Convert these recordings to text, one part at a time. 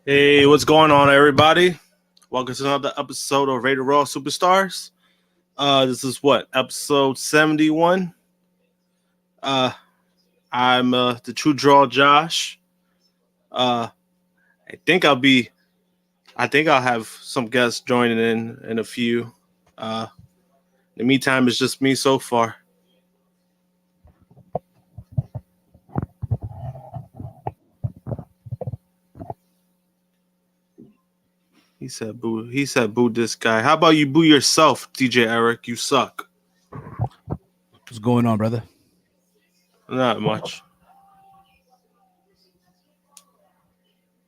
Hey, what's going on, everybody? Welcome to another episode of Rated Raw Superstars. This is what, episode 71. Uh, I'm the True Draw Josh. Uh, I think I'll be. I think I'll have some guests joining in a few. In the meantime, it's just me so far. He said, "Boo." He said, "Boo this guy." How about you boo yourself, DJ Eric? You suck. What's going on, brother? Not much.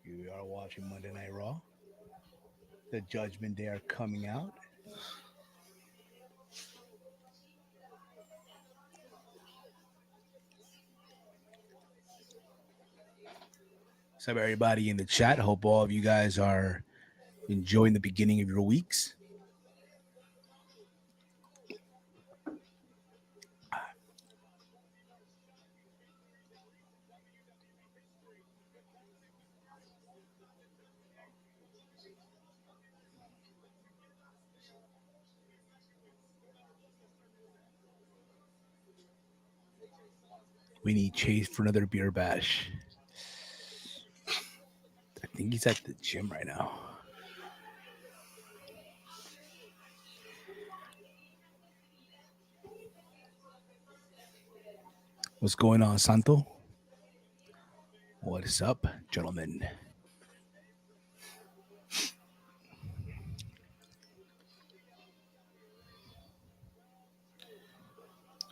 You are watching Monday Night Raw. The Judgment Day are coming out. What's up, everybody in the chat? Hope all of you guys are enjoying the beginning of your weeks. We need Chase for another beer bash. I think he's at the gym right now. What's going on, Santo? What is up, gentlemen?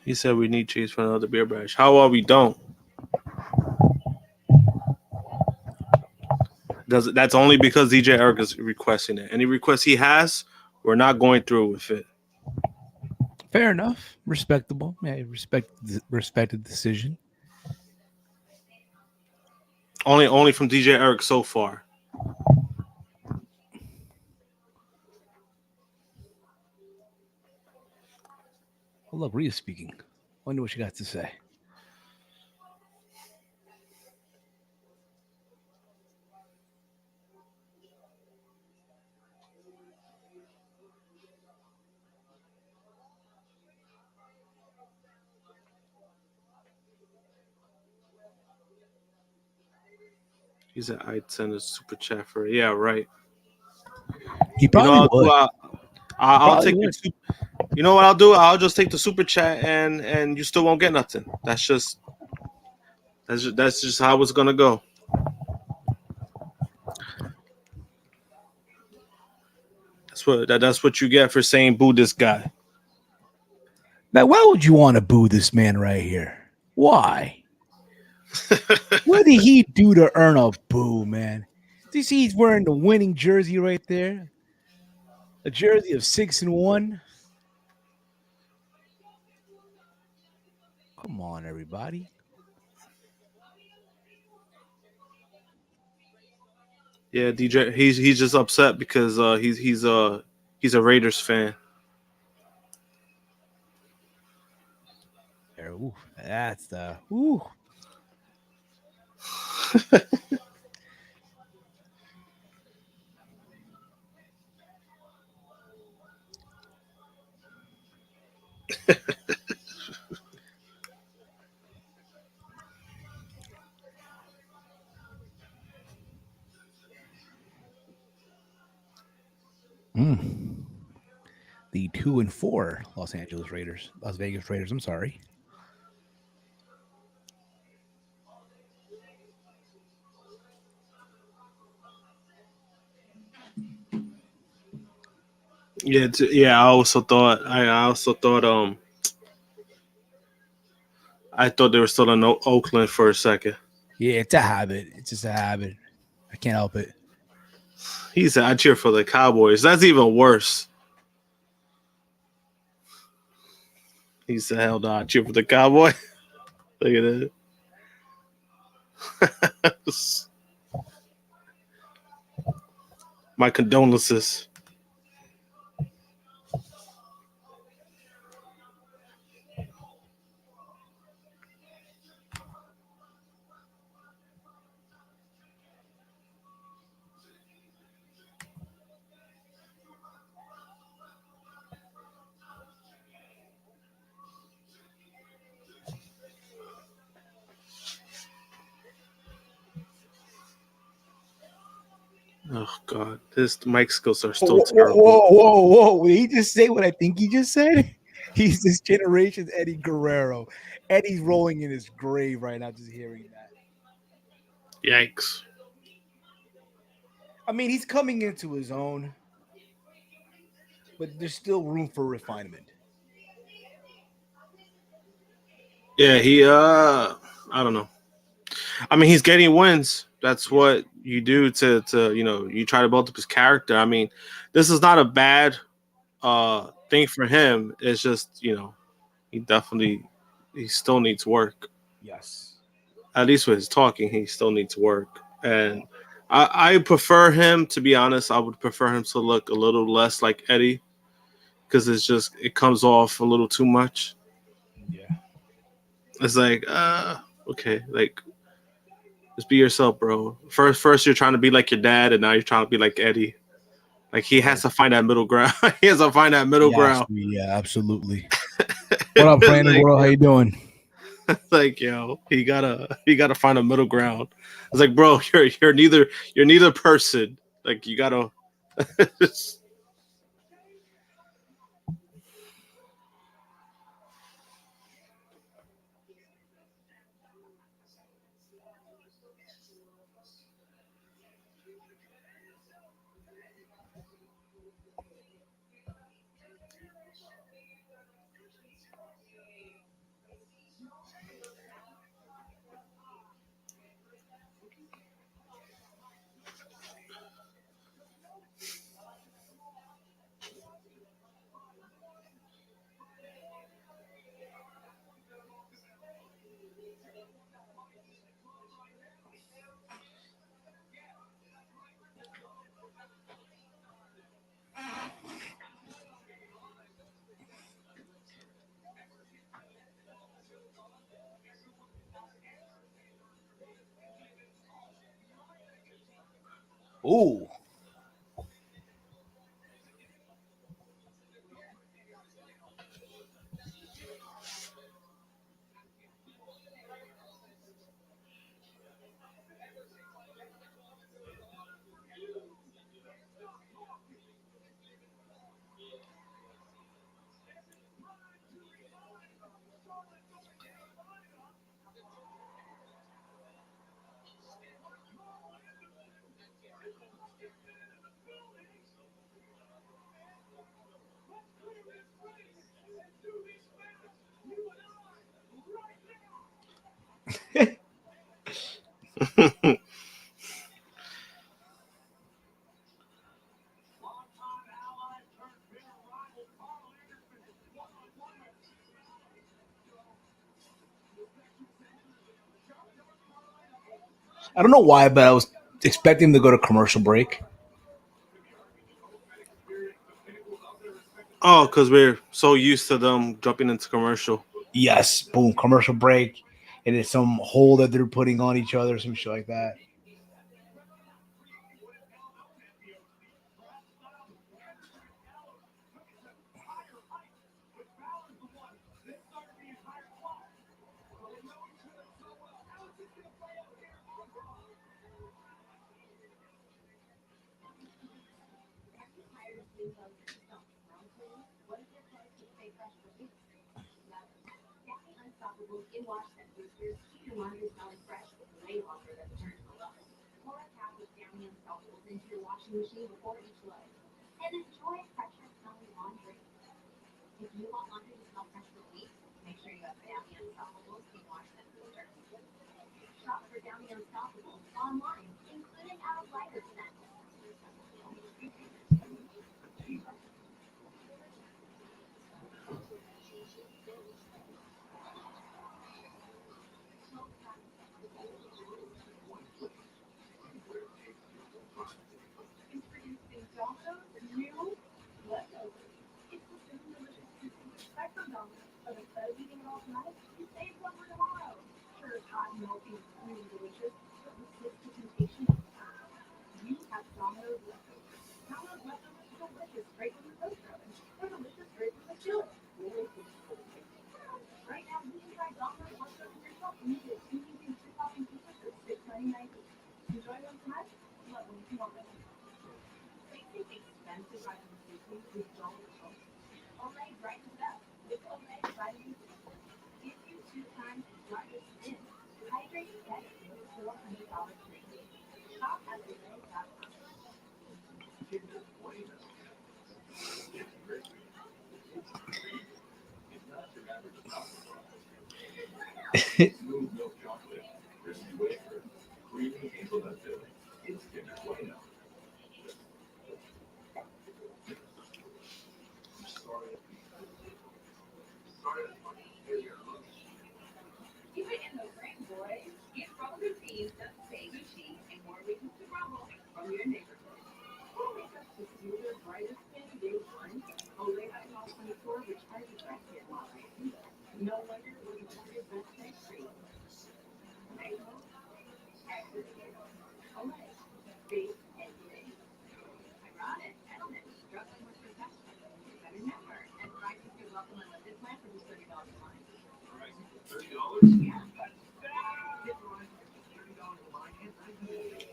He said we need cheese for another beer bash. How are we don't? That's only because DJ Eric is requesting it. Any request he has, we're not going through with it. Fair enough. Respectable. Yeah, respected decision. Only from DJ Eric so far. Oh, look, Rhea's speaking. Wonder what she got to say. He said I'd send a super chat for it. Yeah, right. He probably would. I'll take the super. You know what I'll do? I'll just take the super chat and you still won't get nothing. That's just how it's gonna go. That's what you get for saying boo this guy. Now, why would you want to boo this man right here? Why? What did he do to earn a boo, man? Do you see he's wearing the winning jersey right there? A jersey of 6-1. Come on, everybody. Yeah, DJ. He's just upset because he's a Raiders fan. Ooh, that's the ooh. The 2-4 Las Vegas Raiders. I'm sorry. Yeah. I also thought I thought they were still in Oakland for a second. Yeah, it's a habit. It's just a habit. I can't help it. He said, I cheer for the Cowboys. That's even worse. He said, hell no, I cheer for the Cowboys. Look at that. My condolences. Oh God, his mic skills are still Whoa, terrible. whoa. Did he just say what I think he just said? He's this generation's Eddie Guerrero. Eddie's rolling in his grave right now just hearing that. Yikes. I mean, he's coming into his own, but there's still room for refinement. Yeah, I don't know. I mean, he's getting wins. That's what you do to you try to build up his character. I mean, this is not a bad thing for him. It's just, he still needs work. Yes. At least with his talking, he still needs work. And I prefer him, to be honest. I would prefer him to look a little less like Eddie, because it comes off a little too much. Yeah. It's like, okay, like, just be yourself, bro. First you're trying to be like your dad, and now you're trying to be like Eddie. Like, he has Right. to find that middle ground. He has to find that middle Yes. ground. Yeah, absolutely. What up, Brandon Like, World? How you doing? like, he gotta find a middle ground. It's like, bro, you're neither person. Like, you gotta. Ooh. I don't know why, but I was expecting to go to commercial break. Oh, because we're so used to them jumping into commercial. Yes, boom, commercial break, and it's some hole that they're putting on each other, some shit like that.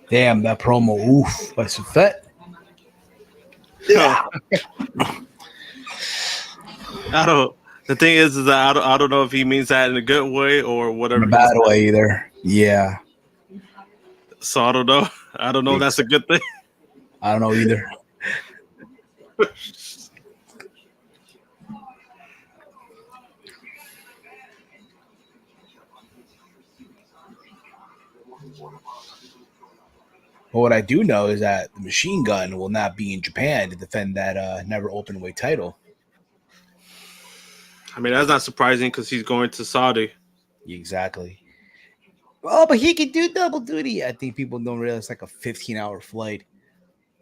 Damn, that promo, oof, by Safet. Yeah. I don't. The thing is that I don't know if he means that in a good way or whatever. In a bad way either. Yeah. So I don't know. I don't know if that's a good thing. I don't know either. But what I do know is that the Machine Gun will not be in Japan to defend that never open weight title. I mean, that's not surprising because he's going to Saudi. Exactly. Oh, but he can do double duty. I think people don't realize it's like a 15-hour flight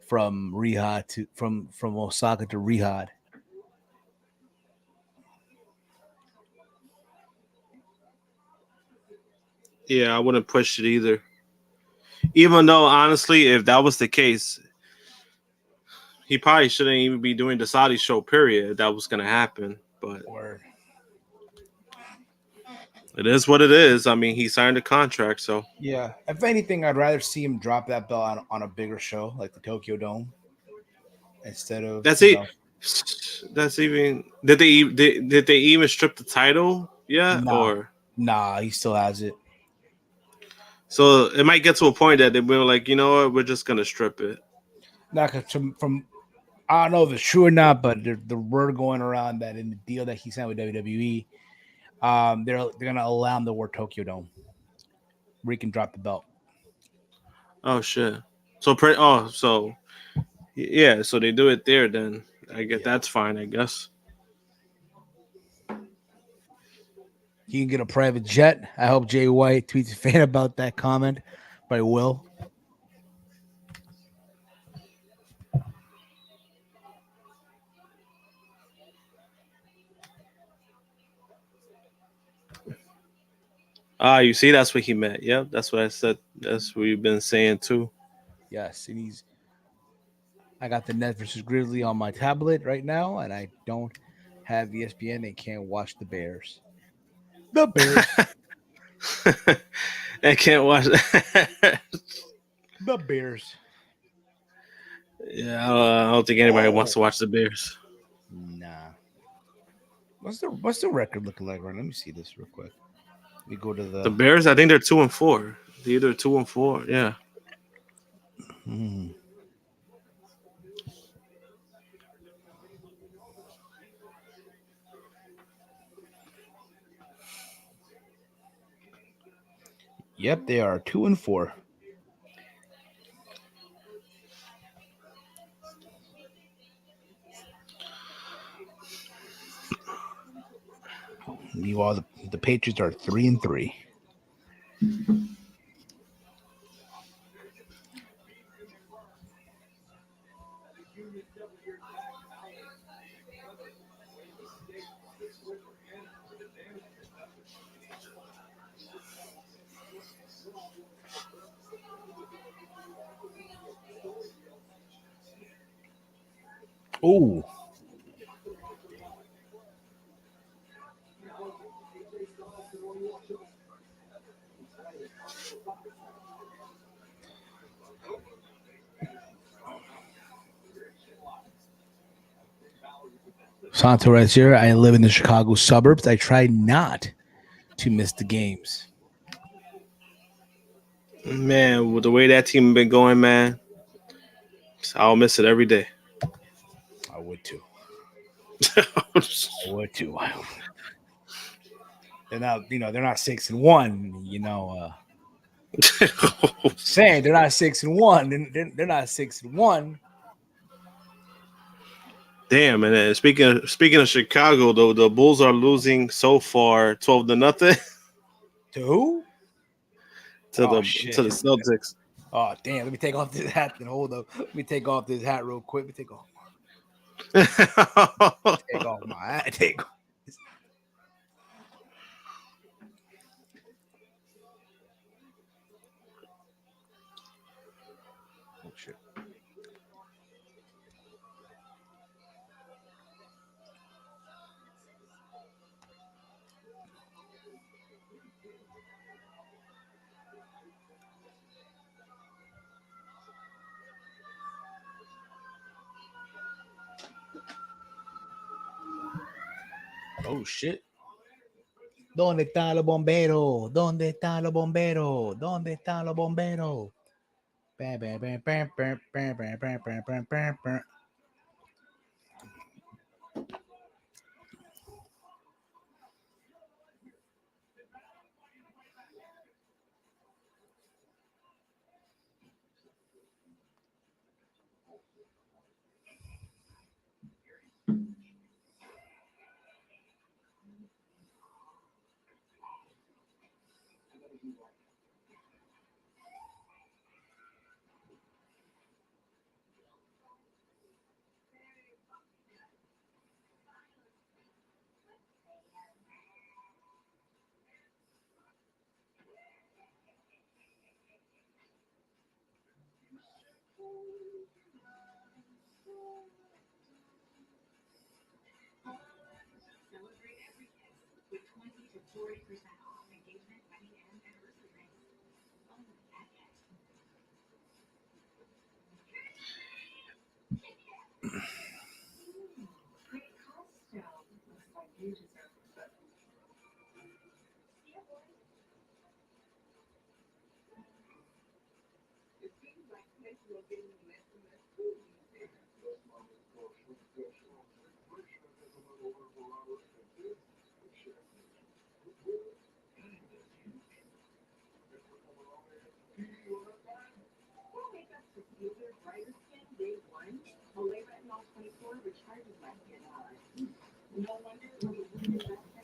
from Riyadh to from Osaka to Riyadh. Yeah, I wouldn't push it either. Even though, honestly, if that was the case, he probably shouldn't even be doing the Saudi show, period, if that was going to happen. But Word. it is what it is. I mean, he signed a contract, so. Yeah. If anything, I'd rather see him drop that belt on a bigger show like the Tokyo Dome instead of That's it. That's even. Did they even strip the title yet? Nah, he still has it. So it might get to a point that they were like, you know what, we're just gonna strip it. Not from I don't know if it's true or not, but the word going around that in the deal that he signed with WWE, they're gonna allow him to wear Tokyo Dome, where he can drop the belt. Oh shit! So yeah, so they do it there. Then I guess that's fine. I guess He can get a private jet. I hope Jay White tweets a fan about that comment, but I will. you see, that's what he meant. Yep, that's what I said. That's what you've been saying too. Yes, and I got the Nets versus Grizzly on my tablet right now, and I don't have ESPN and can't watch the Bears. The Bears. I can't watch it. The Bears. Yeah, I don't think anybody wants to watch the Bears. Nah. What's the record looking like right now? Let me see this real quick. We go to The Bears. I think they're 2-4. They're either 2-4. Yeah. Yep, they are 2-4. Meanwhile, the Patriots are 3-3. Oh. Santo right here. I live in the Chicago suburbs. I try not to miss the games. Man, with the way that team been going, man, I'll miss it every day. I would too. I would too. They're not, they're not 6-1. Saying they're not 6-1. They're not 6-1. Damn, and speaking of Chicago, though, the Bulls are losing so far, 12-0 To who? to Oh the shit. to the Celtics. Oh damn! Let me take off this hat. Then hold up. Let me take off this hat real quick. Let me take off my hat. Take off. Oh shit. Oh shit. ¿Dónde están los bomberos? ¿Dónde están los bomberos? ¿Dónde están los bomberos?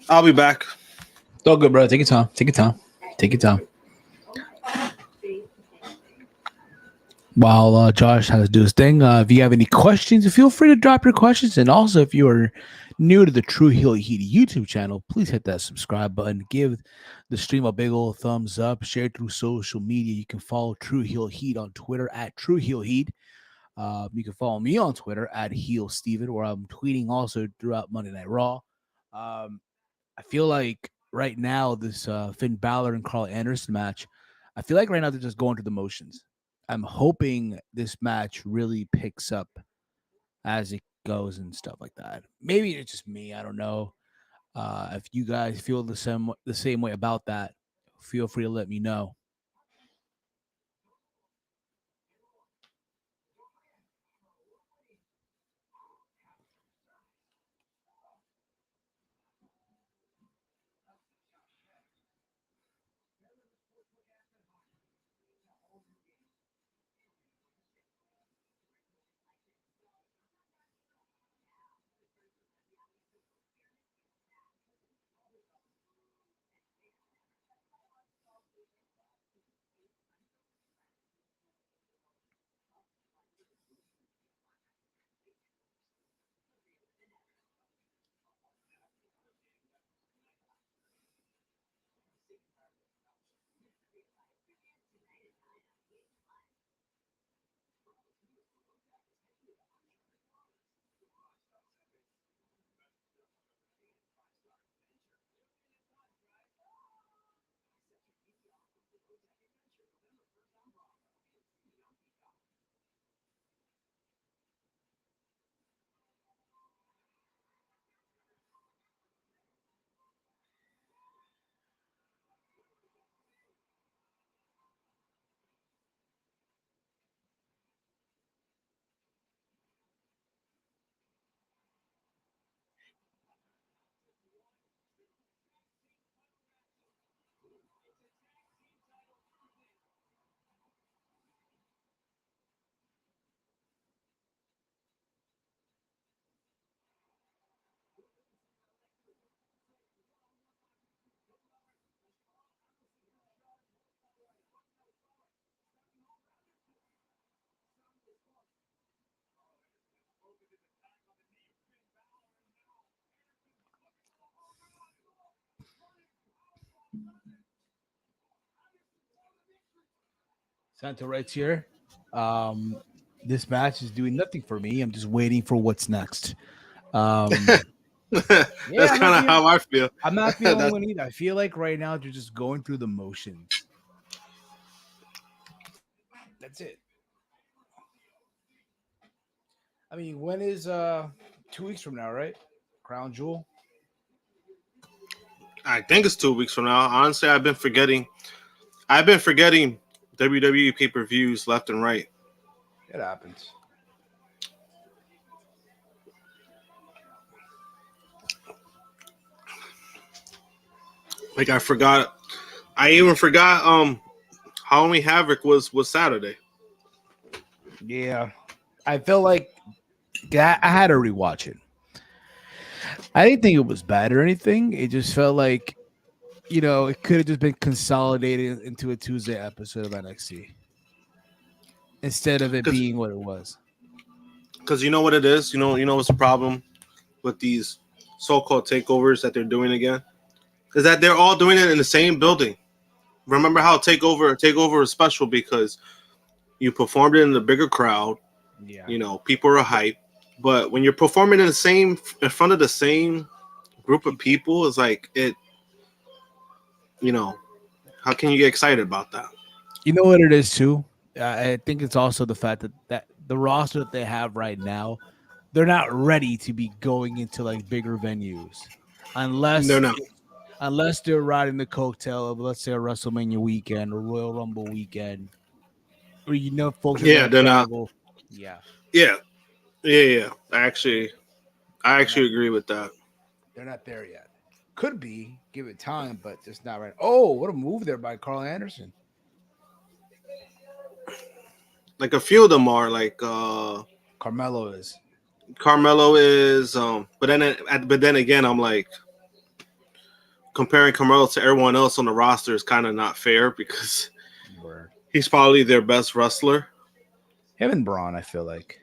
I'll be back. It's all good, bro. Take your time. Take your time. Take your time. While Josh has to do his thing, if you have any questions, feel free to drop your questions. And also, if you are new to the True Heel Heat YouTube channel, please hit that subscribe button. Give the stream a big old thumbs up. Share through social media. You can follow True Heel Heat on Twitter at True Heel Heat. You can follow me on Twitter at HEELSTEVEN, where I'm tweeting also throughout Monday Night Raw. I feel like right now, this Finn Balor and Karl Anderson match, I feel like right now they're just going through the motions. I'm hoping this match really picks up as it goes and stuff like that. Maybe it's just me. I don't know. If you guys feel the same way about that, feel free to let me know. Santo writes here. This match is doing nothing for me. I'm just waiting for what's next. Yeah, That's kind of how I feel. I'm not feeling one either. I feel like right now they're just going through the motions. That's it. I mean, when is 2 weeks from now, right? Crown Jewel. I think it's 2 weeks from now. Honestly, I've been forgetting WWE pay-per-views left and right. It happens. Like I even forgot Halloween Havoc was Saturday. Yeah. I felt like I had to rewatch it. I didn't think it was bad or anything. It just felt like, it could have just been consolidated into a Tuesday episode of NXT instead of it being what it was. Because you know what it is? You know what's the problem with these so-called takeovers that they're doing again? Is that they're all doing it in the same building. Remember how takeover is special because you performed it in a bigger crowd. Yeah. People are hyped. But when you're performing in front of the same group of people, it's like how can you get excited about that? You know what it is too? I think it's also the fact that the roster that they have right now, they're not ready to be going into like bigger venues unless they're riding the coattail of, let's say, a WrestleMania weekend or Royal Rumble weekend, or folks are gonna travel. Yeah. I actually agree with that. They're not there yet. Could be, give it time, but just not right. Oh, what a move there by Karl Anderson. Like a few of them are like Carmelo is, but then again, I'm like comparing Carmelo to everyone else on the roster is kind of not fair because he's probably their best wrestler. Him and Braun, I feel like.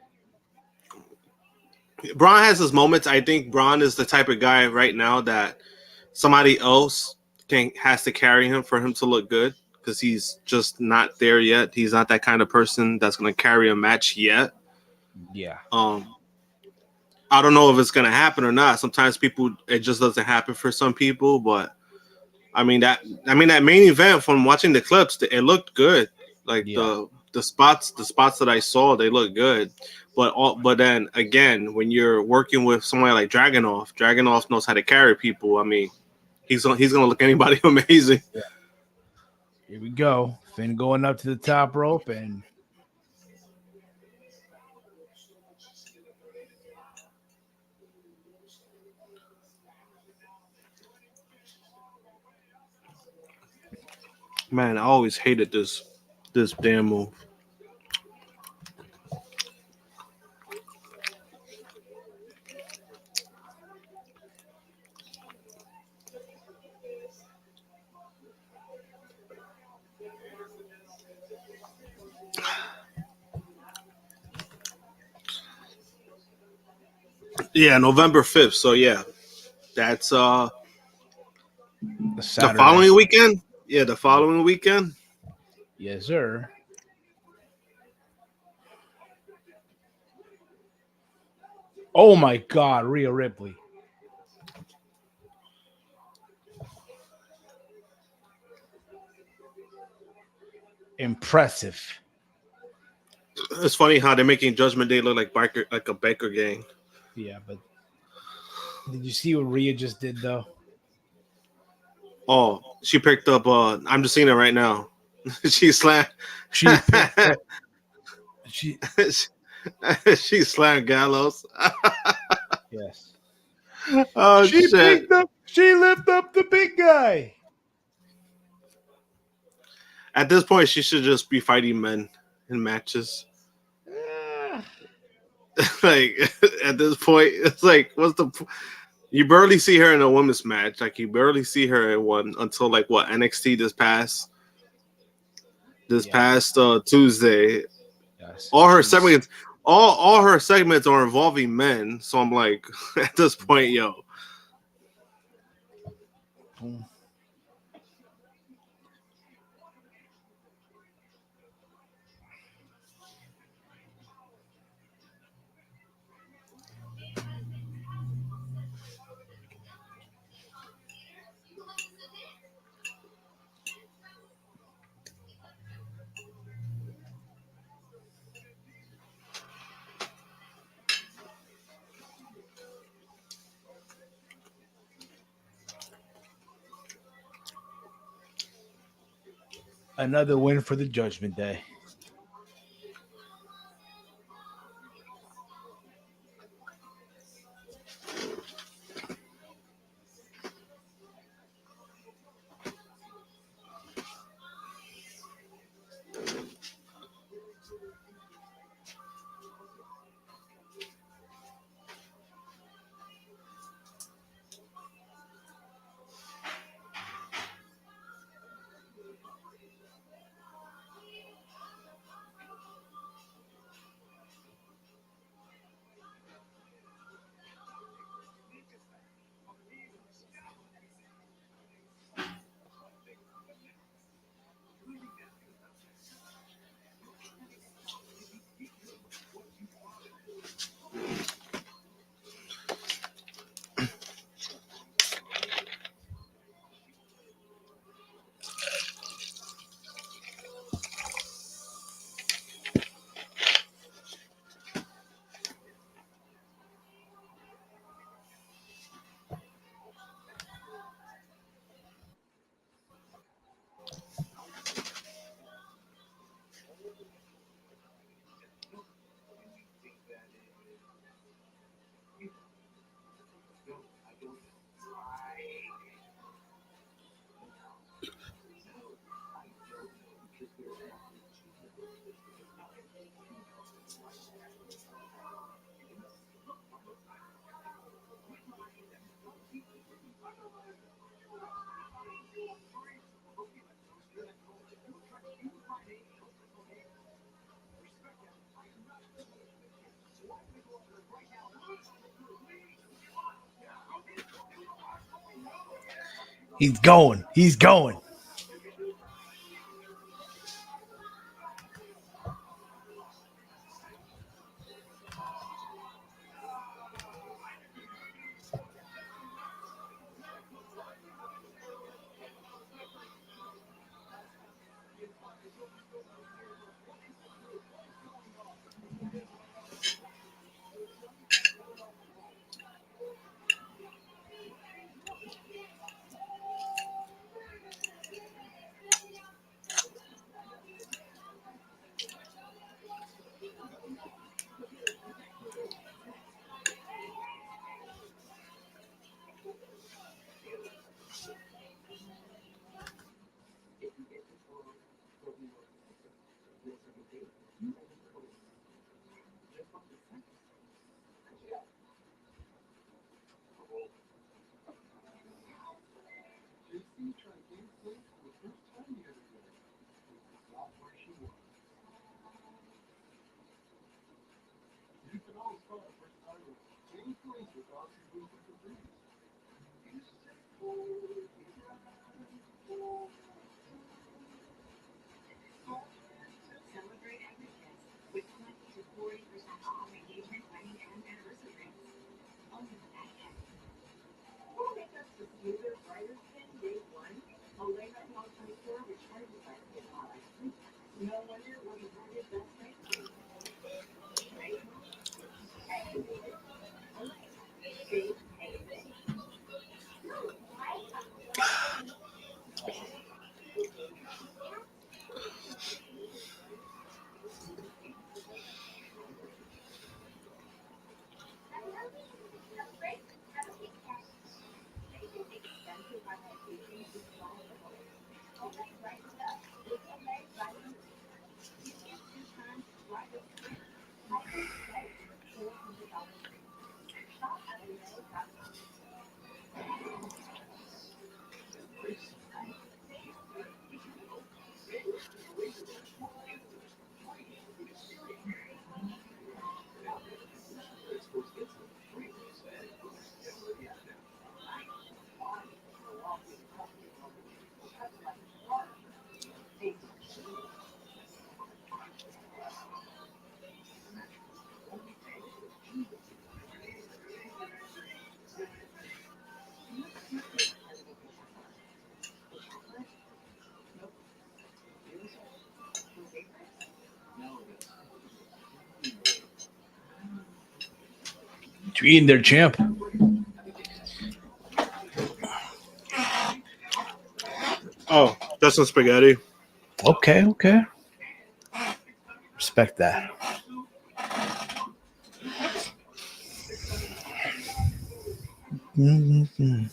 Braun has his moments. I think Braun is the type of guy right now that somebody else has to carry him for him to look good because he's just not there yet. He's not that kind of person that's going to carry a match yet. Yeah. I don't know if it's going to happen or not. Sometimes it just doesn't happen for some people. But I mean that main event, from watching the clips, it looked good. Like the spots that I saw, they look good. But then again, when you're working with somebody like Dragunov knows how to carry people. I mean, he's gonna look anybody amazing. Yeah. Here we go. Finn going up to the top rope and man, I always hated this damn move. Yeah, November 5th. So yeah, that's the following weekend. Yeah, the following weekend. Yes, sir. Oh my God, Rhea Ripley. Impressive. It's funny how they're making Judgment Day look like a biker gang. Yeah, but did you see what Rhea just did though? Oh, she picked up. I'm just seeing it right now. She slammed. She picked up. She slammed Gallows. Yes. Oh, she shit. picked up. She lifted up the big guy. At this point, she should just be fighting men in matches. Like at this point, it's like, what's the? You barely see her in a women's match. Like you barely see her in one until like what, NXT this past Tuesday. Yes. All her segments, all her segments are involving men. So I'm like, at this point, yo. Another win for the Judgment Day. He's going. He's going. Treating their champ. Oh, just some spaghetti. Okay. Respect that. Mm-hmm.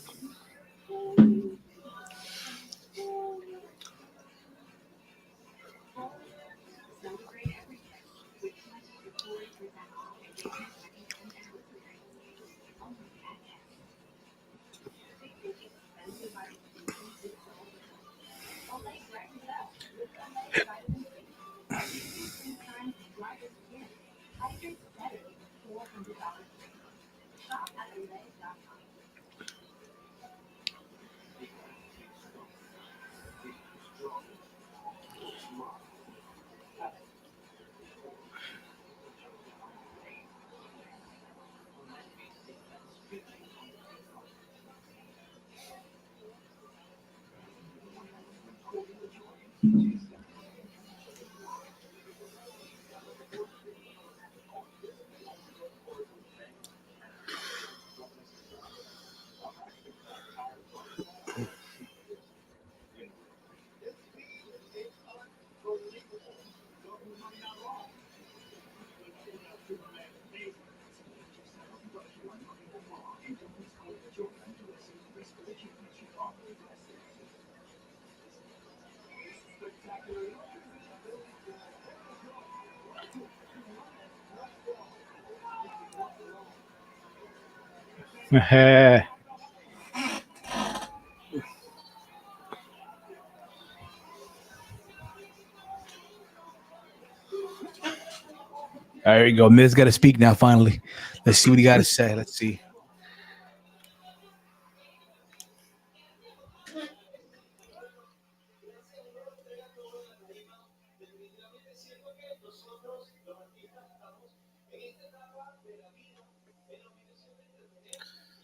There you go. Miz got to speak now. Finally, let's see what he got to say. Let's see.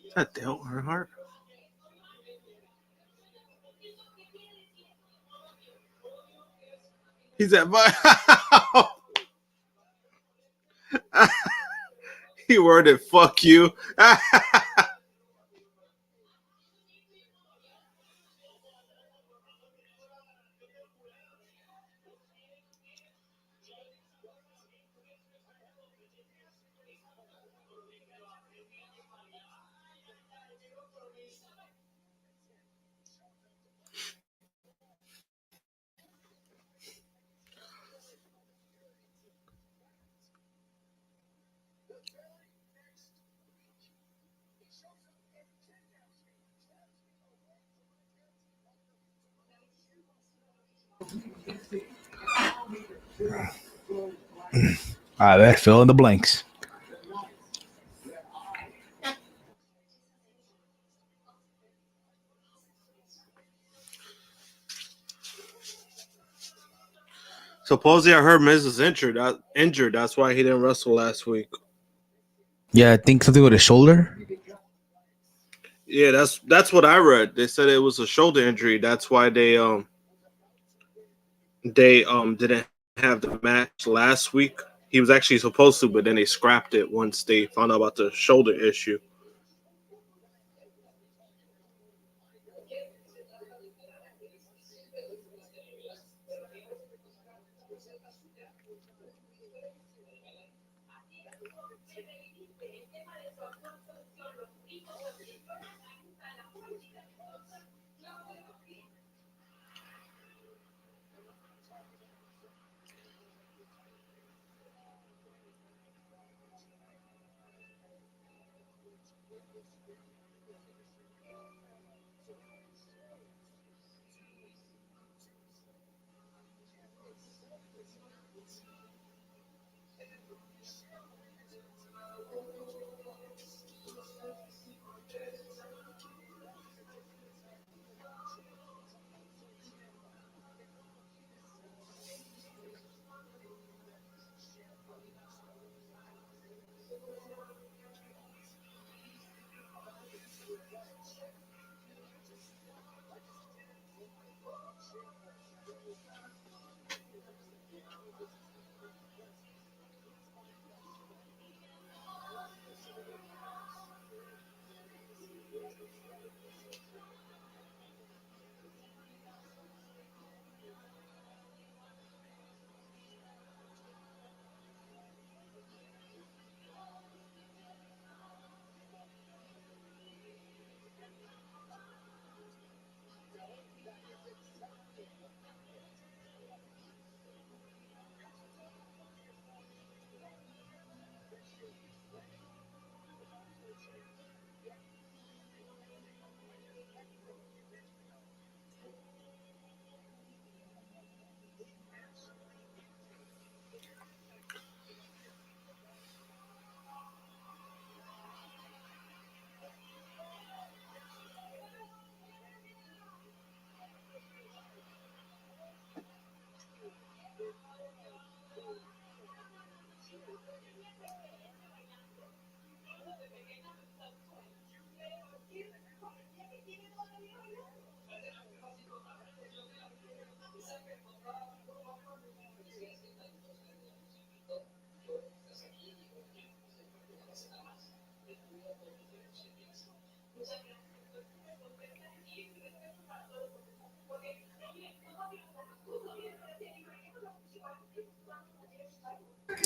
Is that Dale Earnhardt? He's at he worded "fuck you." All right, fill in the blanks. Supposedly, I heard Miz is injured. That's why he didn't wrestle last week. Yeah, I think something with his shoulder. Yeah, that's what I read. They said it was a shoulder injury. That's why they didn't have the match last week. He was actually supposed to, but then they scrapped it once they found out about the shoulder issue.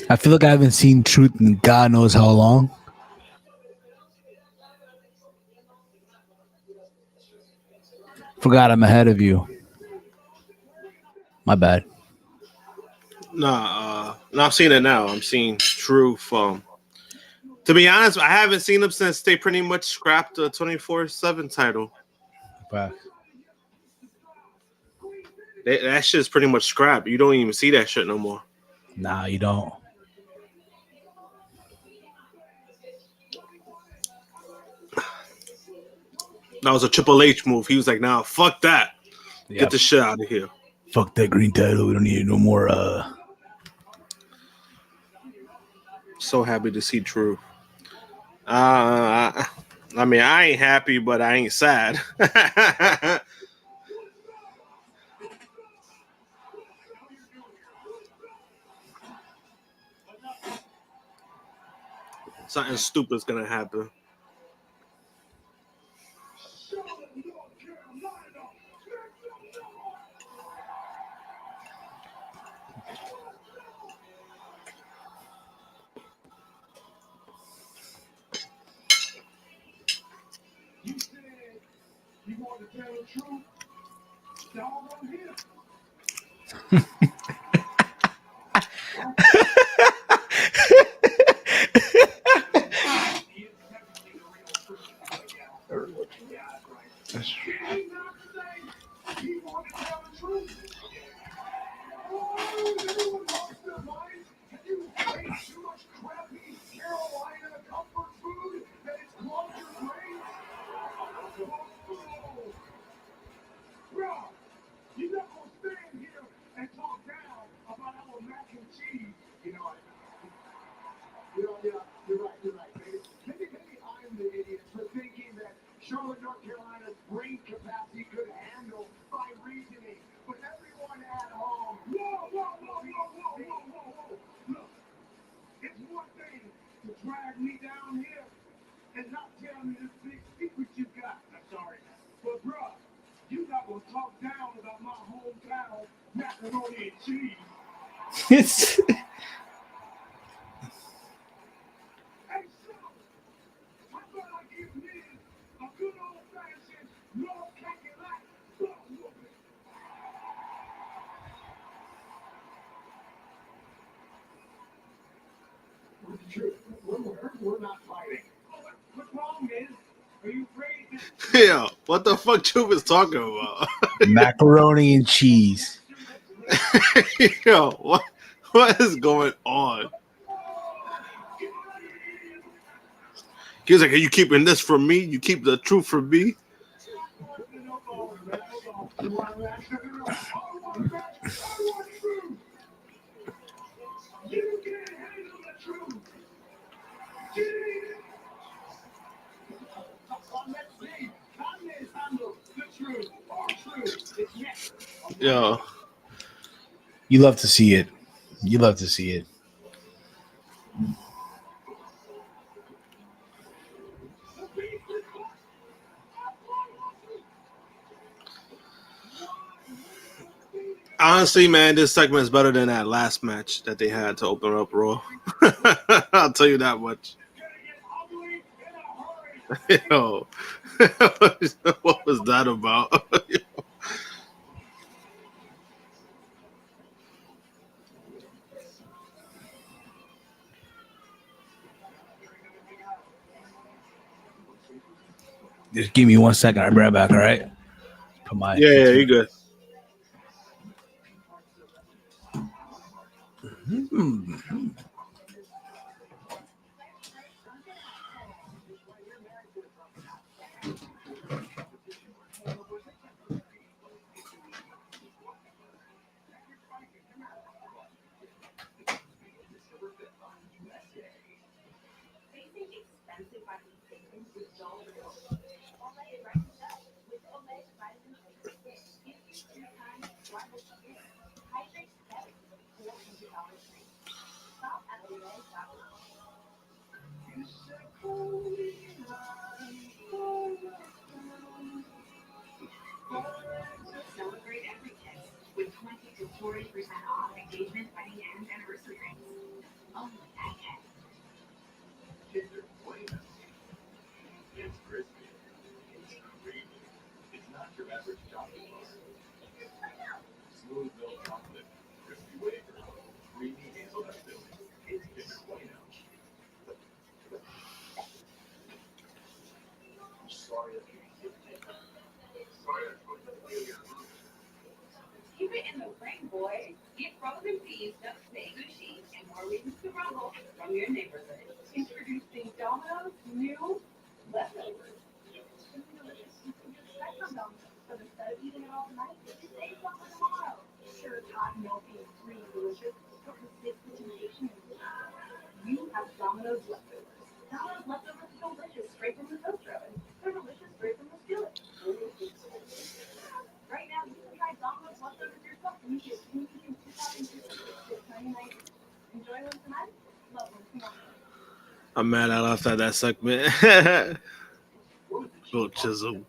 I feel like I haven't seen Truth in God knows how long. Forgot I'm ahead of you. My bad. Nah, no, I'm seeing it now. I'm seeing Truth. To be honest, I haven't seen them since they pretty much scrapped the 24/7 title. That shit's pretty much scrapped. You don't even see that shit no more. Nah, you don't. That was a Triple H move. He was like, "Nah, fuck that. Yep. Get the shit out of here. Fuck that green title. We don't need no more. So happy to see Truth. I mean, I ain't happy, but I ain't sad. Something stupid's gonna happen. It's Yeah, what the fuck Truth is talking about? macaroni and cheese. Yo, what is going on? He was like, "Are you keeping this from me? You keep the truth from me?" Yo, You love to see it. You love to see it. honestly, man, this segment is better than that last match that they had to open up Raw. I'll tell you that much. Yo, what was that about? Just give me 1 second. I'll be right back. All right. Put my Yeah, you're good. Celebrate every kiss with 20 to 40% off engagement, wedding, and anniversary rings. Only at Ken. Kinder Bueno. It's crispy. It's creamy. It's not your average chocolate bar. Smooth milk chocolate, crispy wafer, creamy hazelnut filling. It's Kinder Bueno. I'm sorry I can't give it. Sorry I couldn't feel your love. Keep it in the ring, boys. Get frozen peas, duck steak, sushi, and more reasons to rumble from your neighborhood. Introducing Domino's new leftovers. So instead of eating it all tonight, just save some for tomorrow. Sure, it's hot, milky, and free and delicious, but resist the temptation. You have Domino's leftovers. Domino's leftovers are delicious straight from the toaster oven. They're delicious straight from the skillet. Right now, you can try Domino's leftovers yourself and you get sneaky and $2.99. Enjoy one tonight, love one tomorrow. I'm mad I left out that segment. Little chisel.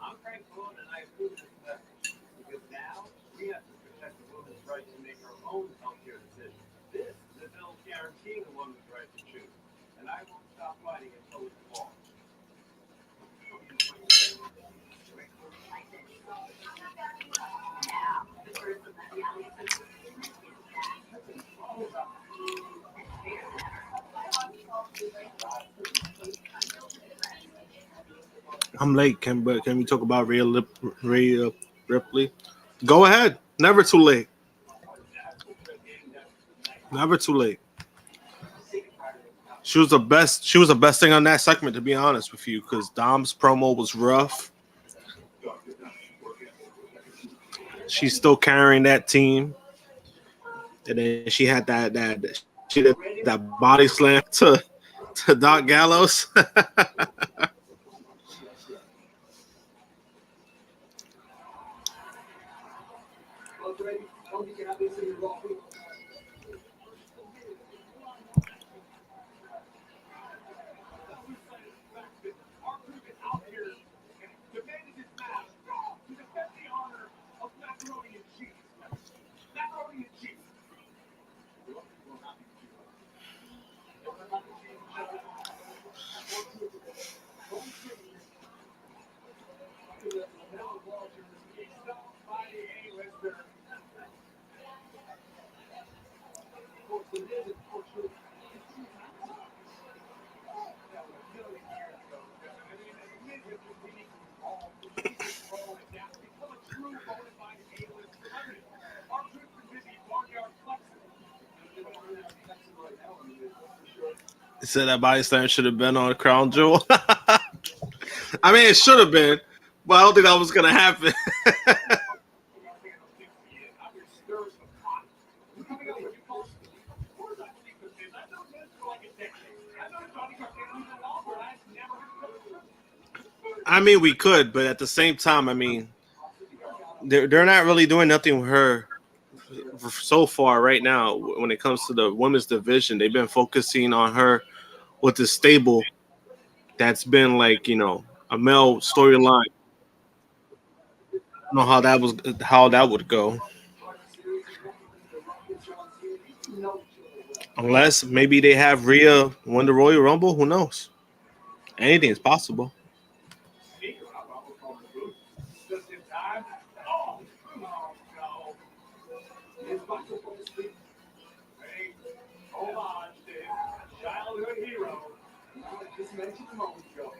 I'm Frank Sloan, and I approve this message because now we have to protect the woman's right to make her own healthcare decisions. This is a bill guaranteeing the woman's right to choose, and I won't stop fighting until it's law. I'm late. Can we talk about Rhea Ripley? Go ahead. Never too late. Never too late. She was the best. She was the best thing on that segment, to be honest with you, because Dom's promo was rough. She's still carrying that team, and then she had that body slam to Doc Gallows. He said that body slam should have been on Crown Jewel. I mean, it should have been, but I don't think that was gonna happen. I mean, we could, but at the same time, I mean, they're not really doing nothing with her so far right now. When it comes to the women's division, they've been focusing on her with the stable. That's been like a male storyline. I don't know how that would go. Unless maybe they have Rhea win the Royal Rumble. Who knows? Anything is possible. Hey, hold on, Steve. Childhood hero. I just mentioned a moment ago.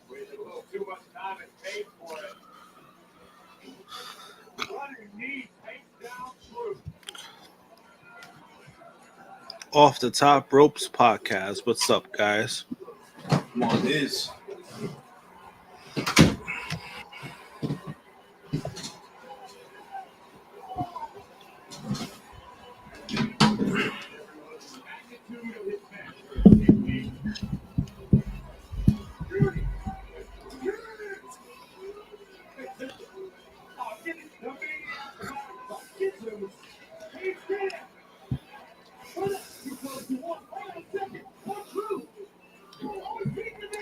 Wasted a little too much time and paid for it. Running knee takes down Truth. Off the Top Ropes podcast. What's up, guys? What is?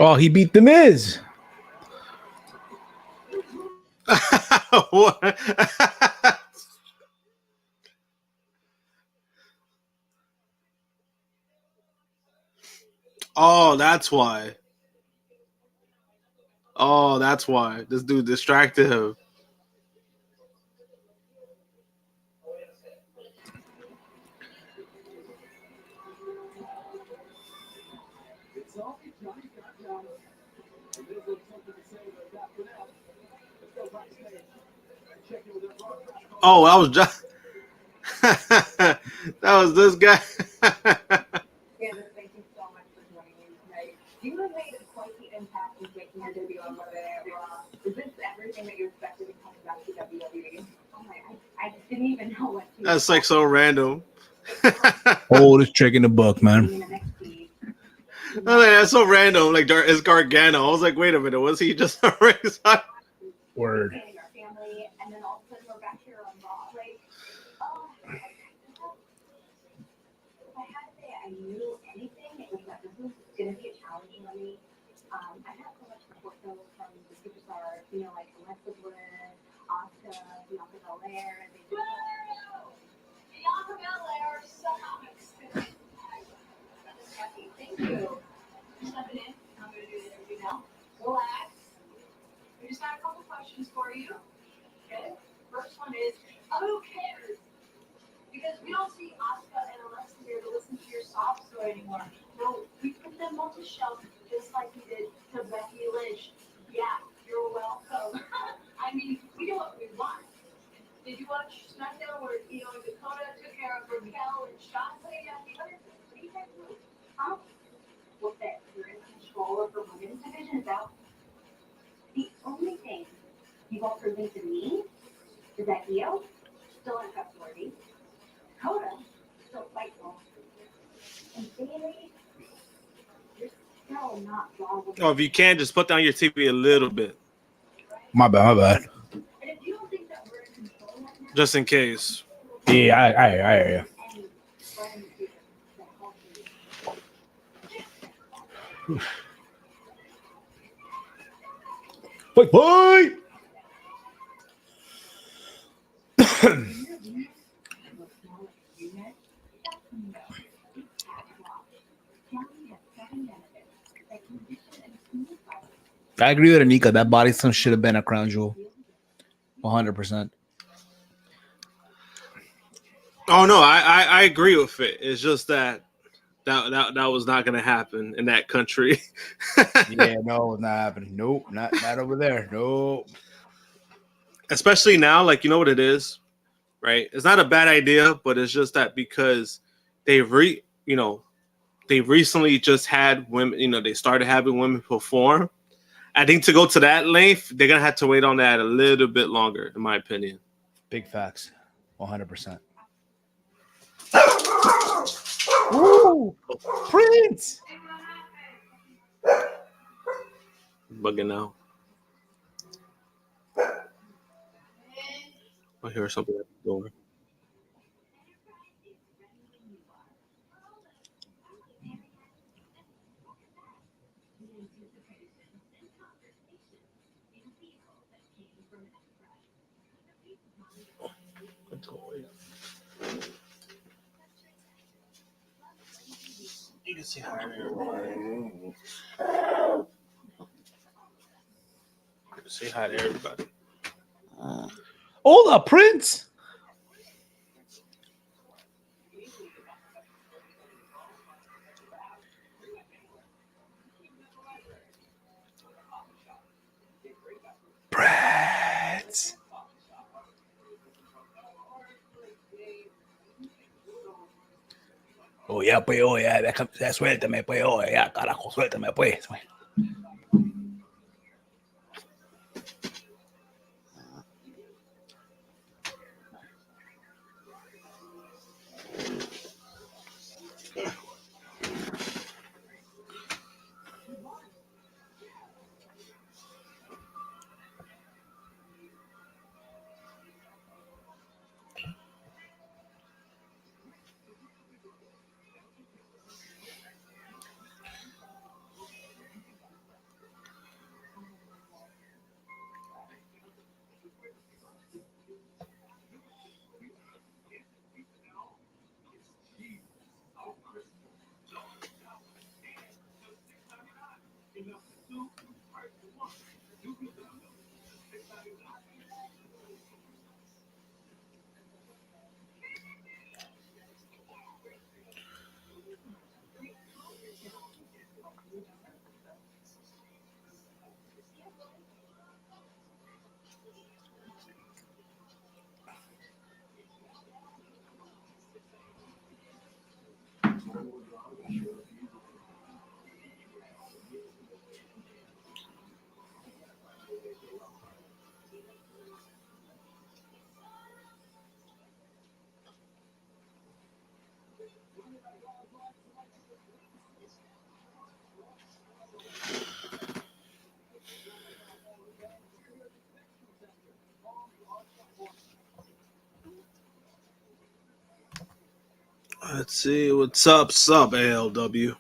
Oh, he beat the Miz. What? Oh, that's why. Oh, that's why. This dude distracted him. Oh, that was just that was this guy. Candace, thank you so much for joining me tonight. You have made quite the impact in making your debut on Monday Night Raw. Is this everything that you expected in coming back to WWE? Oh my, I didn't even know what to That's like so random. Oldest trick in the book, man. in NXT. Oh, that's so random. Like it's Gargano. I was like, wait a minute, was he just a ringside? Word. Our family, and then all of a sudden we're back here on Raw. Like, oh, if I had to say I knew anything, it was that this was going to be a challenge for me. I had so much support though from the superstars, you know, like Alexa Bliss, Asuka, Bianca Belair, and they did Bianca Belair sucks. Thank you. Stepping in. I'm going to do the interview now. Relax. We just got a couple questions for you. Okay? First one is, who cares? Because we don't see Asuka and Alexa here to listen to your sob story anymore. No, we put them on the shelf just like we did to Becky Lynch. Yeah, you're welcome. I mean, we do what we want. Did you watch SmackDown where Dakota took care of Raquel and Shotzi? What do you guys do? Huh? Well, that you're in control of the women's division is out. The only thing you've all proven to me is that Io still untrustworthy. Dakota still fightful. And Bayley, you're still not wrong. Oh, if you can, just put down your TV a little bit, My bad. And if you don't think that we're in control right now, just in case. Yeah, I hear you. any friends here that help you. Fight! I agree with Anika. That body slam should have been a crown jewel. 100%. Oh no, I agree with it. It's just that was not going to happen in that country. Yeah, no, it's not happening. Nope, not over there. Nope. Especially now, like, you know what it is, right? It's not a bad idea, but it's just that because they've recently just had women, they started having women perform. I think to go to that length, they're gonna have to wait on that a little bit longer, in my opinion. Big facts. 100%. Ooh, Prince. Bugging out. I hear something at the door. You can say hi to everybody. Say hi to everybody. Hola, Prince. Brats. Oh, ya, pues, oh, ya, suéltame, pues, oh, ya, carajo, suéltame, pues. Let's see what's up, ALW.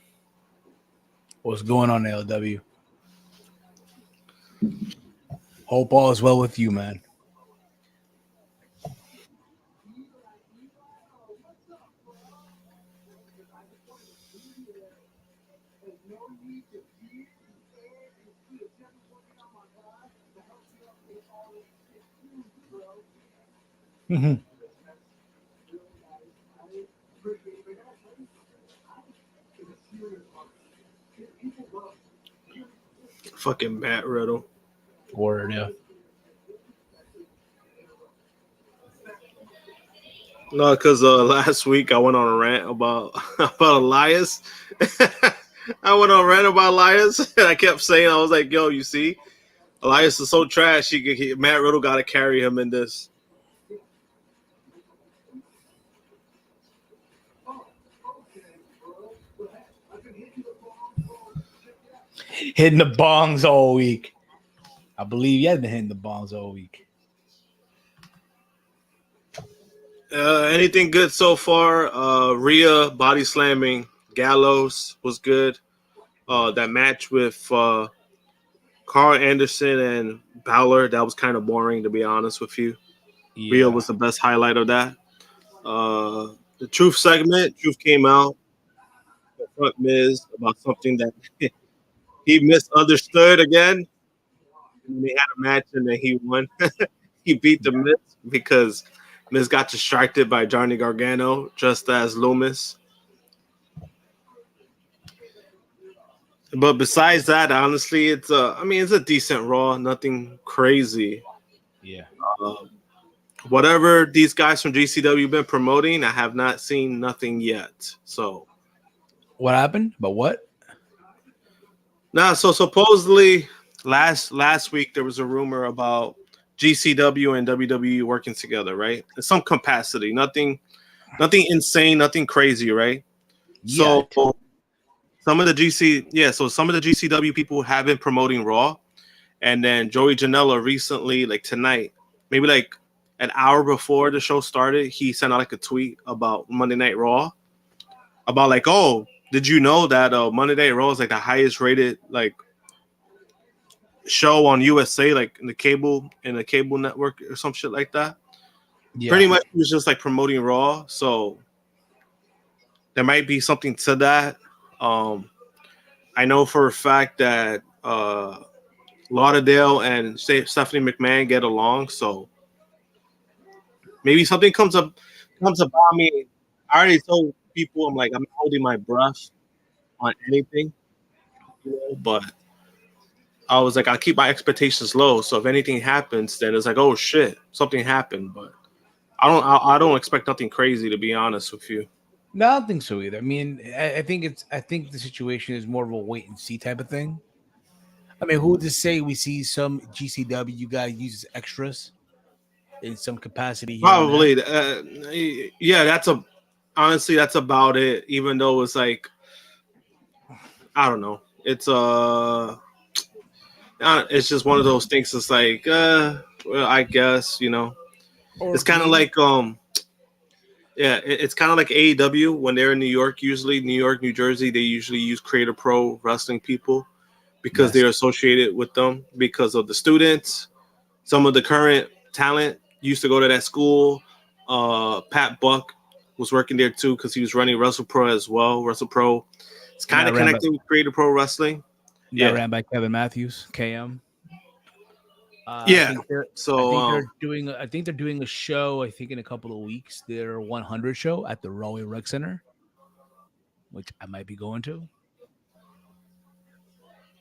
What's going on, LW? Hope all is well with you, man. Mm-hmm. Fucking Matt Riddle. Word, yeah. No, because last week I went on a rant about Elias. I went on a rant about Elias, and I kept saying, I was like, "Yo, you see, Elias is so trash. Matt Riddle got to carry him in this." Hitting the bongs all week. I believe you have been hitting the bongs all week. Anything good so far? Rhea body slamming Gallows was good. That match with Karl Anderson and Balor, that was kind of boring, to be honest with you. Yeah. Rhea was the best highlight of that. The Truth segment, Truth came out in front Miz about something that he misunderstood again. And they had a match and then he won. He beat the Miz because Miz got distracted by Johnny Gargano, just as Loomis. But besides that, honestly, it's a decent Raw, nothing crazy. Yeah. Whatever these guys from GCW been promoting, I have not seen nothing yet. So What happened? But what? so supposedly last week there was a rumor about GCW and WWE working together, right? In some capacity, nothing insane, nothing crazy, right? Yet. So some of the GCW people have been promoting Raw, and then Joey Janela recently, like tonight, maybe like an hour before the show started, he sent out like a tweet about Monday Night Raw, about like, oh, did you know that Monday Night Raw is like the highest rated like show on USA, like in the cable network or some shit like that. Yeah. Pretty much he was just like promoting Raw, so there might be something to that. I know for a fact that Lauderdale and Stephanie McMahon get along, so maybe something comes about me. I already told people I'm like I'm holding my breath on anything, but I was like I keep my expectations low. So if anything happens, then it's like oh shit, something happened. But I don't expect nothing crazy to be honest with you. No, I don't think so either. I mean, I think the situation is more of a wait and see type of thing. I mean, who would just say we see some GCW guy uses extras in some capacity here and there? Probably, yeah. Honestly that's about it. Even though it's like I don't know, it's just one of those things. It's like well, I guess Or it's kind of like yeah, it's kind of like AEW when they're in New York. Usually, New York, New Jersey, they usually use Creator Pro wrestling people because Yes. they're associated with them because of the students. Some of the current talent used to go to that school. Pat Buck was working there too because he was running Wrestle Pro as well. Wrestle Pro, it's kind Not of ran by, connected with Creator Pro Wrestling. not Yeah, ran by Kevin Matthews, KM. yeah. So I think they're doing a show. I think in a couple of weeks, their 100 show at the Roy Rec Center, which I might be going to.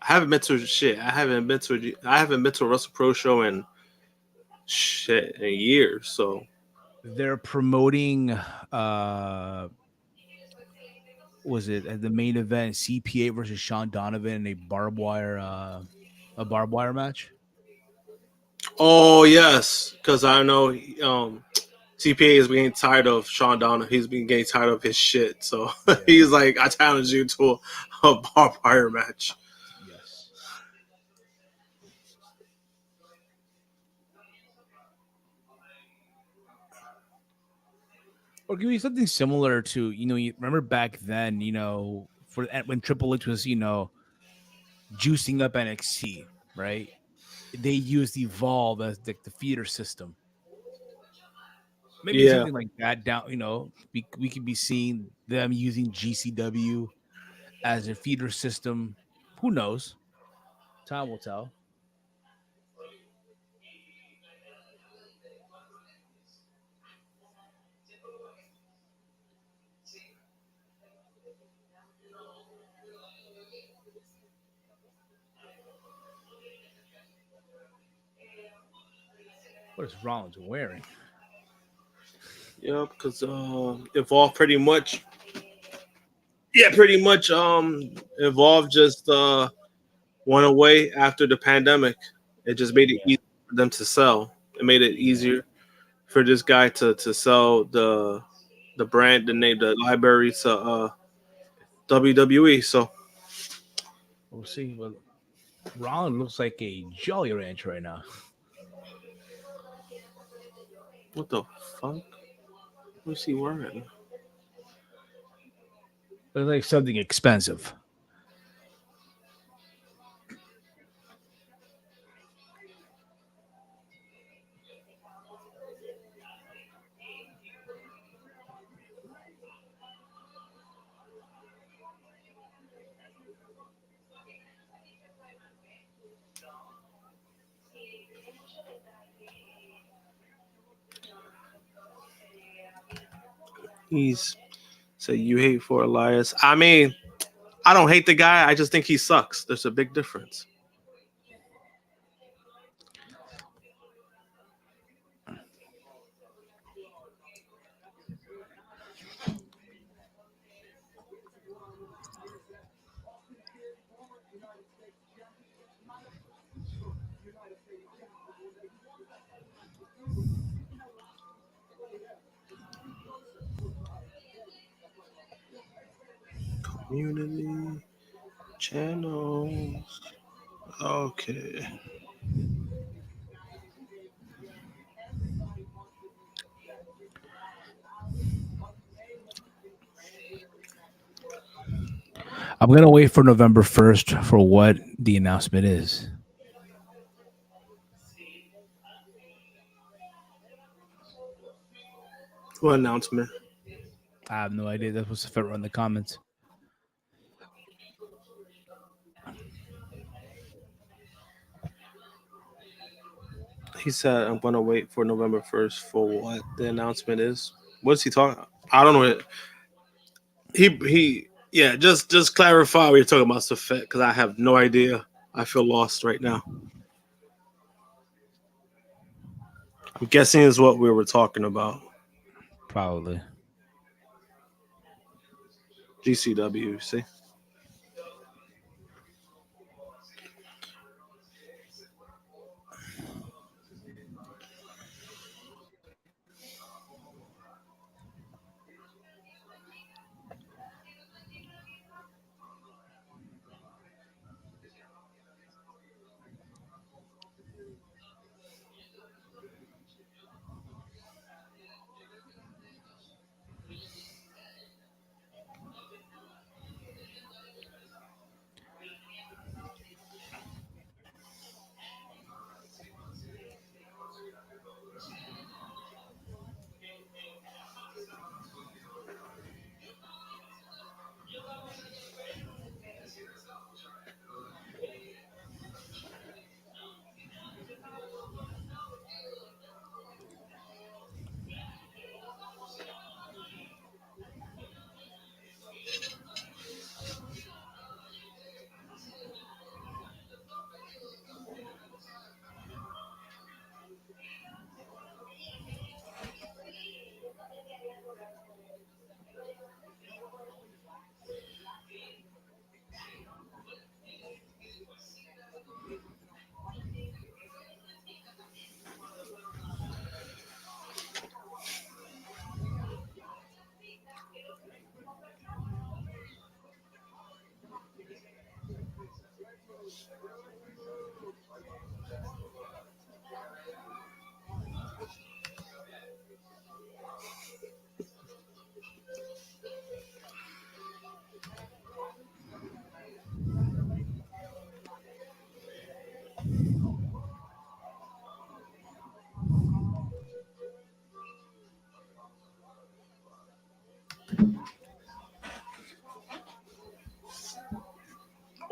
I haven't been to shit. I haven't been to a Wrestle Pro show in shit in years. So They're promoting was it at the main event CPA versus Sean Donovan in a barbed wire match. oh yes, because I know TPA is getting tired of Sean Donovan. He's been getting tired of his shit. So Yeah. he's like, I challenge you to a barbed wire match. Yes. Or give me something similar to, you remember back then, for when Triple H was, juicing up NXT, right? They used Evolve as the feeder system. Maybe Yeah, something like that down, we could be seeing them using GCW as a feeder system. Who knows? Time will tell. What is Rollins wearing? yeah, because Evolve pretty much, yeah, pretty much Evolve just went away after the pandemic. It just made it Yeah. easy for them to sell. It made it easier for this guy to sell the brand, the name, the library to WWE. So We'll see. Well, Rollins looks like a Jolly Ranch right now. what the fuck? What's he wearing? Looks like something expensive. He's said you hate for Elias. I mean, I don't hate the guy. I just think he sucks. There's a big difference. Community channels. Okay. I'm gonna wait for November 1st for what the announcement is. What announcement? I have no idea. That was fit in the comments. He said, "I'm gonna wait for November 1st for what the announcement is." What's he talking? I don't know. He yeah. Just clarify what you're talking about, Safet, because I have no idea. I feel lost right now. I'm guessing is what we were talking about. Probably. GCW. See.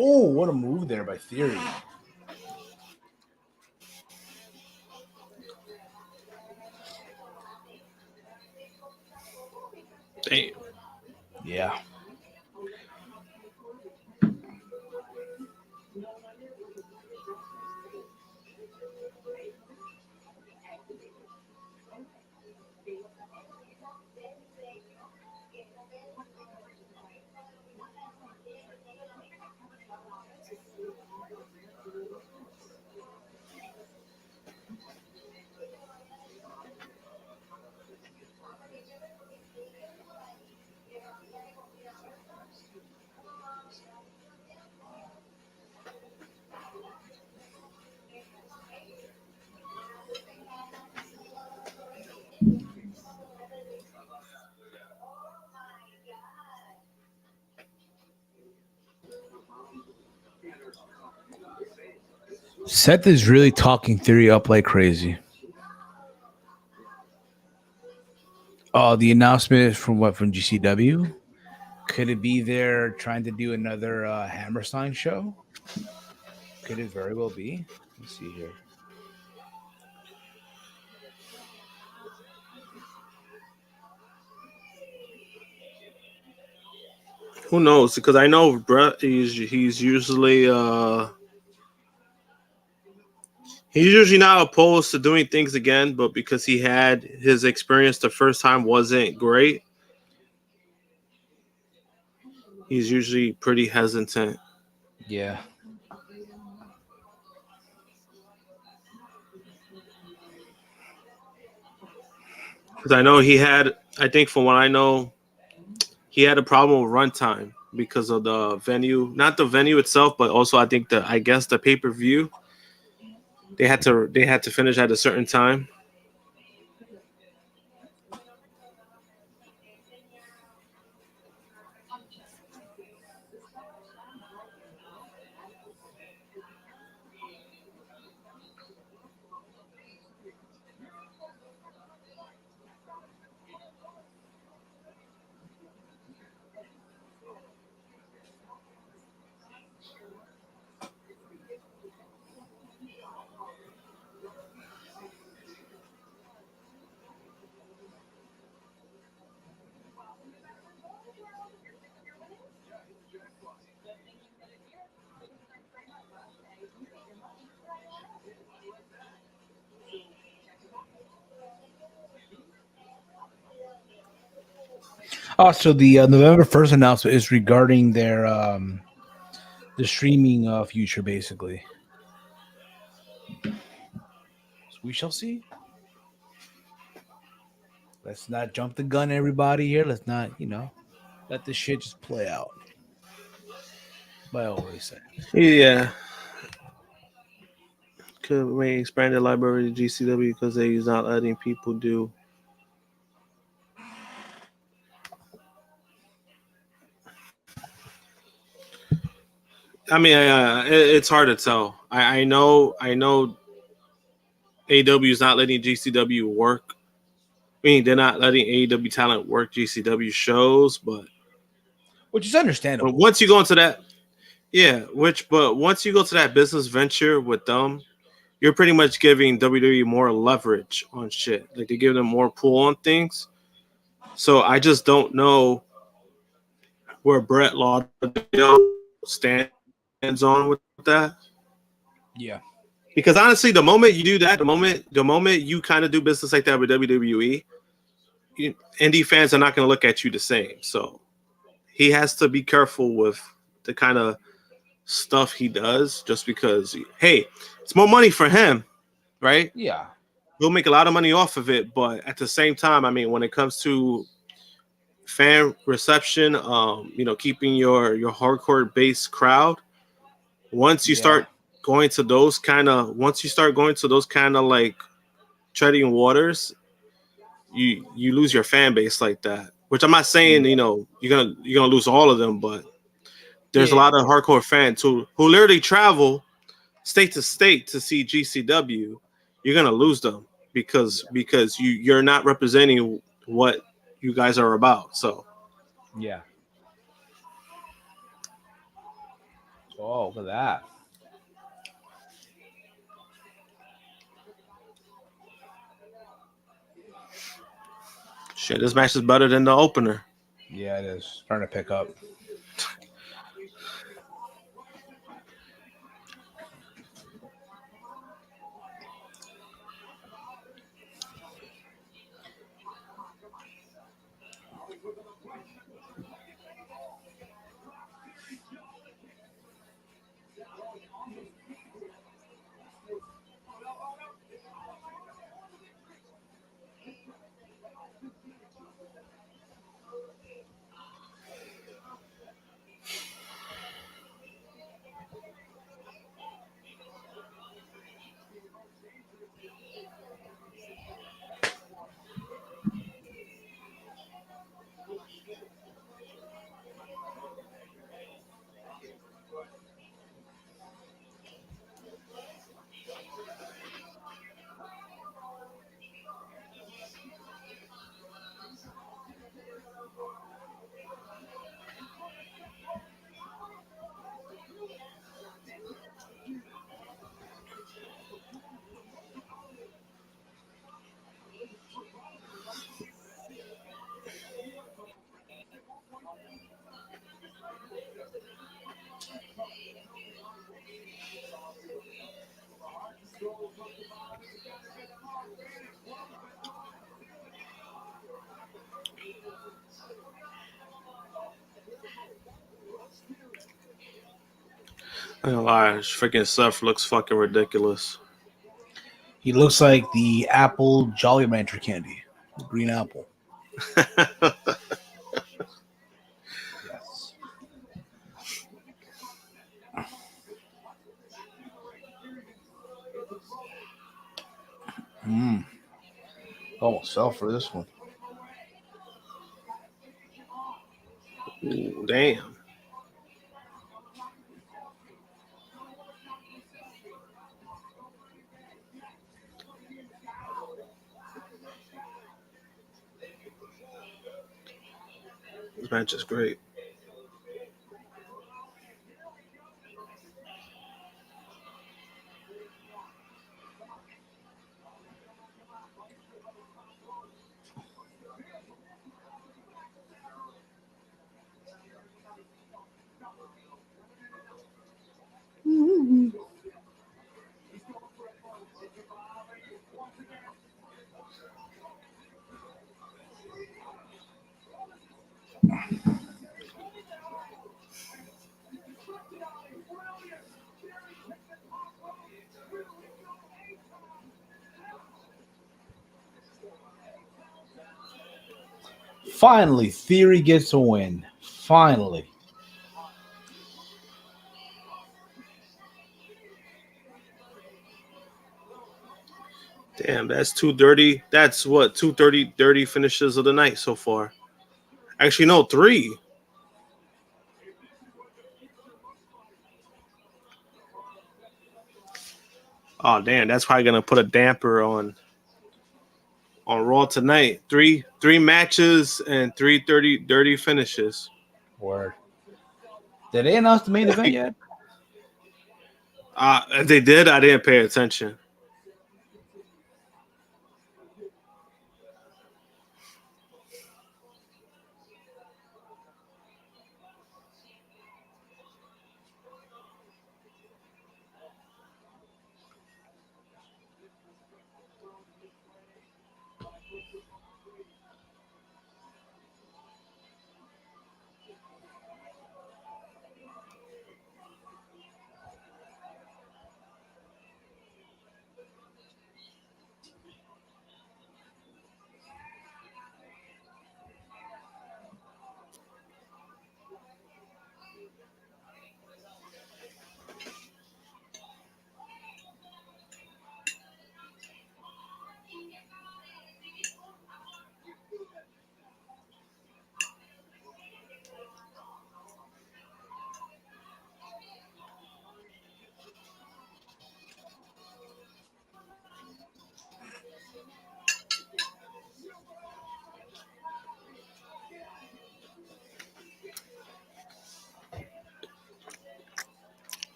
Oh, what a move there by Theory. Damn. Yeah. Seth is really talking Theory up like crazy. Oh, the announcement from what, from GCW? Could it be they're trying to do another Hammerstein show? Could it very well be? Let's see here. Who knows? Because I know Brett. He's usually not opposed to doing things again, but because he had his experience the first time wasn't great, he's usually pretty hesitant. Yeah. Because I know I think from what I know, he had a problem with runtime because of the venue, not the venue itself, but also I think the pay-per-view. They had to finish at a certain time. Oh, so the November 1st announcement is regarding their the streaming future, basically. So we shall see. Let's not jump the gun, everybody here. Let's not, let this shit just play out. But I always say. Yeah. Could may expand the library to GCW because they're not letting people do. I mean, it's hard to tell. I know AEW is not letting GCW work. I mean, they're not letting AEW talent work GCW shows, but Which is understandable. once you go into that, but once you go to that business venture with them, you're pretty much giving WWE more leverage on shit. Like they give them more pull on things. So I just don't know where Brett Lauderdale stands on with that. Yeah. Because honestly, the moment you do that, the moment you kind of do business like that with WWE, indie fans are not going to look at you the same. So he has to be careful with the kind of stuff he does, just because, hey, it's more money for him, right? Yeah. He'll make a lot of money off of it, but at the same time, I mean, when it comes to fan reception, keeping your hardcore base crowd, once you start going to those kind of like treading waters, you lose your fan base like that. Which I'm not saying you're gonna lose all of them, but there's a lot of hardcore fans who literally travel state to state to see GCW. You're gonna lose them because you're not representing what you guys are about. So Yeah. Oh, look at that. shit, this match is better than the opener. Yeah, it is. Starting to pick up. I ain't gonna lie, freaking Seth looks fucking ridiculous. He looks like the apple Jolly Rancher candy. The green apple. Yes. Almost fell for this one. Ooh, damn. This match is great. Finally, Theory gets a win. Finally. Damn, that's 230. That's what 230 finishes of the night so far. Actually, no, 3. Oh damn, that's probably gonna put a damper on Raw tonight. Three matches and 330 finishes. Word. Did they announce the main event yet? They did. I didn't pay attention.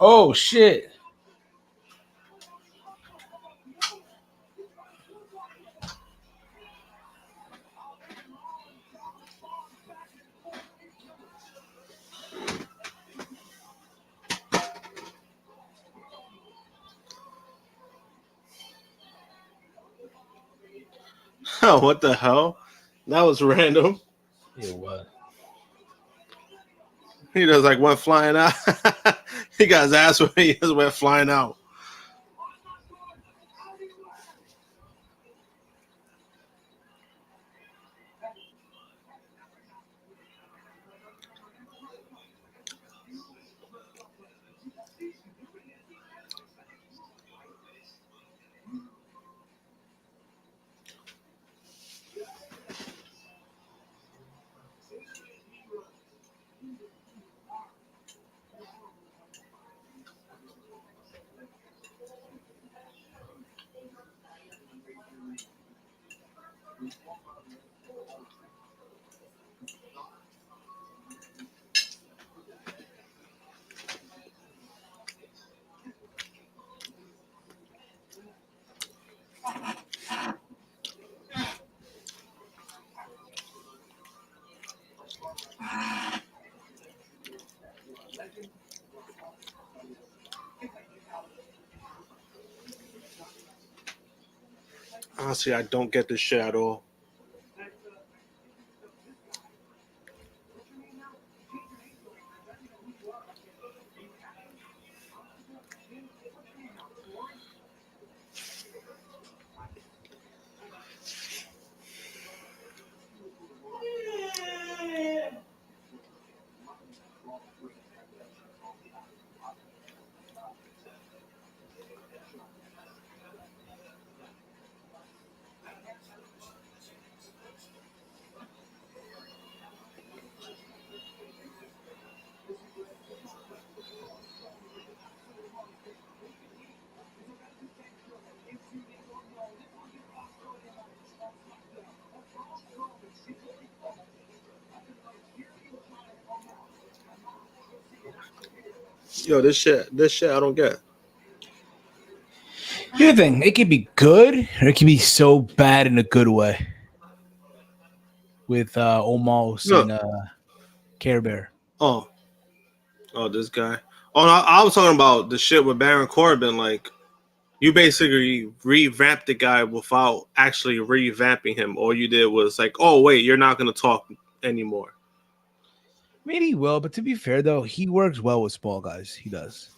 Oh shit. Oh, what the hell? That was random. It was. He just like went flying out. He got his ass when he just went flying out. Honestly, I don't get this shit at all. Yo, this shit, I don't get. Here's the thing: it could be good, or it could be so bad in a good way. With Omos No. and Care Bear. Oh, this guy. Oh, no, I was talking about the shit with Baron Corbin. Like, you basically revamped the guy without actually revamping him. All you did was like, oh wait, you're not gonna talk anymore. Maybe he will, but to be fair though, he works well with small guys. He does.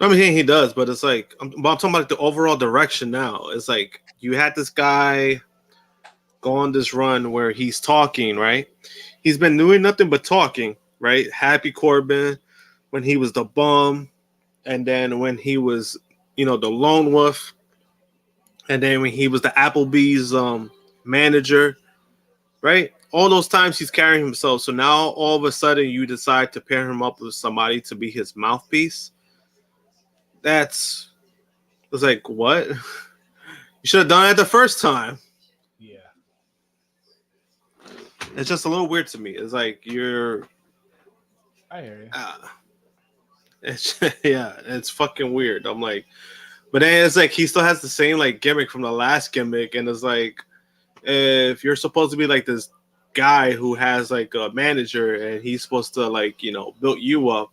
I mean, he does, but it's like, I'm talking about the overall direction now. It's like you had this guy go on this run where he's talking, right? He's been doing nothing but talking, right? Happy Corbin when he was the bum, and then when he was, the lone wolf, and then when he was the Applebee's manager, right? All those times he's carrying himself. So now all of a sudden you decide to pair him up with somebody to be his mouthpiece. It's like, what? You should have done it the first time. Yeah. It's just a little weird to me. It's like I hear you. it's fucking weird. I'm like, but then it's like he still has the same like gimmick from the last gimmick, and it's like, if you're supposed to be like this guy who has like a manager and he's supposed to like build you up,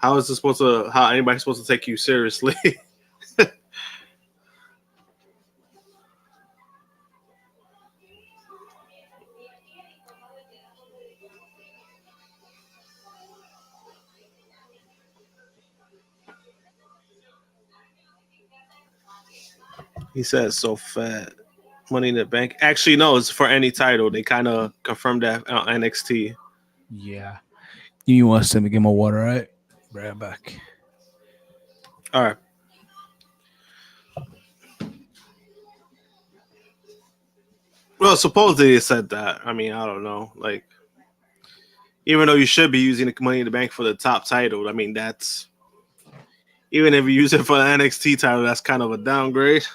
how anybody's supposed to take you seriously? He says so fat. Money in the Bank. Actually, no, it's for any title. They kind of confirmed that on NXT. Yeah. You want to give him a water, right? Right back. All right. Well, supposedly they said that. I mean, I don't know. Like, even though you should be using the Money in the Bank for the top title, I mean, that's even if you use it for the NXT title, that's kind of a downgrade.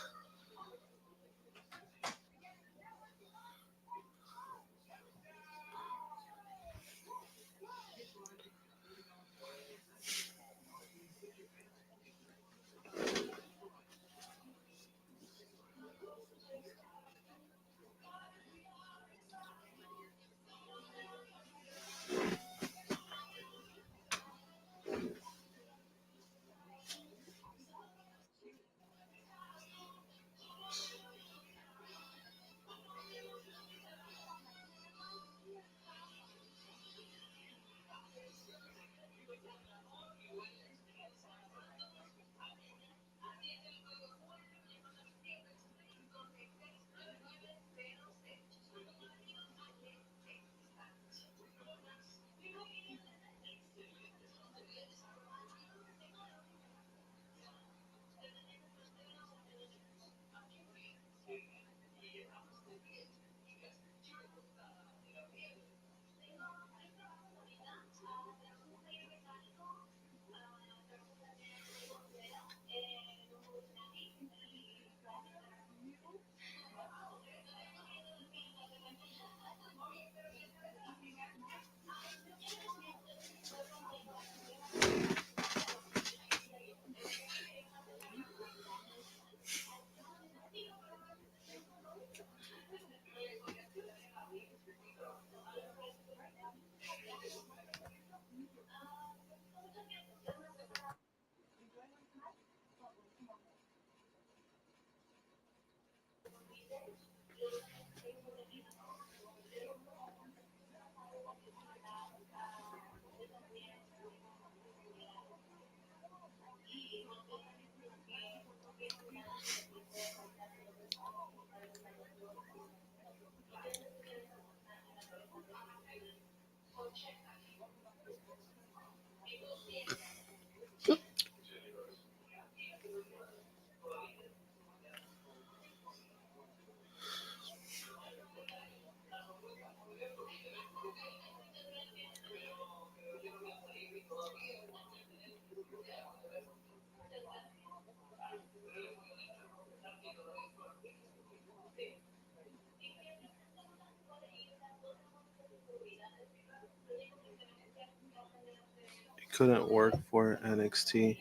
couldn't work for NXT.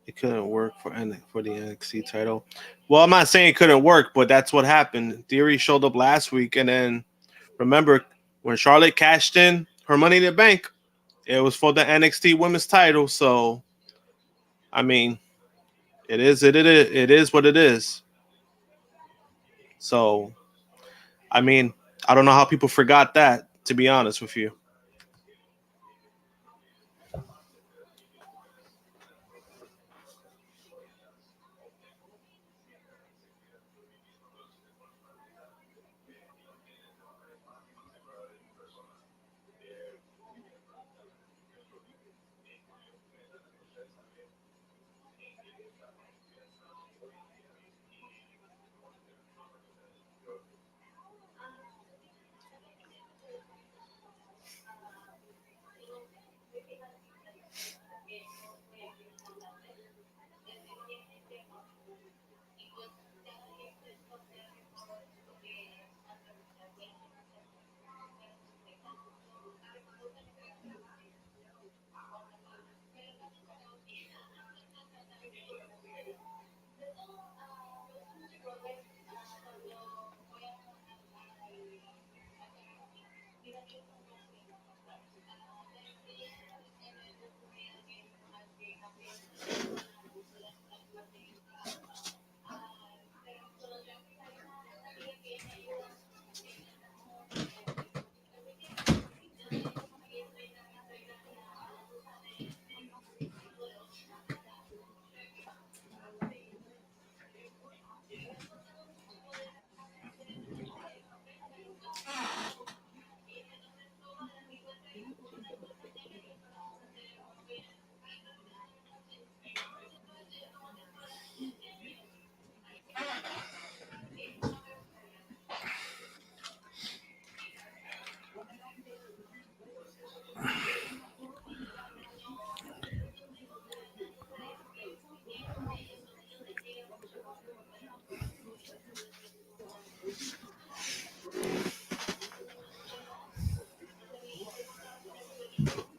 It couldn't work for the NXT title. Well, I'm not saying it couldn't work, but that's what happened. Theory showed up last week, and then remember when Charlotte cashed in her Money in the Bank, it was for the NXT Women's title. So, I mean, it is what it is. So, I mean, I don't know how people forgot that. To be honest with you.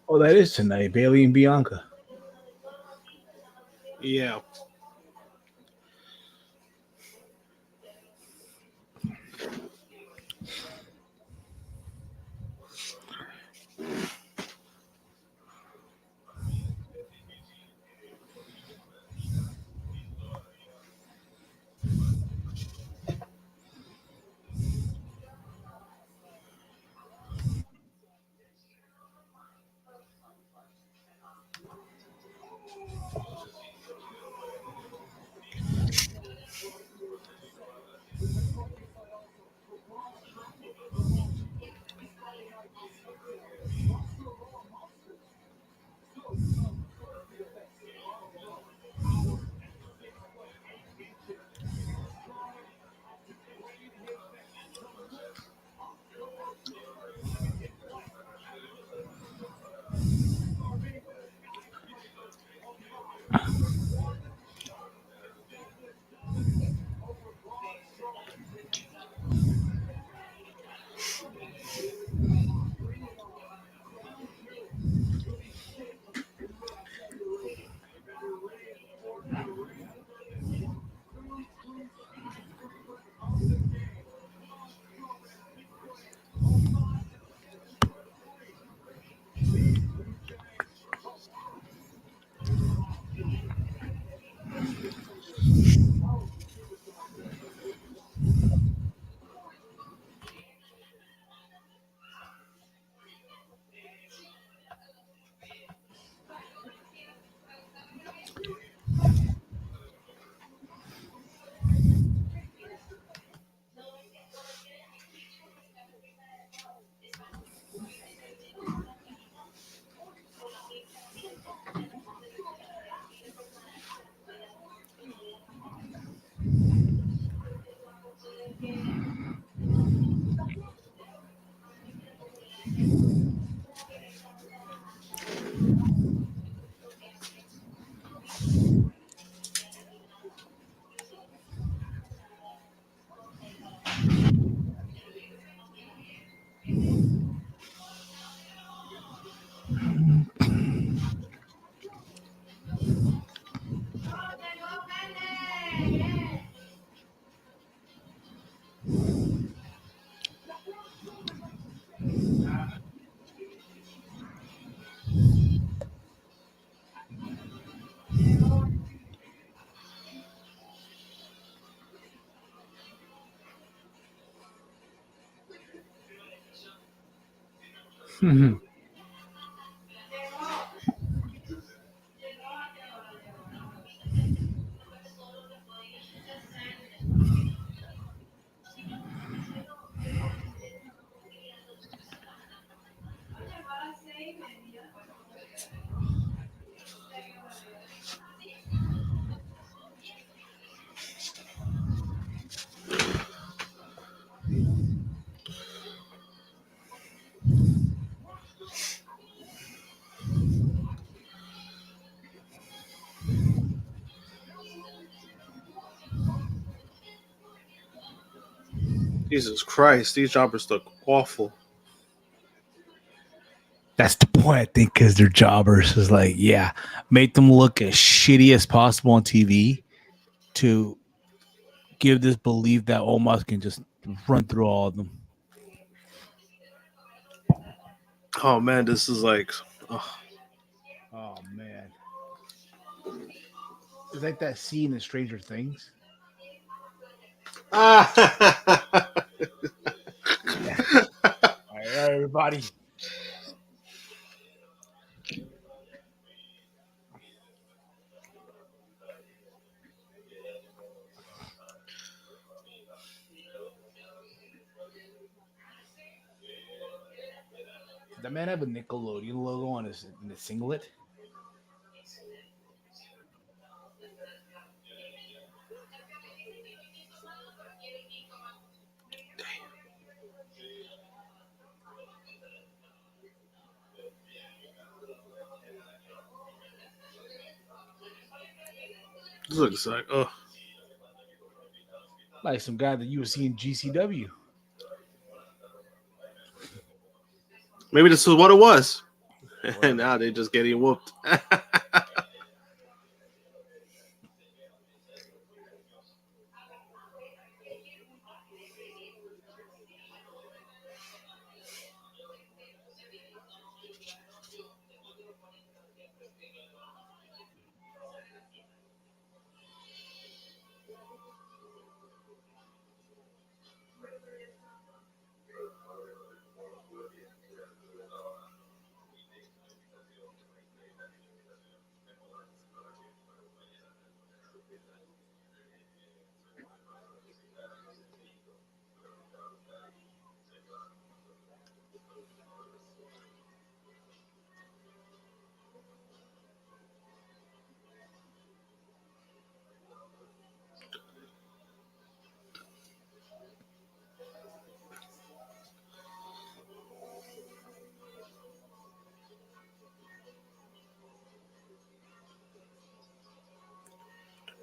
Oh, that is tonight, Bayley and Bianca. Yeah. Mhm. Jesus Christ, these jobbers look awful. That's the point, I think, because they're jobbers. Is like, yeah, make them look as shitty as possible on TV to give this belief that Omos can just run through all of them. Oh man, this is like, oh, Oh man, it's like that scene in Stranger Things. ah, All right, everybody. Does that man have a Nickelodeon logo on his in the singlet? this looks like, oh, Like some guy that you would see in GCW. maybe this is what it was, and now they're just getting whooped.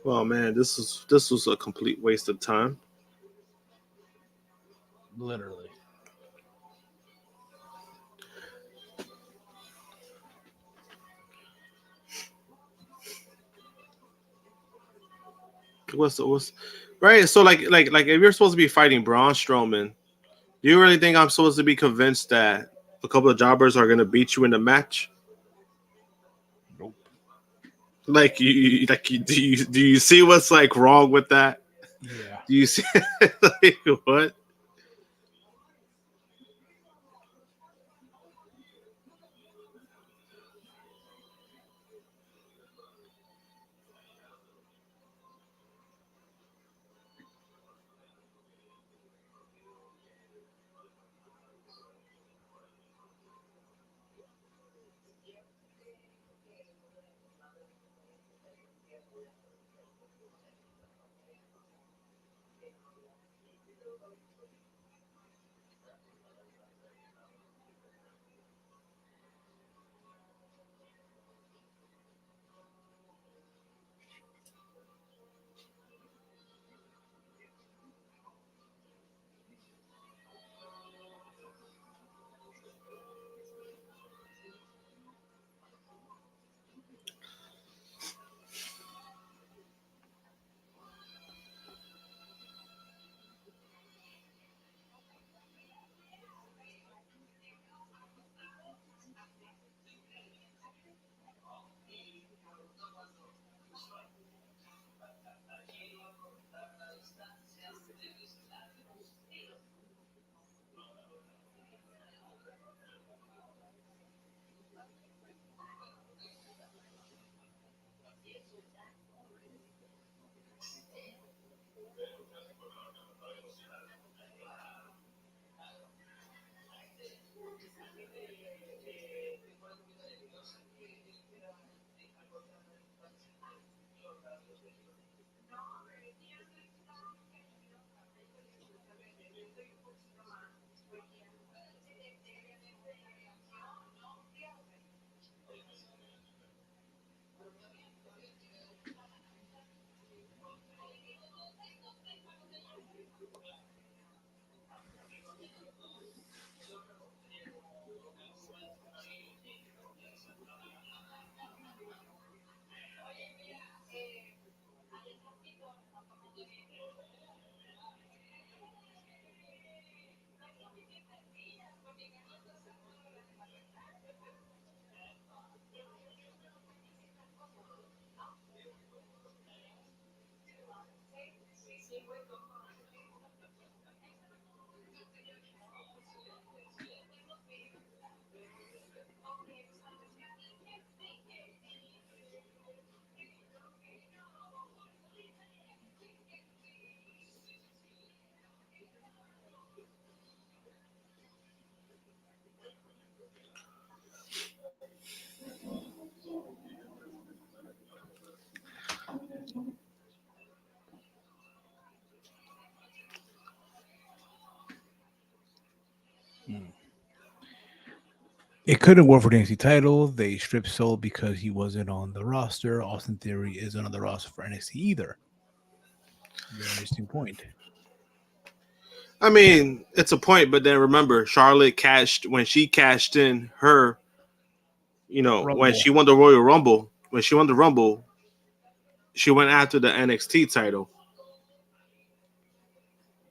Well, man, this was a complete waste of time. Literally. What's right? So like if you're supposed to be fighting Braun Strowman, do you really think I'm supposed to be convinced that a couple of jobbers are gonna beat you in the match? Nope. Like do you see what's like wrong with that? Yeah. Do you see like what? It couldn't work for the NXT title. They stripped Soul because he wasn't on the roster. Austin Theory isn't on the roster for NXT either. Very interesting point. I mean, it's a point, but then remember, Charlotte when she cashed in her, Rumble. when she won the Royal Rumble. When she won the Rumble, she went after the NXT title.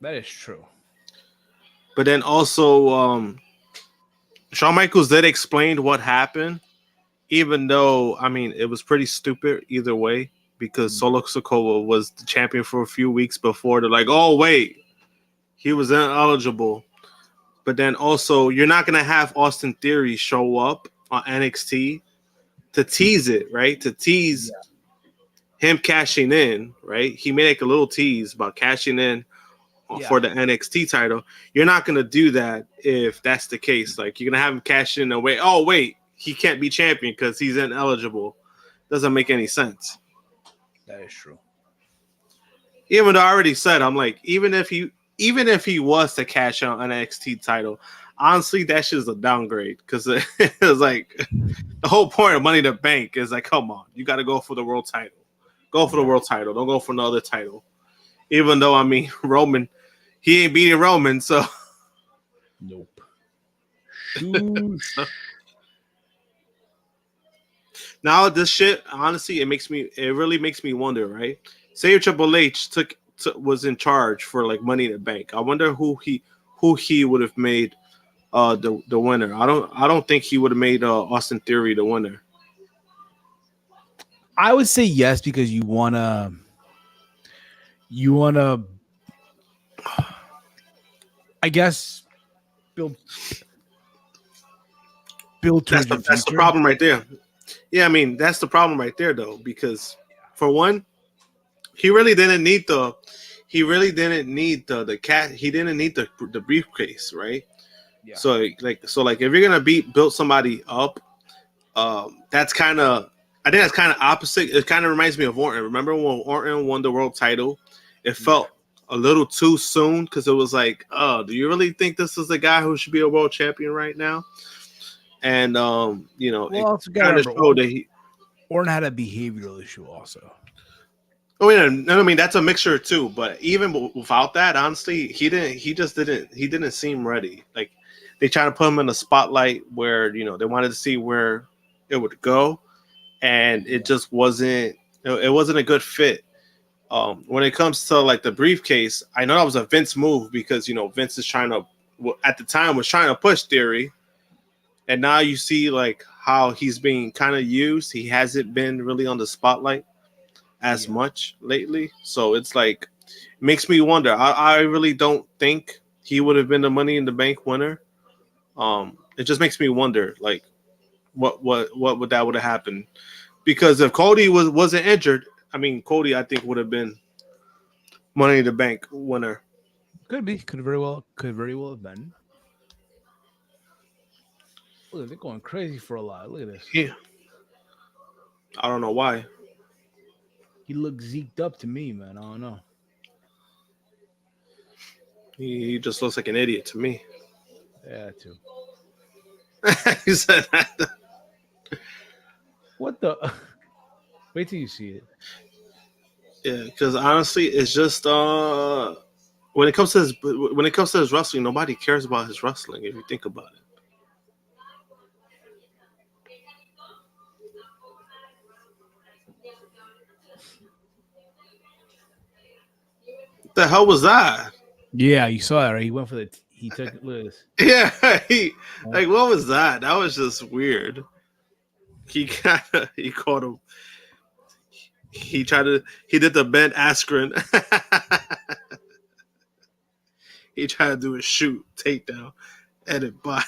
That is true. But then also, Shawn Michaels did explain what happened, even though, I mean, it was pretty stupid either way, because Solo Sikoa was the champion for a few weeks before. They're like, oh, wait, he was ineligible. But then also, you're not going to have Austin Theory show up on NXT to tease it, right? To tease him cashing in, right? He made like a little tease about cashing in for the NXT title. You're not going to do that if that's the case. Like, you're going to have him cash in a way. Oh, wait, he can't be champion because he's ineligible. Doesn't make any sense. That is true. Even though I already said, I'm like, even if he was to cash out an NXT title, honestly, that shit is a downgrade because it's like the whole point of Money in the Bank is like, come on, you got to go for the world title. Go for the world title. Don't go for another title. Even though, I mean, Roman, he ain't beating Roman, so. Nope. Now this shit, honestly, it really makes me wonder, right? Say if Triple H was in charge for like Money in the Bank. I wonder who he would have made the winner. I don't think he would have made Austin Theory the winner. I would say yes because you wanna I guess build towards That's the problem right there. Yeah, I mean, that's the problem right there though, because for one, he really didn't need the cat. He didn't need the briefcase, right? Yeah. So if you're gonna build somebody up, that's kind of, I think that's kind of opposite. It kind of reminds me of Orton. Remember when Orton won the world title? It felt a little too soon because it was like, oh, do you really think this is the guy who should be a world champion right now? And well, it kind of showed that Orton had a behavioral issue also. Oh yeah, no, I mean that's a mixture too. But even without that, honestly, he didn't seem ready. Like they tried to put him in the spotlight where they wanted to see where it would go, and it just wasn't. It wasn't a good fit. When it comes to like the briefcase, I know that was a Vince move because Vince is at the time was trying to push Theory, and now you see like how he's being kind of used. He hasn't been really on the spotlight as much lately, so it's like makes me wonder. I really don't think he would have been the Money in the Bank winner. It just makes me wonder like what would have happened, because if Cody wasn't injured, I mean Cody I think would have been Money in the Bank winner. Could very well have been. Look, they're going crazy for a lot. Look at this. Yeah, I don't know why. He looked zeked up to me, man. I don't know. He just looks like an idiot to me. Yeah, too. He said that. What the? Wait till you see it. Yeah, because honestly, it's just when it comes to his wrestling, nobody cares about his wrestling if you think about it. What the hell was that? Yeah, you saw that, right? He went for he took look at this. Yeah, what was that? That was just weird. He caught him. He did the Ben Askren. He tried to do a shoot, takedown, edit by.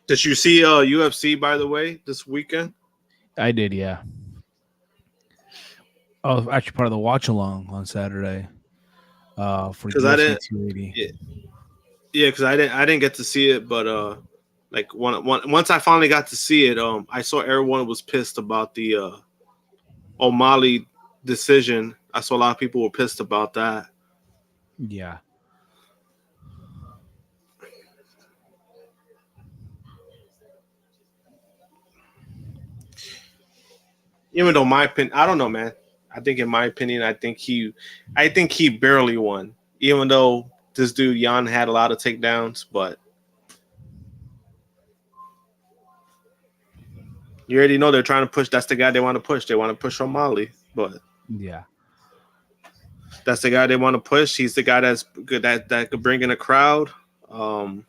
Did you see UFC, by the way, this weekend? I did, yeah. I was actually part of the watch along on Saturday. For UFC 280. Yeah, because I didn't get to see it, but once I finally got to see it, I saw everyone was pissed about the O'Malley decision. I saw a lot of people were pissed about that. Yeah. Even though my opinion, I don't know, man. I think in my opinion, I think he barely won. Even though this dude Jan had a lot of takedowns, but you already know they're trying to push. That's the guy they want to push. They want to push O'Malley, but Yeah. that's the guy they want to push. He's the guy that's good that could bring in a crowd. Um,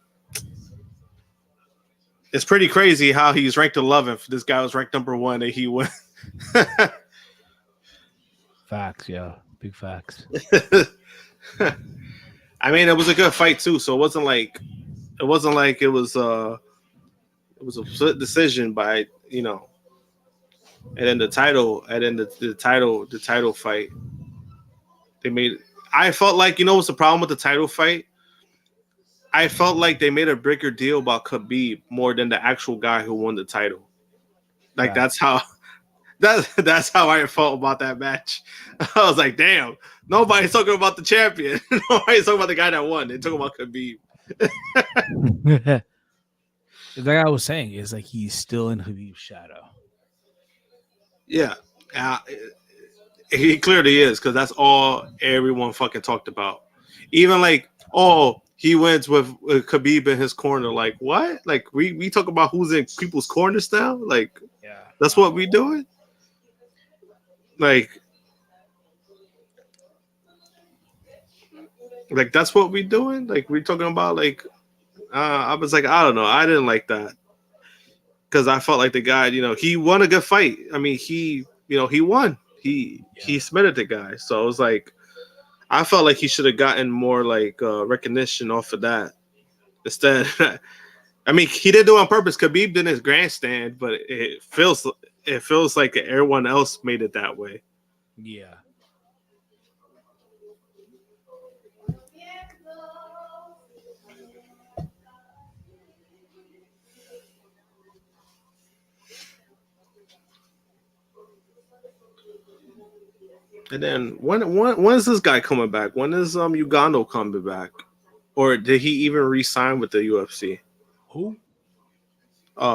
it's pretty crazy how he's ranked 11th. This guy was ranked number 1 and he went. Facts, yeah. Big facts. I mean, it was a good fight too. So it wasn't like it was a split decision by and then the title fight they made. I felt like what's the problem with the title fight? I felt like they made a bigger deal about Khabib more than the actual guy who won the title. Like that's how I felt about that match. I was like, damn, nobody's talking about the champion. Nobody's talking about the guy that won. They talking about Khabib. Like I was saying, it's like he's still in Khabib's shadow. Yeah, he clearly is, because that's all everyone fucking talked about. Even like, oh, he wins with Khabib in his corner. Like, what? Like, we talk about who's in people's corners now? Like, Yeah, that's what we doing? Like that's what we doing? Like, we talking about, like, I was like, I don't know. I didn't like that. Because I felt like the guy, he won a good fight. I mean, he won. He submitted the guy. So it was like, I felt like he should have gotten more like recognition off of that. Instead, I mean, he didn't do it on purpose. Khabib did his grandstand, but it feels like everyone else made it that way. Yeah. And then when is this guy coming back? When is Ugando coming back? Or did he even re-sign with the UFC? Who?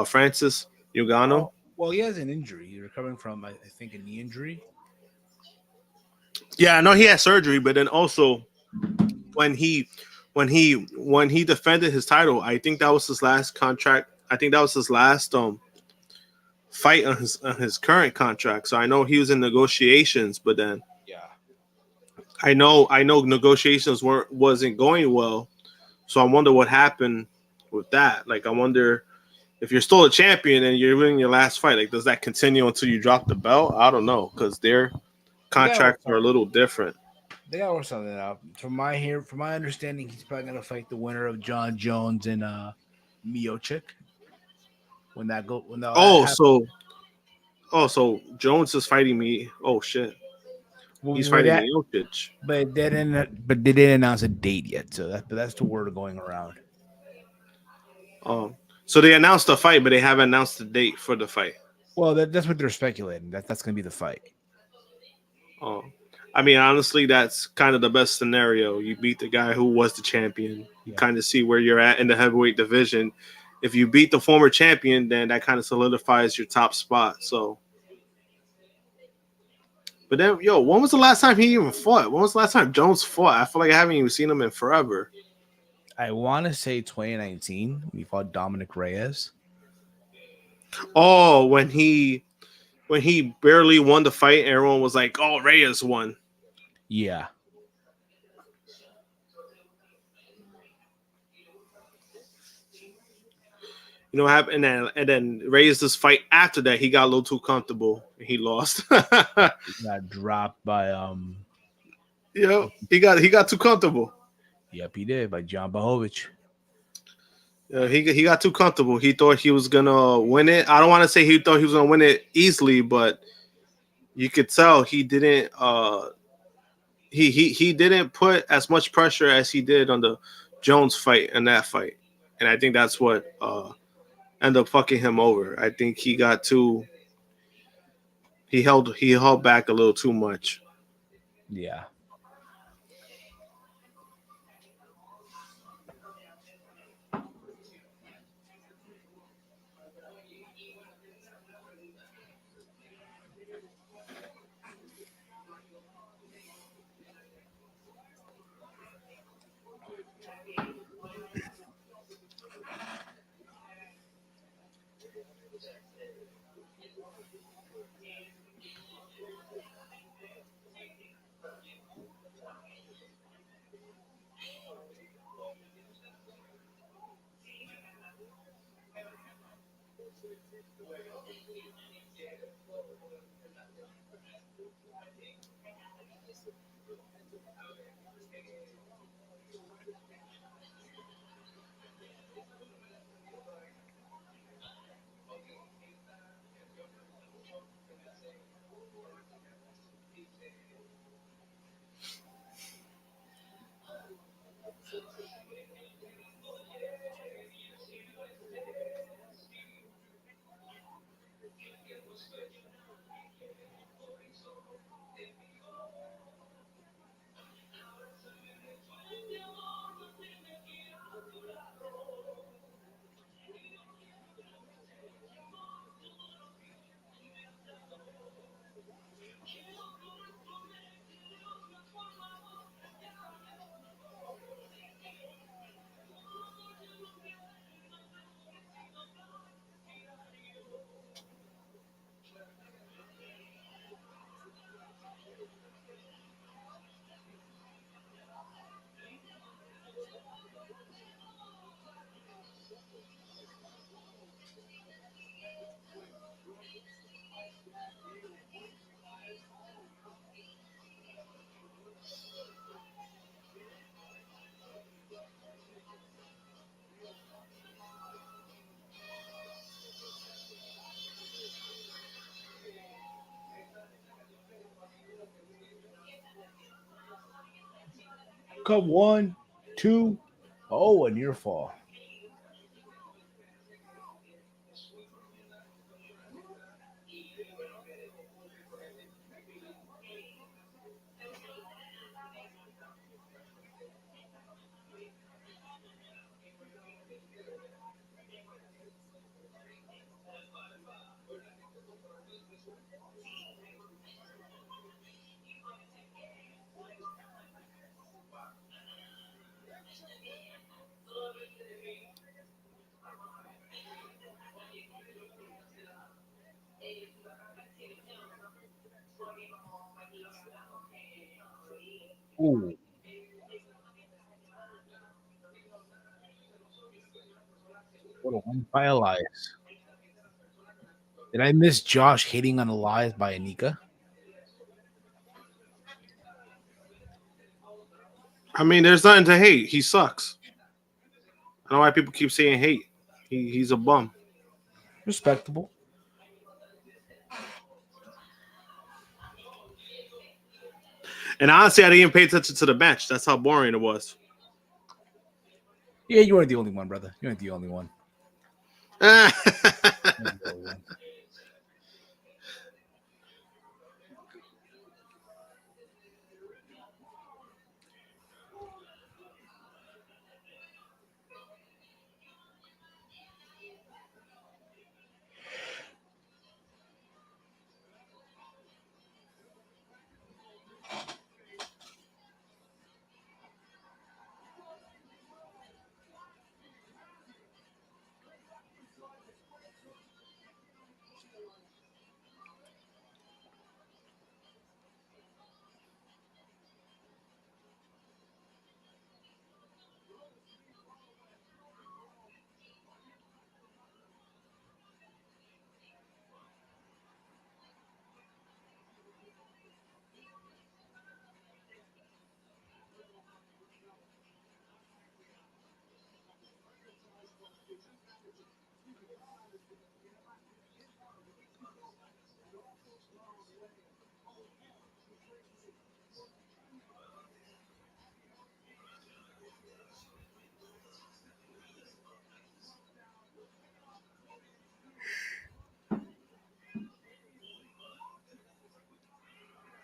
Francis Ugano. Well, he has an injury. He's recovering from, I think, a knee injury. Yeah, I know he had surgery, but then also when he defended his title, I think that was his last contract. I think that was his last fight on his current contract. So I know he was in negotiations, but then I know negotiations wasn't going well. So I wonder what happened with that. Like, I wonder if you're still a champion and you're winning your last fight, like, does that continue until you drop the belt? I don't know, because their contracts are a little different. They gotta work something out. From my understanding, he's probably gonna fight the winner of John Jones and Miocic. So Jones is fighting me. Oh shit. He's fighting Miocic. But they didn't announce a date yet, so that's the word going around. So they announced the fight, but they haven't announced the date for the fight. Well, that's what they're speculating. That's going to be the fight. I mean, honestly, that's kind of the best scenario. You beat the guy who was the champion. You kind of see where you're at in the heavyweight division. If you beat the former champion, then that kind of solidifies your top spot. So, but then, when was the last time he even fought? When was the last time Jones fought? I feel like I haven't even seen him in forever. I want to say 2019. We fought Dominic Reyes. Oh, when he barely won the fight, everyone was like, "Oh, Reyes won." Yeah. You know what happened? And then Reyes' this fight after that, he got a little too comfortable and he lost. He got dropped by he got too comfortable. Yep, he did, by John Bohovich. He got too comfortable. He thought he was gonna win it. I don't want to say he thought he was gonna win it easily, but you could tell he didn't. He didn't put as much pressure as he did on the Jones fight and that fight, and I think that's what ended up fucking him over. I think he got too. He held back a little too much. Yeah. Come 1, 2. Oh, a near fall. Ooh. What a one by Elias. Did I miss Josh hitting on Elias by Anika? I mean, there's nothing to hate. He sucks. I don't know why people keep saying hate. He's a bum. Respectable. And honestly, I didn't even pay attention to the match. That's how boring it was. Yeah, you weren't the only one, brother. You weren't the only one. You weren't the only one.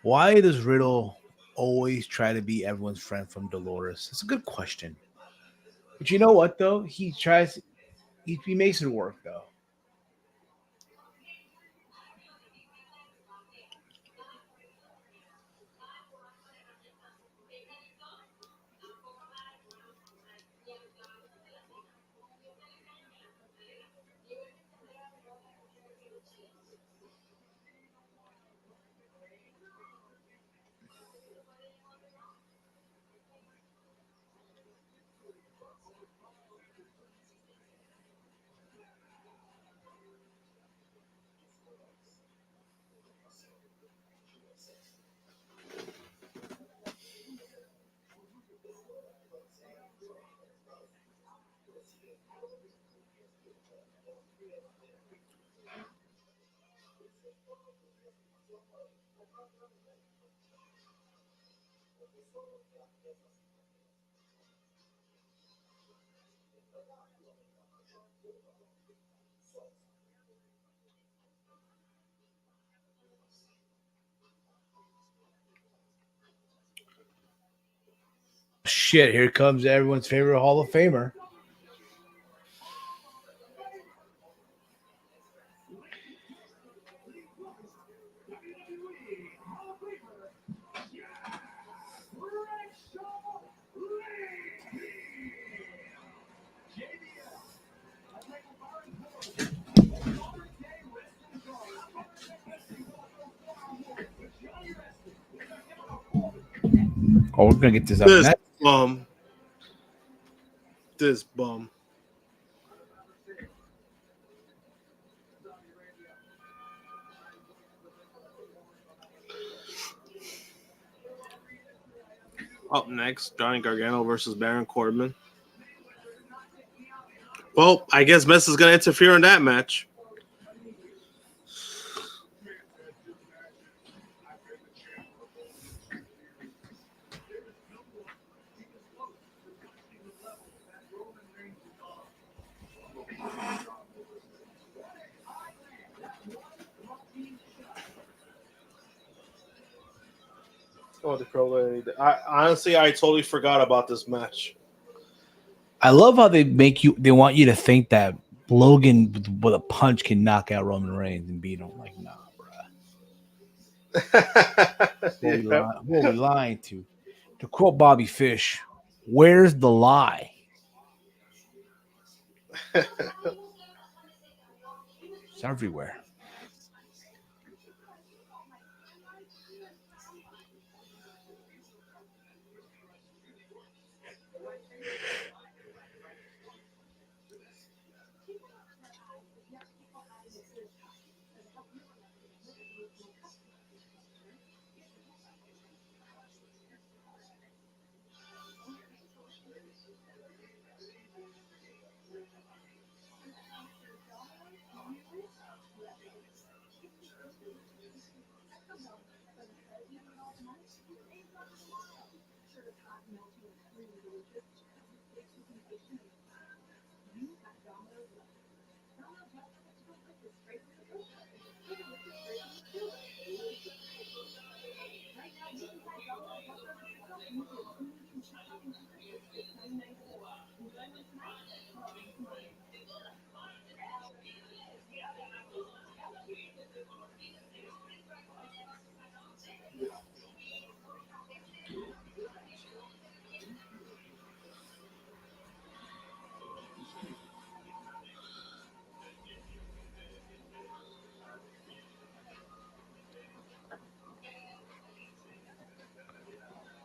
Why does Riddle always try to be everyone's friend from Dolores? It's a good question. But you know what though? He makes it work though. Shit, here comes everyone's favorite Hall of Famer. Oh, we're gonna get this up This next. bum. This bum. Up next, Johnny Gargano versus Baron Corbin. Well, I guess Miz is going to interfere in that match. Oh, the pro. Honestly, I totally forgot about this match. I love how they want you to think that Logan with a punch can knock out Roman Reigns and beat him. Like, nah, bro. What are we lying to? To quote Bobby Fish, where's the lie? It's everywhere.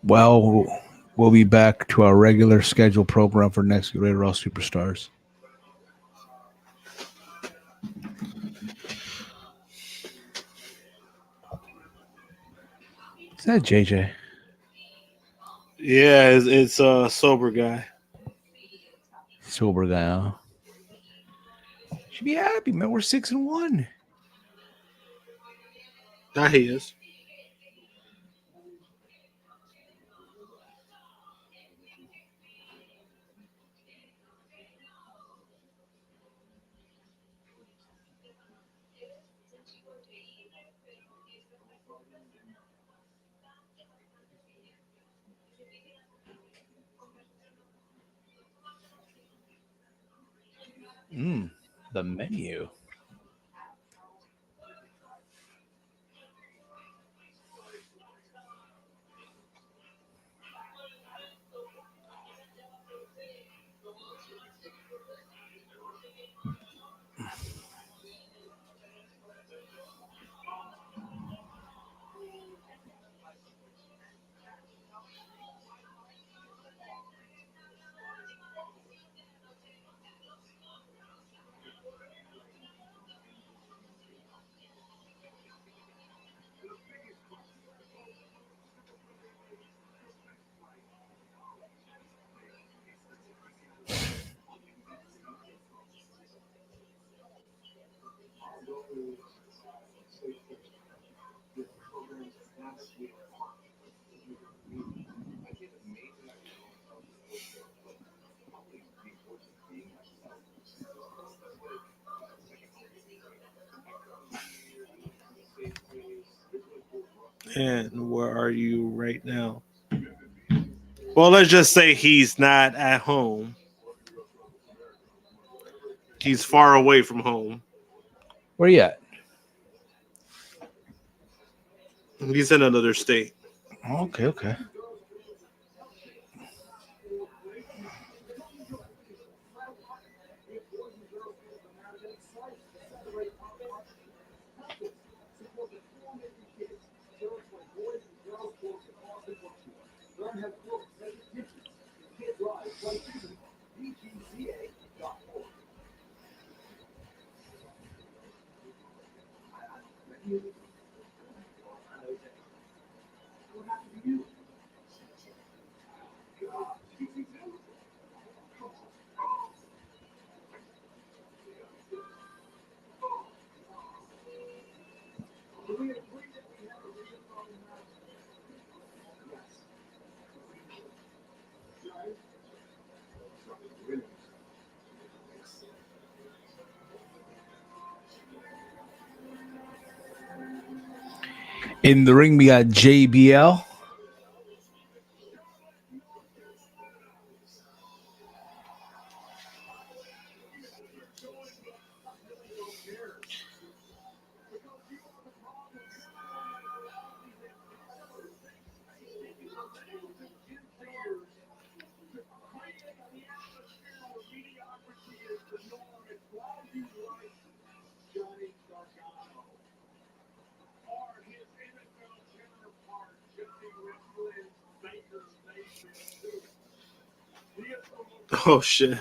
Well, we'll be back to our regular scheduled program for next week, Raw Superstars. Is that JJ? Yeah, it's a sober guy. Sober guy, huh? Should be happy, man. We're 6-1. That he is. The menu. And where are you right now? Well, let's just say he's not at home. He's far away from home. Where you at? He's in another state. Okay. In the ring, we got JBL. Oh shit.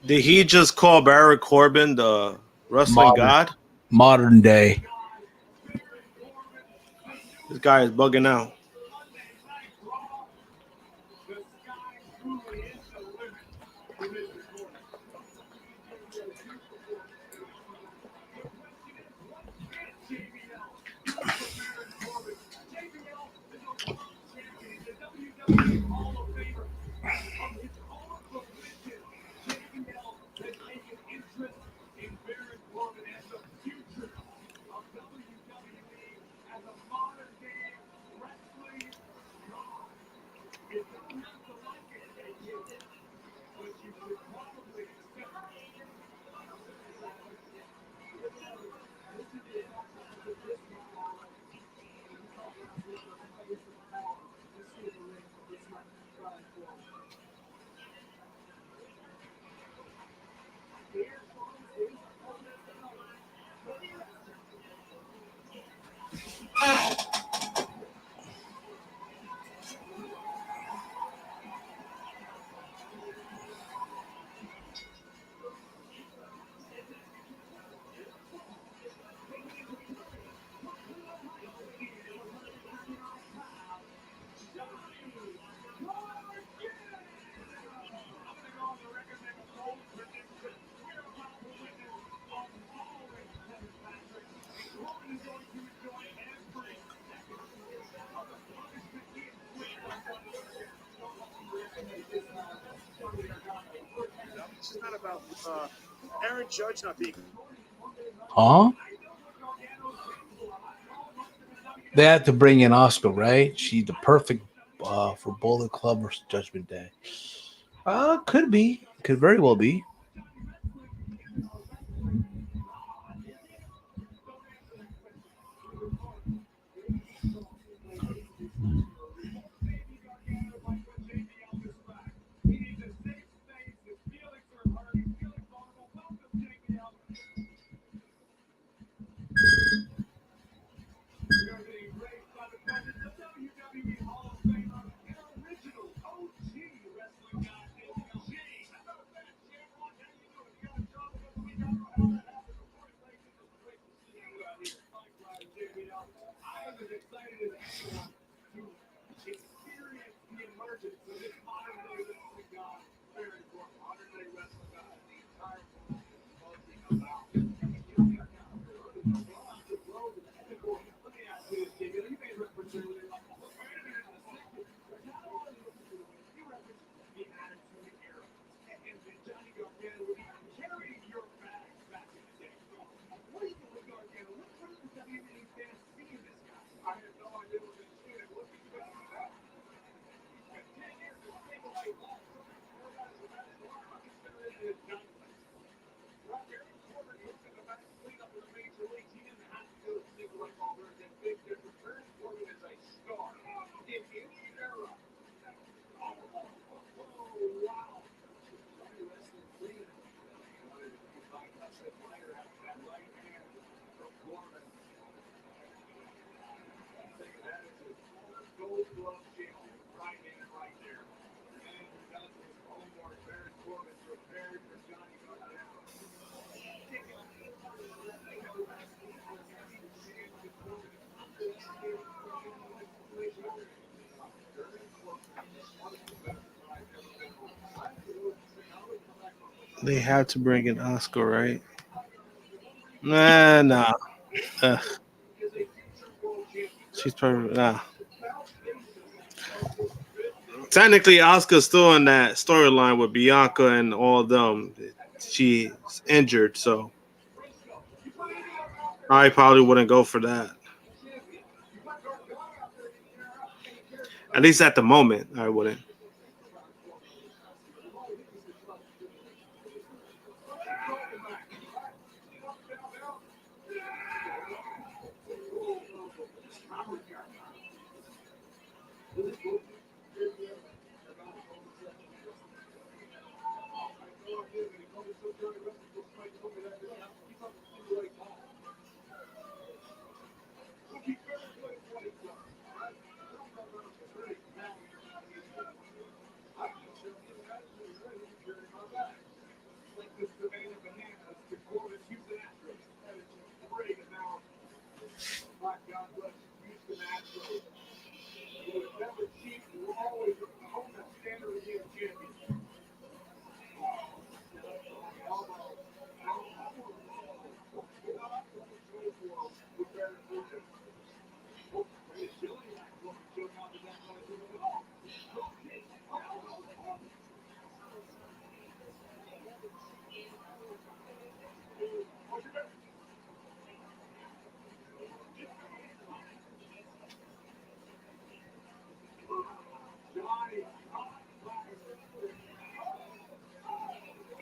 Did he just call Baron Corbin the wrestling god? Modern day. This guy is bugging out. This is not about Aaron Judge not being. Huh? They had to bring in Oscar, right? She's the perfect for Bullet Club versus Judgment Day. Could be. Could very well be. They had to bring in Oscar, right? Nah. Ugh. She's perfect. Nah. Technically, Oscar's still in that storyline with Bianca and all of them. She's injured, so I probably wouldn't go for that. At least at the moment, I wouldn't.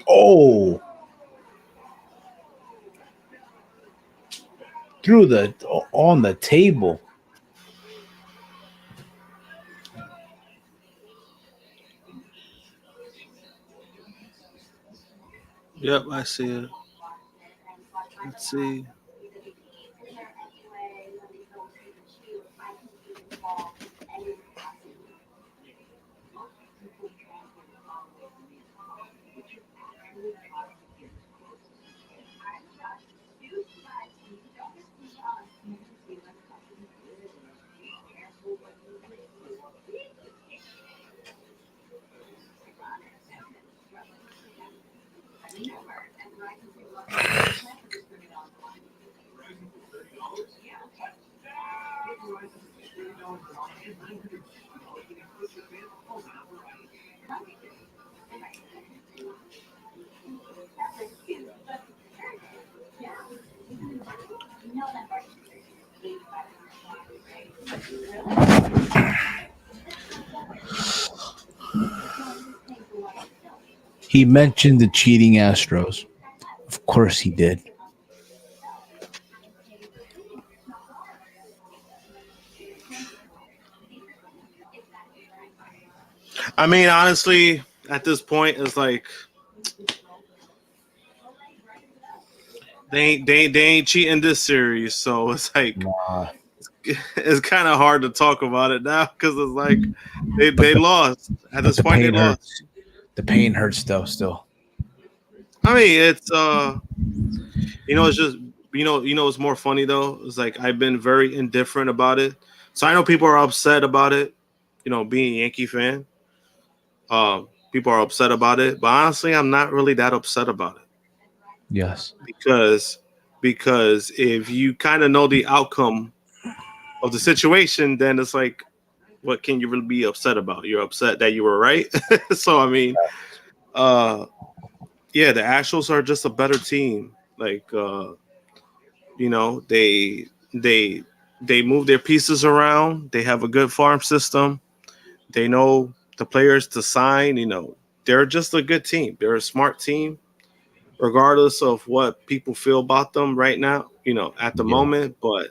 Oh, through the on the table. Yep, I see it. Let's see. He mentioned the cheating Astros. Of course he did. I mean, honestly, at this point, it's like they ain't cheating this series, so it's like it's kind of hard to talk about it now because it's like they lost. At this The point, they pain lost. hurts. The pain hurts though. Still, I mean, it's it's just it's more funny though. It's like I've been very indifferent about it, so I know people are upset about it. Being a Yankee fan, people are upset about it, but honestly, I'm not really that upset about it yes. because if you kind of know the outcome of the situation, then it's like, what can you really be upset about? You're upset that you were right. So I mean, yeah, the Astros are just a better team. Like, they they move their pieces around. They have a good farm system. They know the players to sign. They're just a good team. They're a smart team, regardless of what people feel about them right now. At the moment, but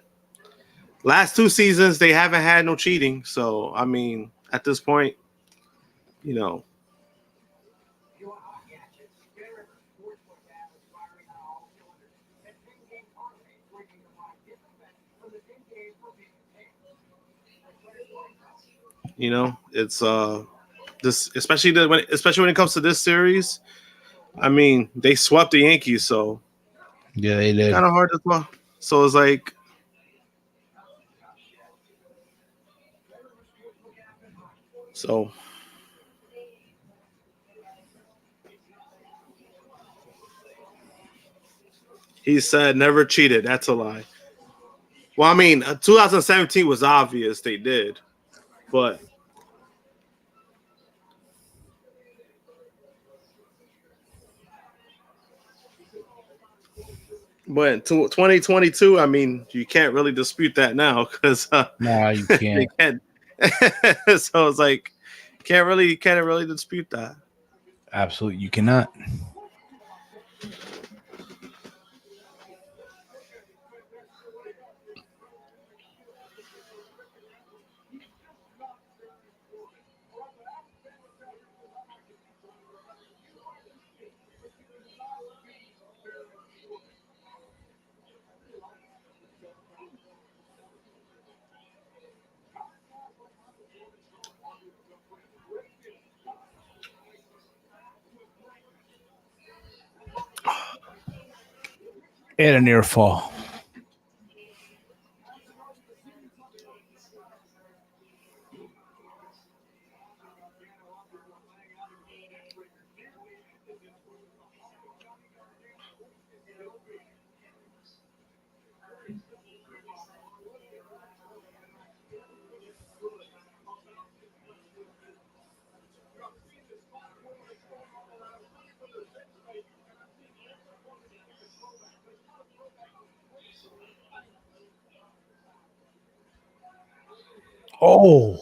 last 2 seasons they haven't had no cheating. So I mean, at this point, you know, it's this especially when it comes to this series. I mean, they swept the Yankees, so Yeah, they did. kind of hard to talk. So it's like, so he said never cheated. That's a lie. Well, I mean, 2017 was obvious they did, but in 2022, I mean, you can't really dispute that now because No, you they can't. can't. So it's like can't really dispute that. Absolutely, you cannot. And a near fall. Oh,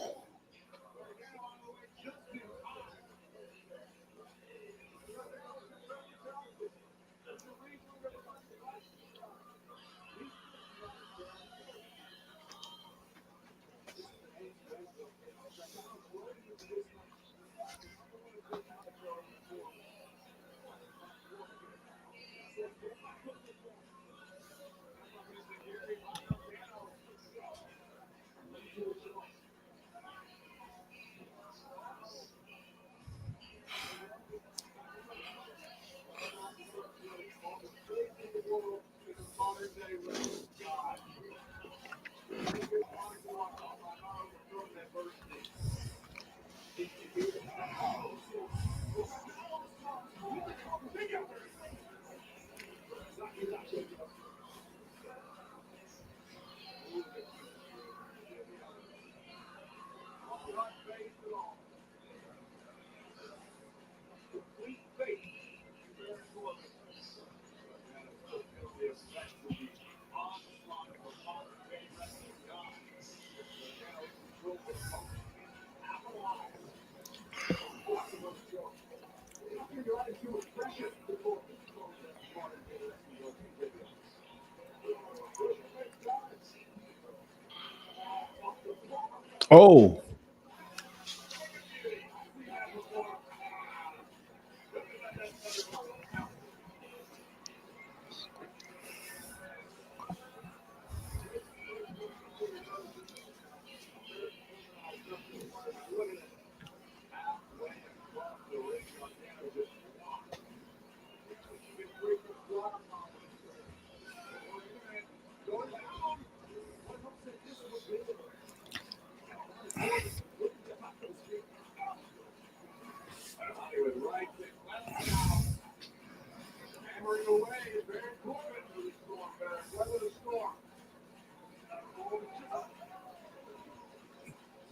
Oh,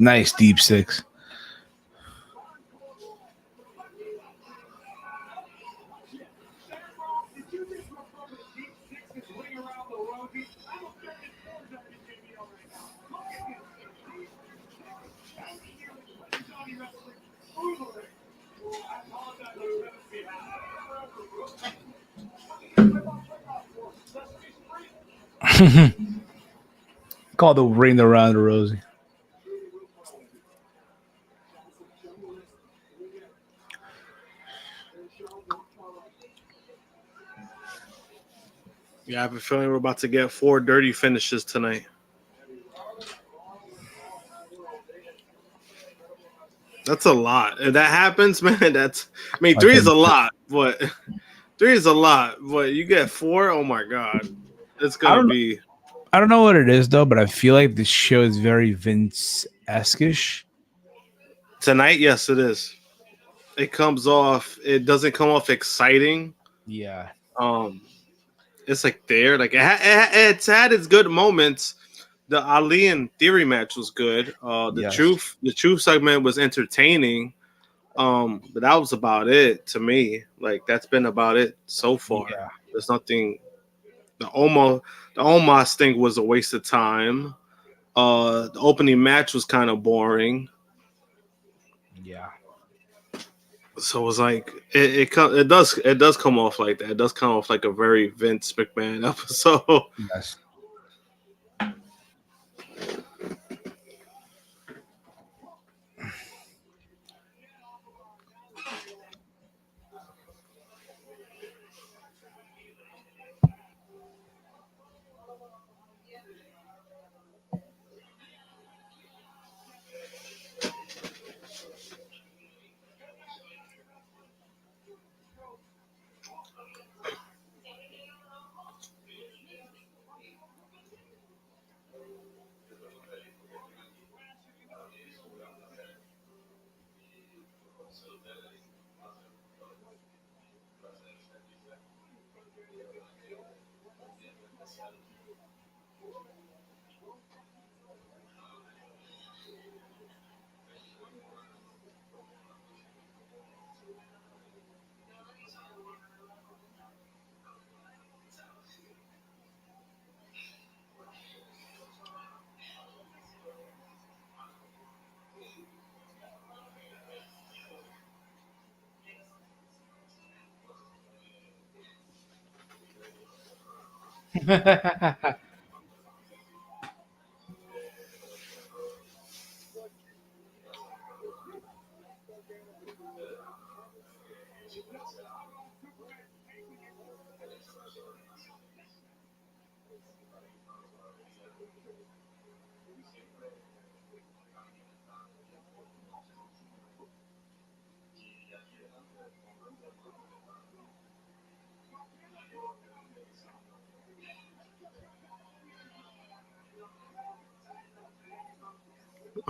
nice deep six. Called the ring around the Rosie. Yeah, I have a feeling we're about to get 4 dirty finishes tonight. That's a lot. If that happens, man, I mean, 3 is a lot, but 3 is a lot. But you get 4, oh my god. It's gonna be I don't know what it is though, but I feel like this show is very Vince-esque-ish. tonight, yes, it is. It doesn't come off exciting. Yeah. It's like there, like it's had its good moments. The Ali and Theory match was good. Yes. The truth segment was entertaining. But that was about it to me. Like that's been about it so far. Yeah. There's nothing. The Omos thing was a waste of time. The opening match was kind of boring. Yeah. So it was like it does come off like that. It does come off like a very Vince McMahon episode. Yes.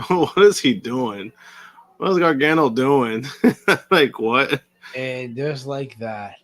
What is he doing? What is Gargano doing? Like what? And just like that.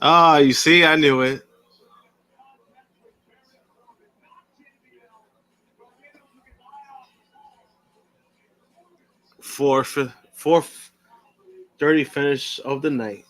Ah, you see, I knew it. fourth dirty finish of the night.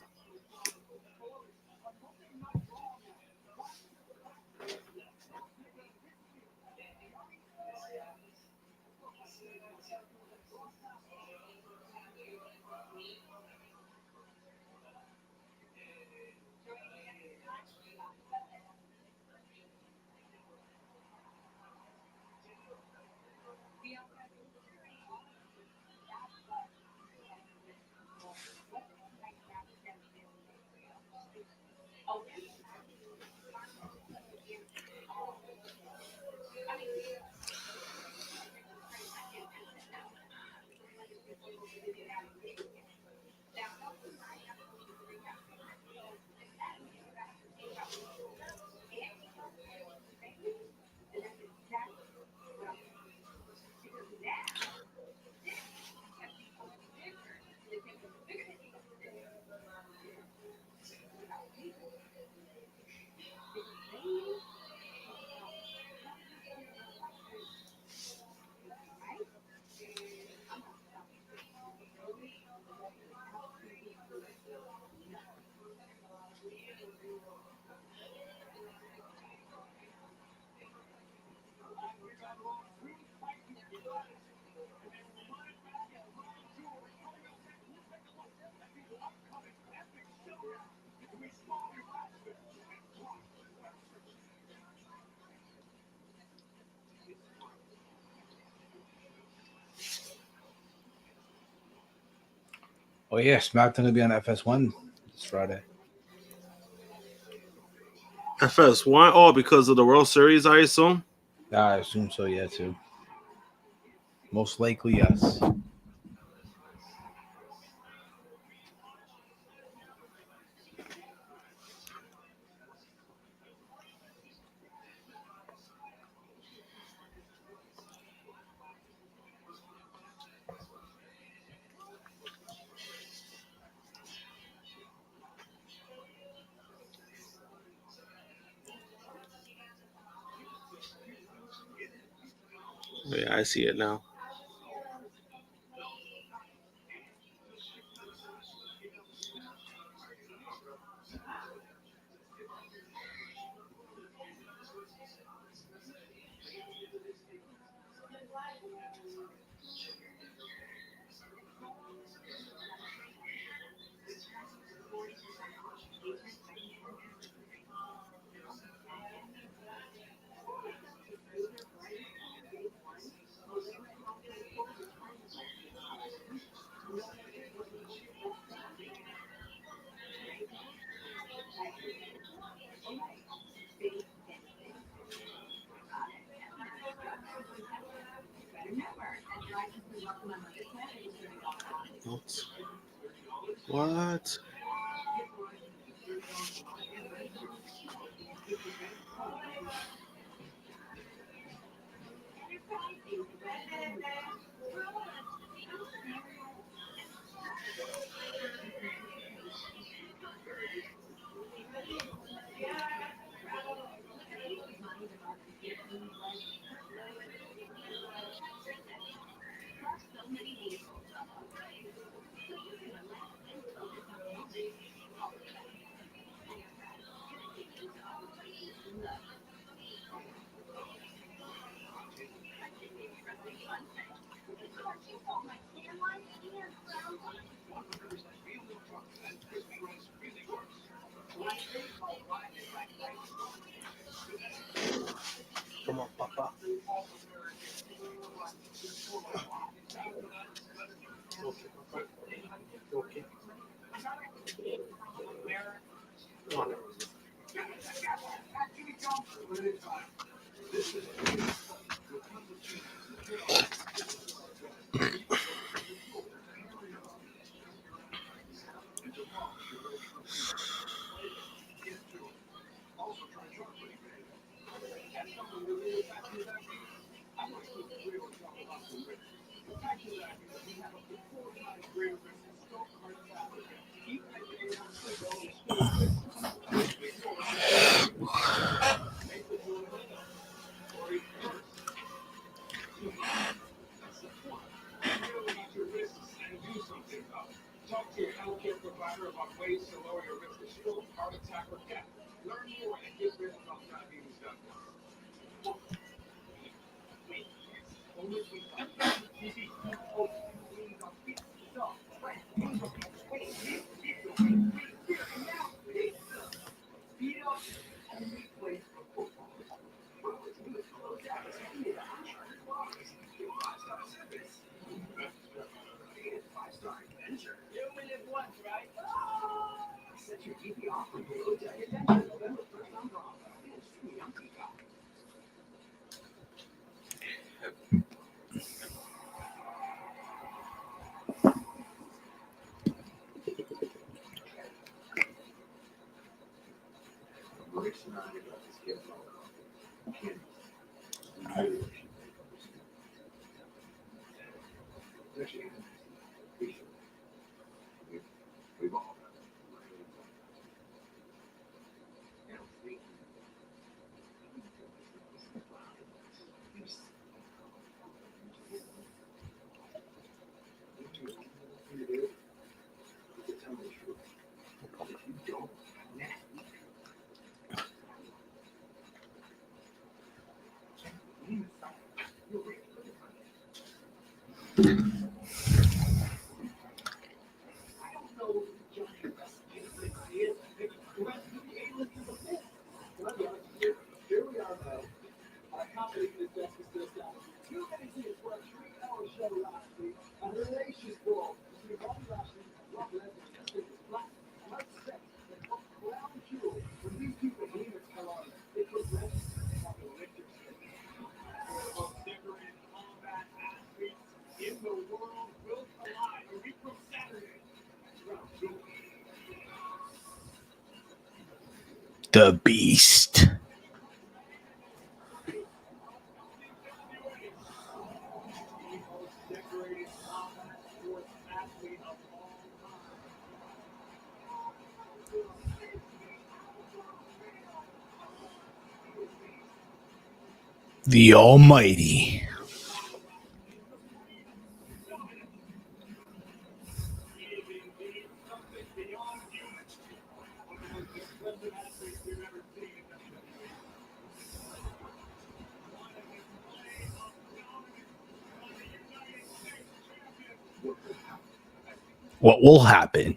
Oh yeah, SmackDown will be on FS1 this Friday. FS1? Oh, because of the World Series, I assume. I assume so, yeah, too. Most likely, yes. Yeah, I see it now. What? Come on, Papa. Okay, Papa. Okay. Come on. The Beast. The Almighty. What will happen?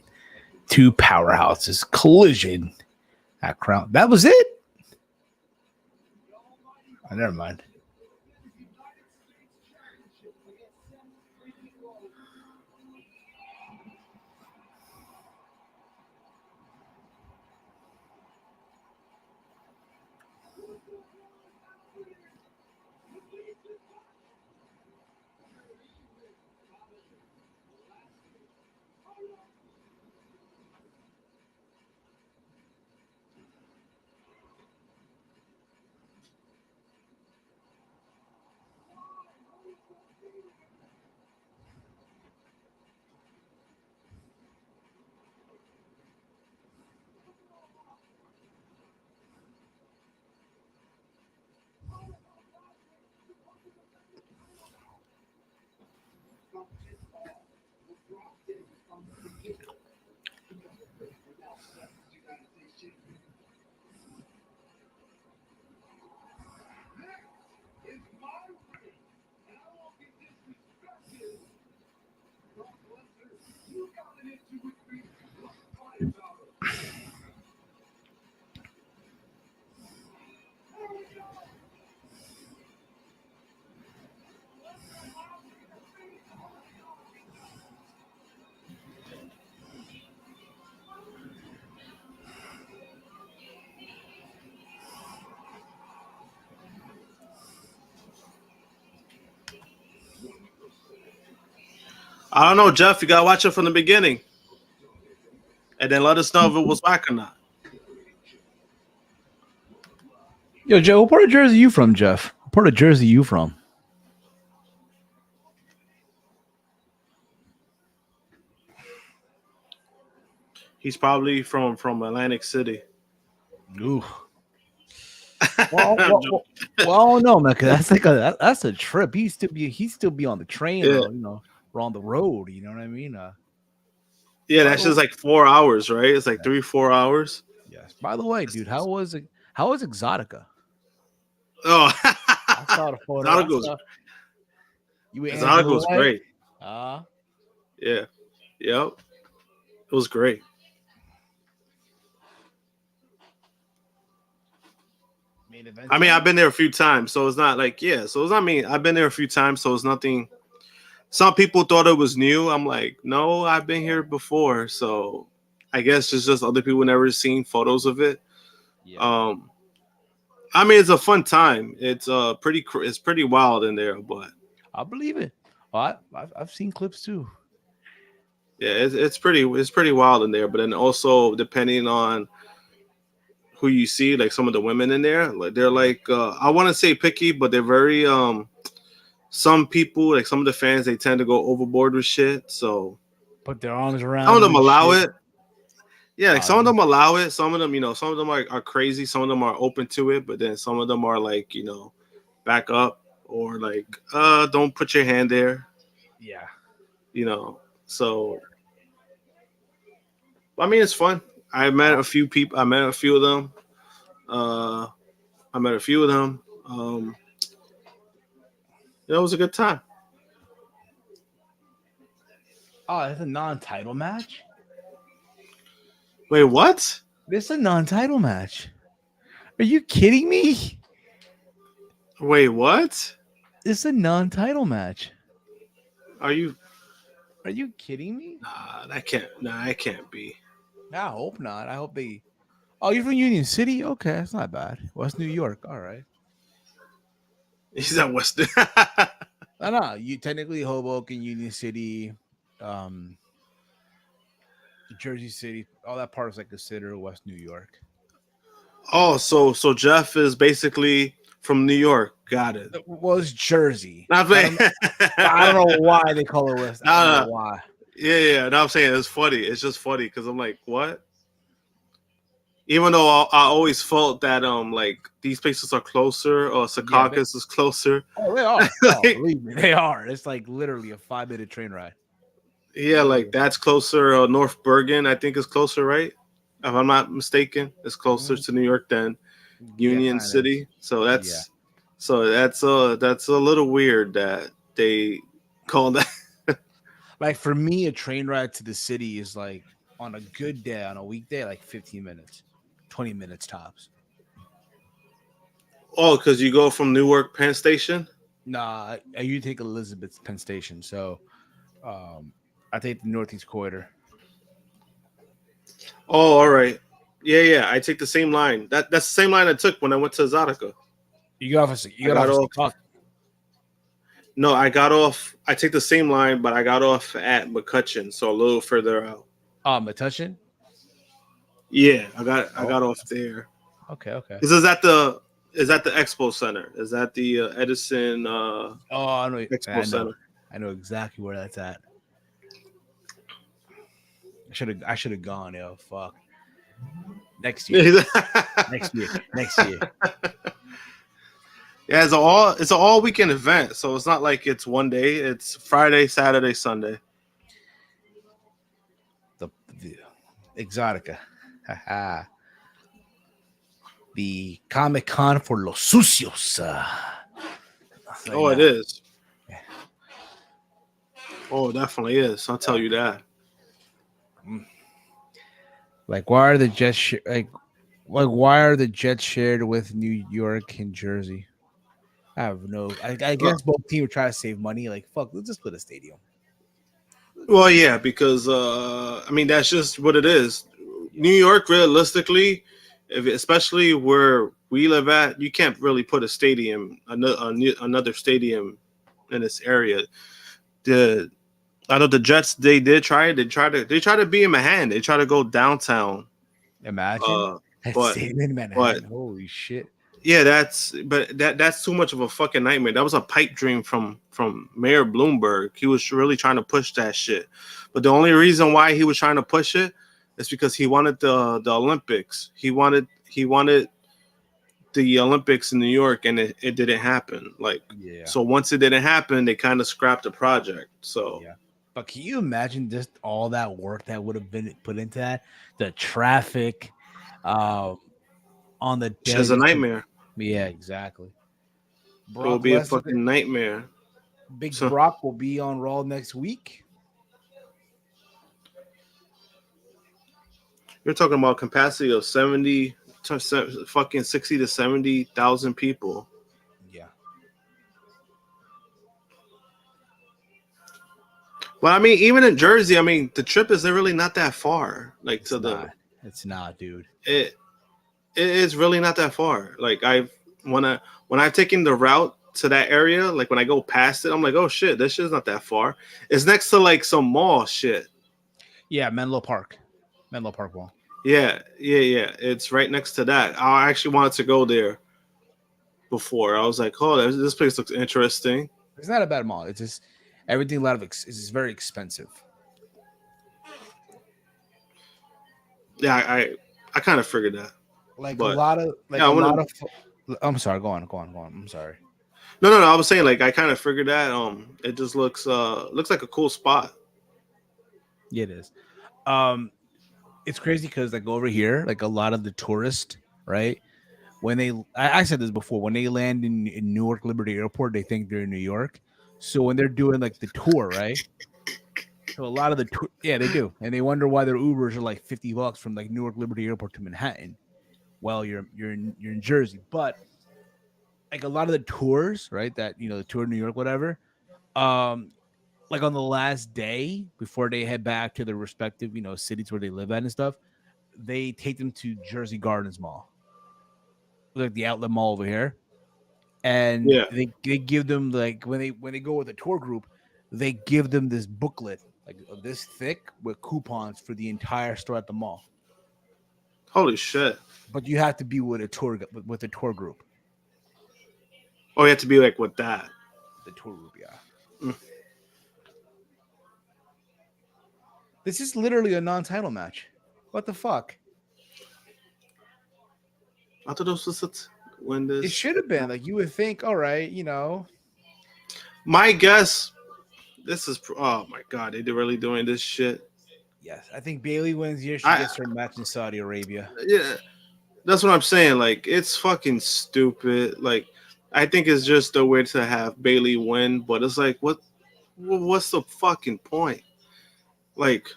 Two powerhouses collision at Crown. That was it? Oh, never mind. I don't know, Jeff. You gotta watch it from the beginning, and then let us know if it was whack or not. Yo, Joe, what part of Jersey you from, Jeff? What part of Jersey you from? He's probably from Atlantic City. Ooh. Well, I don't know, man. 'Cause that's like that's a trip. He still be on the train, Yeah. or on the road. You know what I mean? Yeah, that's just like 4 hours, right? It's like 3-4 hours. Yes. By the way, dude, how was Exotica? Oh, I saw the photo. Exotica was great. Yeah. Yep. It was great. Main event. I mean, I've been there a few times, so it's not like so it's not me. I've been there a few times, so it's nothing. Some people thought it was new. I'm like, no, I've been here before, so I guess it's just other people never seen photos of it. Yeah. I mean, it's a fun time. It's it's pretty wild in there, but I believe it. Well, I've seen clips too. yeah, it's pretty wild in there. But then also depending on who you see, like some of the women in there, like they're like I want to say picky, but they're very some people, like some of the fans, they tend to go overboard with shit. So Put their arms around. some of them and allow shit. it. Yeah, like some of them allow it. Some of them, some of them are crazy. Some of them are open to it, but then some of them are like, back up or like, don't put your hand there. Yeah. So I mean, it's fun. I met a few people. I met a few of them. It was a good time. Oh, it's a non-title match? Wait, what? This is a non-title match. Are you kidding me? Wait, what? This is a non-title match. Are you kidding me? Nah, that can't be. I hope not. I hope they. Oh, you're from Union City? Okay, that's not bad. West New York. All right. He's at Weston. No. You technically Hoboken, Union City, Jersey City. All that part is like considered West New York. Oh, so Jeff is basically from New York. Got it. Well, it's Jersey. Not I don't know why they call it West. I don't know why. Yeah. No, I'm saying it's funny. It's just funny because I'm like, what? Even though I always felt that like these places are closer, or Secaucus is closer. Oh, they are. Believe me, they are. It's like literally a 5-minute train ride. Yeah, like that's closer. North Bergen, I think, is closer, right? If I'm not mistaken, it's closer to New York than Union City. So that's a little weird that they call that. Like for me, a train ride to the city is like on a good day, on a weekday, like 15 minutes, 20 minutes tops. Oh, because you go from Newark Penn Station? Nah, you take Elizabeth Penn Station. So I take the Northeast Corridor. Oh, all right. Yeah. I take the same line. That's the same line I took when I went to Zydeco. You got off. No, I got off. I take the same line, but I got off at McCutcheon, so a little further out. McCutcheon? Yeah, I got off there. Okay. Is that the Expo Center? Is that the Edison I know Expo Center? I know exactly where that's at. I should have gone, yo. Fuck. Next year. Next year. Yeah, it's an all weekend event, so it's not like it's one day. It's Friday, Saturday, Sunday. The Exotica. The Comic Con for Los Sucios. It is. Yeah. Oh, it definitely is. I'll tell you that. Like, why are the Jets why are the Jets shared with New York and Jersey? I have no. I guess both teams try to save money. Like, fuck, let's just split a stadium. Well, yeah, because I mean that's just what it is. New York, realistically, especially where we live at, you can't really put another stadium in this area. I know the Jets. They did try it. They try to be in Manhattan. They try to go downtown. Imagine but in Manhattan. Holy shit. Yeah, that's too much of a fucking nightmare. That was a pipe dream from Mayor Bloomberg. He was really trying to push that shit. But the only reason why he was trying to push it is because he wanted the Olympics. He wanted the Olympics in New York, and it didn't happen. So once it didn't happen, they kind of scrapped the project. So yeah. But can you imagine just all that work that would have been put into that? The traffic on the day. It's a nightmare. Yeah, exactly. It will be a fucking nightmare. Big Brock will be on Raw next week. You're talking about capacity of 70 fucking 60 to 70,000 people. Yeah. Well, I mean, even in Jersey, I mean, the trip is really not that far. Like It's not, dude. it is really not that far. Like when I've taken the route to that area, like when I go past it, I'm like, oh shit, this shit's not that far. It's next to like some mall shit. Yeah, Menlo Park Mall. Yeah. It's right next to that. I actually wanted to go there before. I was like, oh, this place looks interesting. It's not a bad mall. It's just everything. A lot of it's just very expensive. Yeah, I kind of figured that. Like But, a lot of I'm sorry. Go on. I'm sorry. No. I was saying like I kind of figured that. It just looks like a cool spot. Yeah, it is. It's crazy because like over here, like a lot of the tourists, right? When I said this before, when they land in Newark Liberty Airport, they think they're in New York. So when they're doing like the tour, right? So a lot of the yeah, they do, and they wonder why their Ubers are like $50 from like Newark Liberty Airport to Manhattan. Well, you're in Jersey, but like a lot of the tours, right? That the tour of New York, whatever. Like on the last day before they head back to their respective cities where they live at and stuff, they take them to Jersey Gardens Mall, like the outlet mall over here, and Yeah. they give them like when they go with a tour group, they give them this booklet like of this thick with coupons for the entire store at the mall. Holy shit. But you have to be with a tour group. Oh, you have to be like with that. The tour group, yeah. Mm. This is literally a non-title match. What the fuck? I thought this was when this. It should have been like you would think. All right, My guess. This is. Oh my god, they're really doing this shit. Yes, I think Bayley wins here. She gets her match in Saudi Arabia. Yeah, that's what I'm saying. Like, it's fucking stupid. Like, I think it's just a way to have Bayley win, but it's like, what's the fucking point? Like,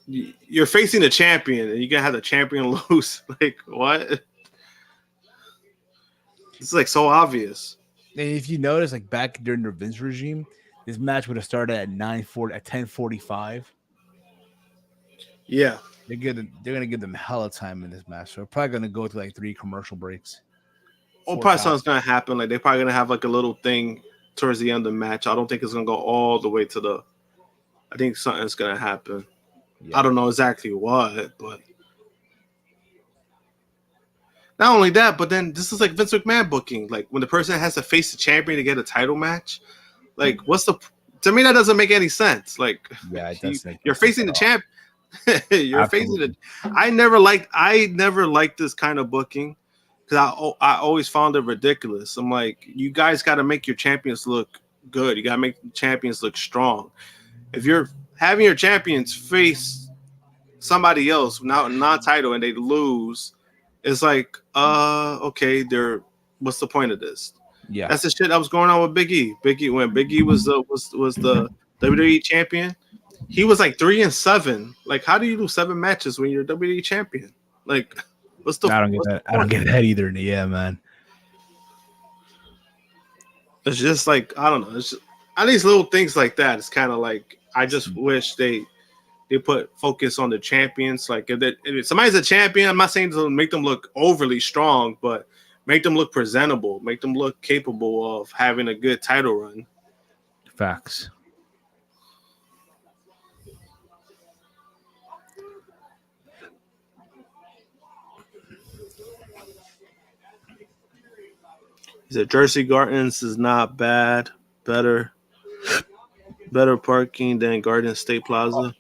you're facing the champion, and you gotta have the champion lose. Like, what? It's like so obvious. And if you notice, like back during the Vince regime, this match would have started at 10:45. Yeah. They're gonna give them hella time in this match. So they're probably gonna go to like 3 commercial breaks. Probably something's gonna happen. Like, they're probably gonna have like a little thing towards the end of the match. I don't think it's gonna go all the way to the. I think something's gonna happen. Yeah. I don't know exactly what, but not only that, but then this is like Vince McMahon booking. Like, when the person has to face the champion to get a title match, like, to me that doesn't make any sense. Like, yeah, it does you're facing the champ. You're facing it. I never liked this kind of booking because I always found it ridiculous. I'm like, you guys got to make your champions look good. You got to make champions look strong. If you're having your champions face somebody else, non-title, and they lose, it's like, okay, what's the point of this? Yeah, that's the shit that was going on with Big E. When Big E was the WWE champion, he was like 3-7. Like, how do you do 7 matches when you're WWE champion? Like, what's the? I don't get that. I don't get that either. Yeah, man. It's just like, I don't know. It's just, all these little things like that. It's kind of like, I just wish they put focus on the champions. Like, if somebody's a champion, I'm not saying to make them look overly strong, but make them look presentable, make them look capable of having a good title run. Facts. He said Jersey Gardens is not bad. Better parking than Garden State Plaza.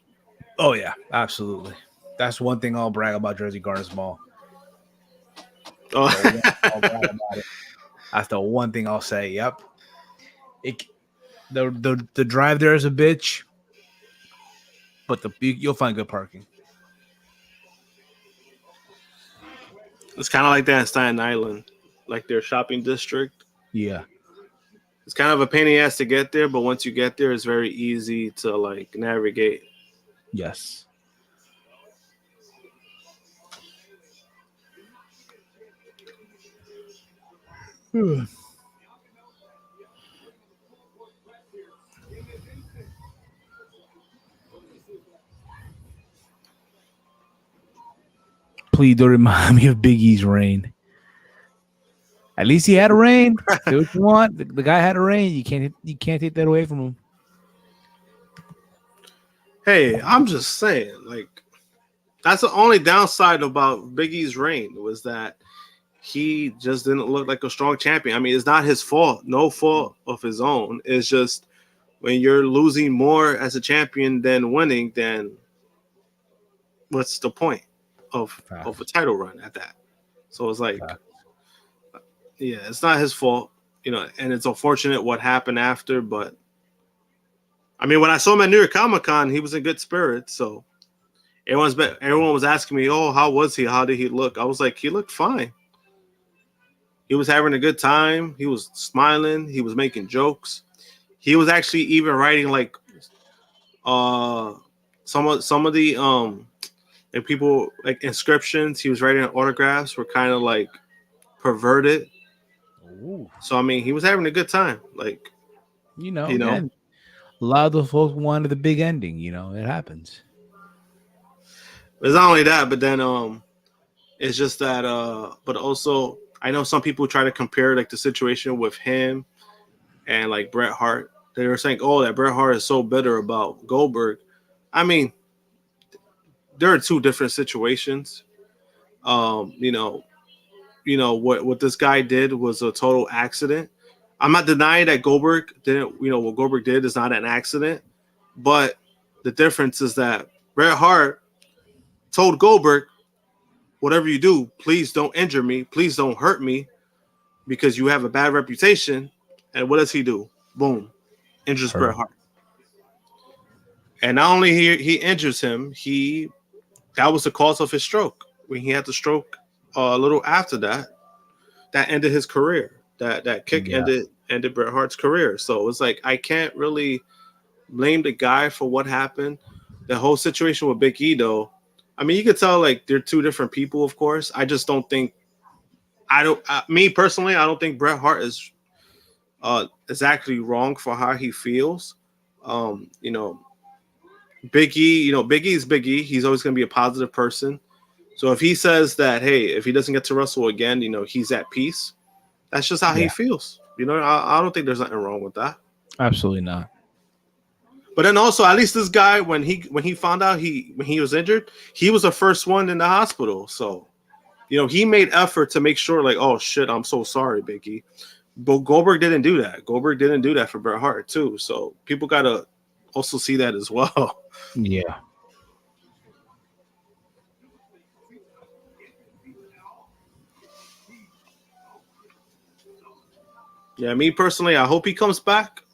Oh yeah, absolutely. That's one thing I'll brag about Jersey Gardens Mall. Oh. I'll brag about it. That's the one thing I'll say. Yep. The drive there is a bitch, but you'll find good parking. It's kind of like that in Staten Island, like their shopping district. Yeah. It's kind of a pain in the ass to get there, but once you get there, it's very easy to like navigate. Yes. Please don't remind me of Big E's reign. At least he had a reign. Say what you want. The guy had a reign. You can't take that away from him. Hey, I'm just saying, like, that's the only downside about Big E's reign was that he just didn't look like a strong champion. I mean, it's not his fault. No fault of his own. It's just when you're losing more as a champion than winning, then what's the point of a title run at that? So it's like, yeah, it's not his fault, and it's unfortunate what happened after. But I mean, when I saw him at New York Comic-Con, he was in good spirits. So everyone was asking me, "Oh, how was he? How did he look?" I was like, he looked fine. He was having a good time. He was smiling. He was making jokes. He was actually even writing like some of the like people like inscriptions. He was writing autographs were kind of like perverted. Ooh. So I mean, he was having a good time. Like, man, a lot of those folks wanted the big ending. It happens. It's not only that, but then it's just that but also I know some people try to compare like the situation with him and like Bret Hart. They were saying, "Oh, that Bret Hart is so bitter about Goldberg." I mean, there are two different situations. What this guy did was a total accident. I'm not denying that Goldberg didn't. What Goldberg did is not an accident, but the difference is that Bret Hart told Goldberg, "Whatever you do, please don't injure me. Please don't hurt me, because you have a bad reputation." And what does he do? Boom, injures Bret Hart. And not only he injures him, that was the cause of his stroke. When he had the stroke a little after that ended his career. That kick ended Bret Hart's career. So it's like I can't really blame the guy for what happened. The whole situation with Big E, though, I mean, you could tell like they're two different people. Of course, I just don't think. Me personally, I don't think Bret Hart is actually wrong for how he feels. Big E, Big E is Big E. He's always going to be a positive person. So if he says that, hey, if he doesn't get to wrestle again, he's at peace. That's just how he feels. I don't think there's nothing wrong with that. Absolutely not. But then also, at least this guy, when he found out when he was injured, he was the first one in the hospital. So, he made effort to make sure, like, oh shit, I'm so sorry, Big E. But Goldberg didn't do that. Goldberg didn't do that for Bret Hart too. So people gotta also see that as well. Yeah. Yeah, me personally, I hope he comes back.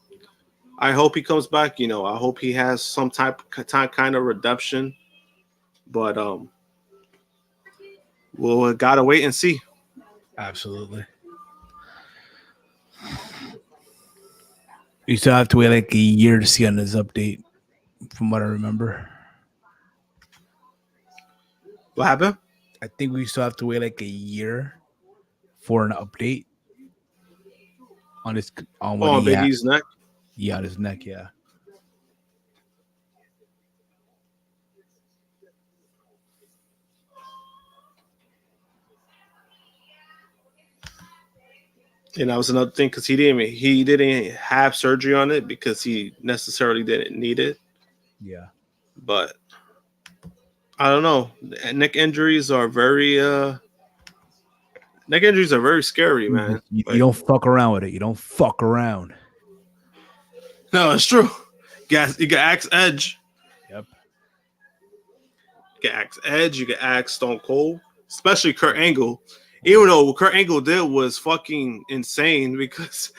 I hope he has some kind of redemption. But we'll gotta wait and see. Absolutely. You still have to wait like a year to see on this update, from what I remember. What happened? I think we still have to wait like a year for an update on his On Big E's neck. Yeah, on his neck. Yeah. And that was another thing because he didn't have surgery on it because he necessarily didn't need it. Yeah. But I don't know. Neck injuries are very scary, man. You don't fuck around with it. You don't fuck around. No, it's true. You can axe Edge. Yep. You can axe Edge. You can axe Stone Cold, especially Kurt Angle. Even though what Kurt Angle did was fucking insane because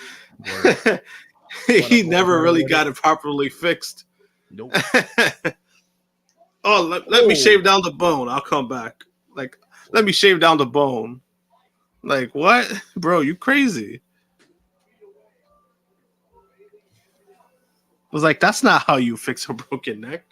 he never really got it properly fixed. Nope. Oh, let me shave down the bone. I'll come back. Like, let me shave down the bone. Like, what? Bro, you crazy. I was like, that's not how you fix a broken neck.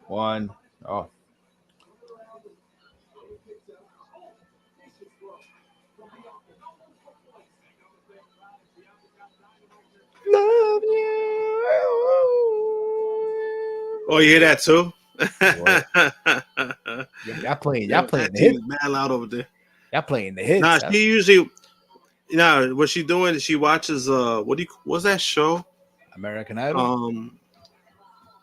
One. Oh. Love you. Oh, you hear that too? Y'all playing Yo, the that hits. team's mad loud over there. Y'all playing the hits. Nah, she usually, what she doing is she watches what's that show? American Idol.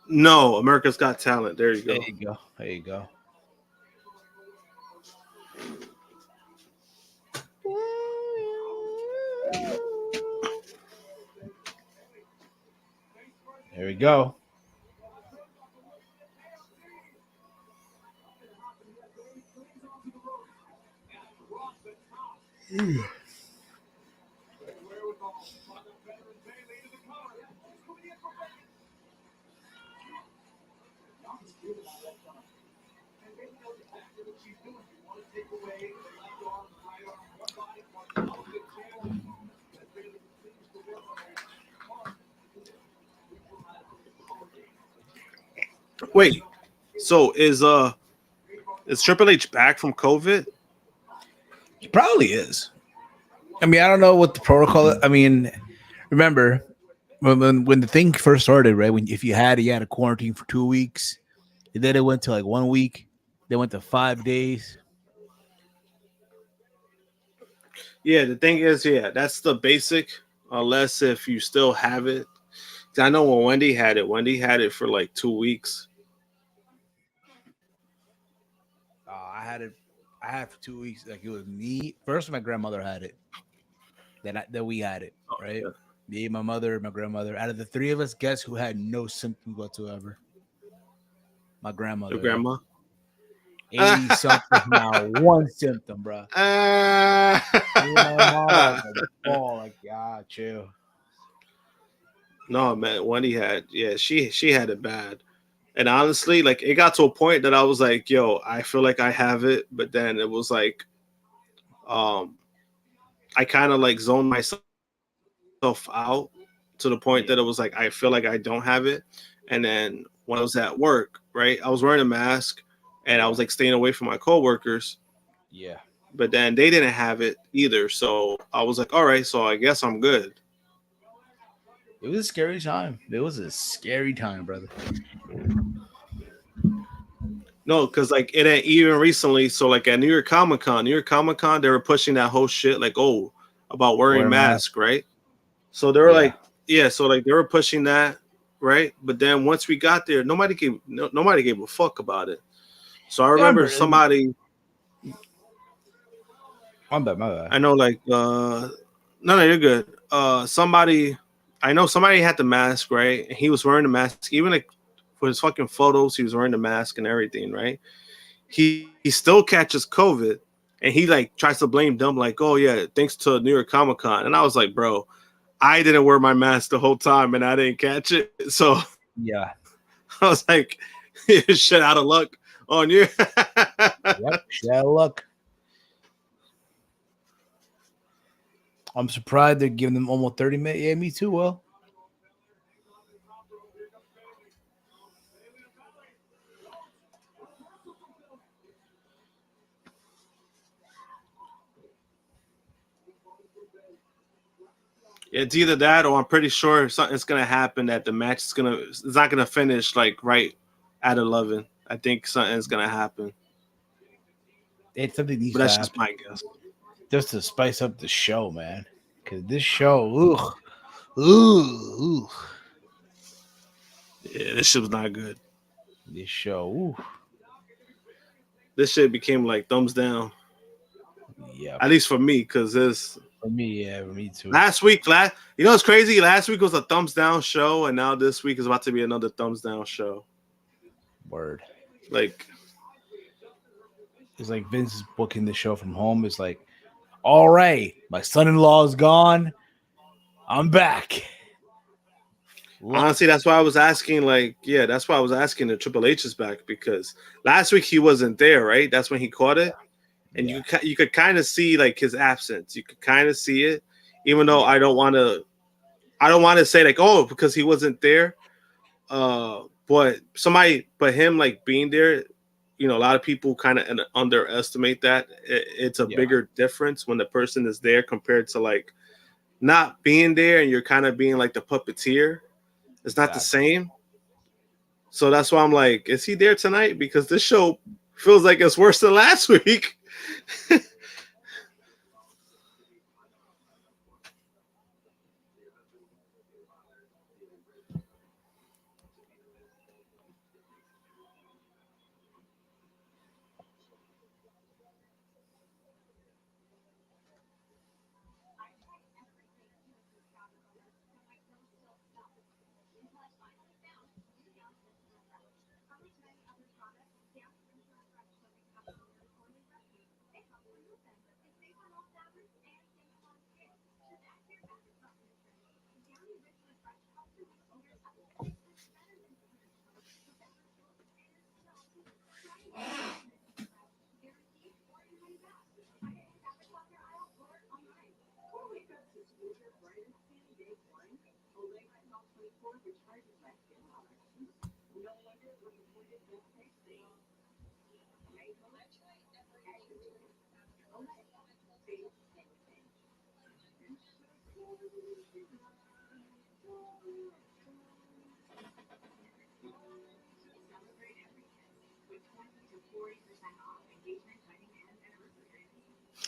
No, America's Got Talent. There you go. There you go. There you go. There we go. Wait, so is Triple H back from COVID? He probably is. I mean, I don't know what the protocol is. I mean, remember when the thing first started, right? When if you had a quarantine for 2 weeks, and then it went to like 1 week, then went to 5 days. Yeah, the thing is, that's the basic. Unless if you still have it, I know when Wendy had it for like 2 weeks. I had it for 2 weeks. Like it was me first. My grandmother had it. Then we had it, right? Me, my mother, my grandmother. Out of the three of us, guess who had no symptoms whatsoever? My grandmother. Your grandma. 80 something now, one symptom, bro. Chill. No, man, Wendy had, she had it bad. And honestly, like it got to a point that I was like, yo, I feel like I have it, but then it was like I kind of like zoned myself out to the point that it was like I feel like I don't have it. And then when I was at work, right, I was wearing a mask and I was like staying away from my coworkers. Yeah. But then they didn't have it either. So I was like, all right, so I guess I'm good. It was a scary time. It was a scary time, brother. No, because like it ain't even recently. So like at New York Comic Con, they were pushing that whole shit like, oh, about wearing mask, right? So they were like, so like they were pushing that, right? But then once we got there, nobody gave a fuck about it. So I remember somebody. My bad. I know, like, no, you're good. Somebody had the mask, right? And he was wearing the mask, even like for his fucking photos, he was wearing the mask and everything, right? He still catches COVID, and he like tries to blame them, like, oh yeah, thanks to New York Comic Con. And I was like, bro, I didn't wear my mask the whole time, and I didn't catch it. So yeah, I was like, shit, out of luck on you. Yep, shit out of luck. I'm surprised they're giving them almost 30 minutes. Yeah, me too. Well, it's either that, or I'm pretty sure something's gonna happen that the match is it's not gonna finish like right at 11. I think something's gonna happen. it's something needs But that's to just happen. my guess. Just to spice up the show, man. Because this show, ooh. Yeah, this shit was not good. This show, ooh. This shit became like thumbs down. Yeah. At least for me, because this. For me, yeah, for me too. Last week, you know what's crazy? Last week was a thumbs down show, and now this week is about to be another thumbs down show. Word. Like, it's like Vince is booking the show from home. It's like, all right, my son-in-law is gone. I'm back. Honestly, that's why I was asking. Like, yeah, that's why I was asking if Triple H is back, because last week he wasn't there, right? That's when he caught it, and you could kind of see like his absence. You could kind of see it, even though I don't want to say like, oh, because he wasn't there. but him like being there, you know, a lot of people kind of underestimate that. It's a bigger difference when the person is there compared to like not being there and you're kind of being like the puppeteer. It's not the same. So that's why I'm like, is he there tonight? Because this show feels like it's worse than last week.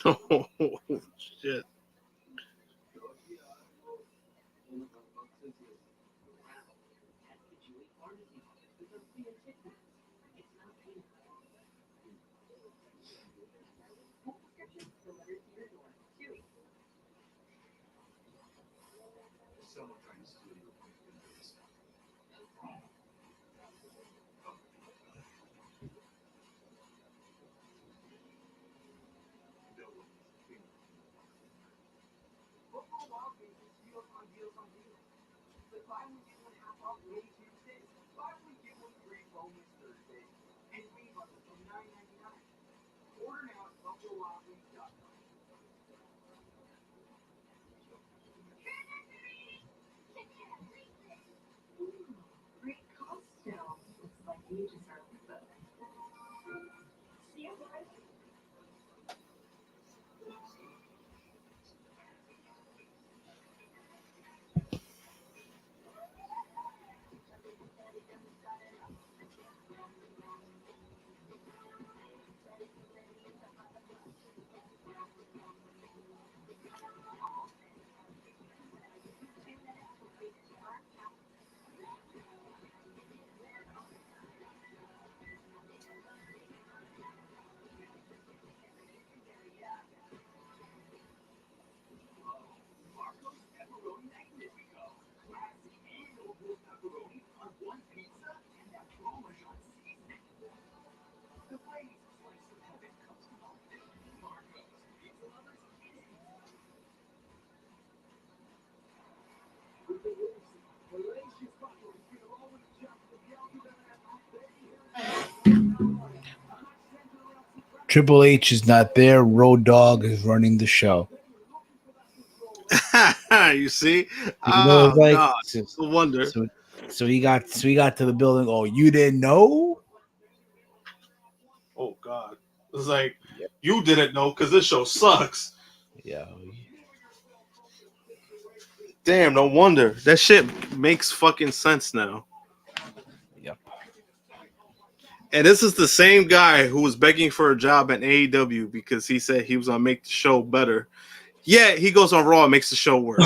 Oh shit. Great costume. Looks like you just are with them. See you guys. Triple H is not there. Road Dogg is running the show. You see? You know, it's Oh like God. No wonder. so he got to the building. Oh, you didn't know? Oh God. It's like you didn't know because this show sucks. Yeah. Damn, no wonder. That shit makes fucking sense now. Yep. And this is the same guy who was begging for a job at AEW because he said he was gonna make the show better. Yeah, he goes on Raw and makes the show worse.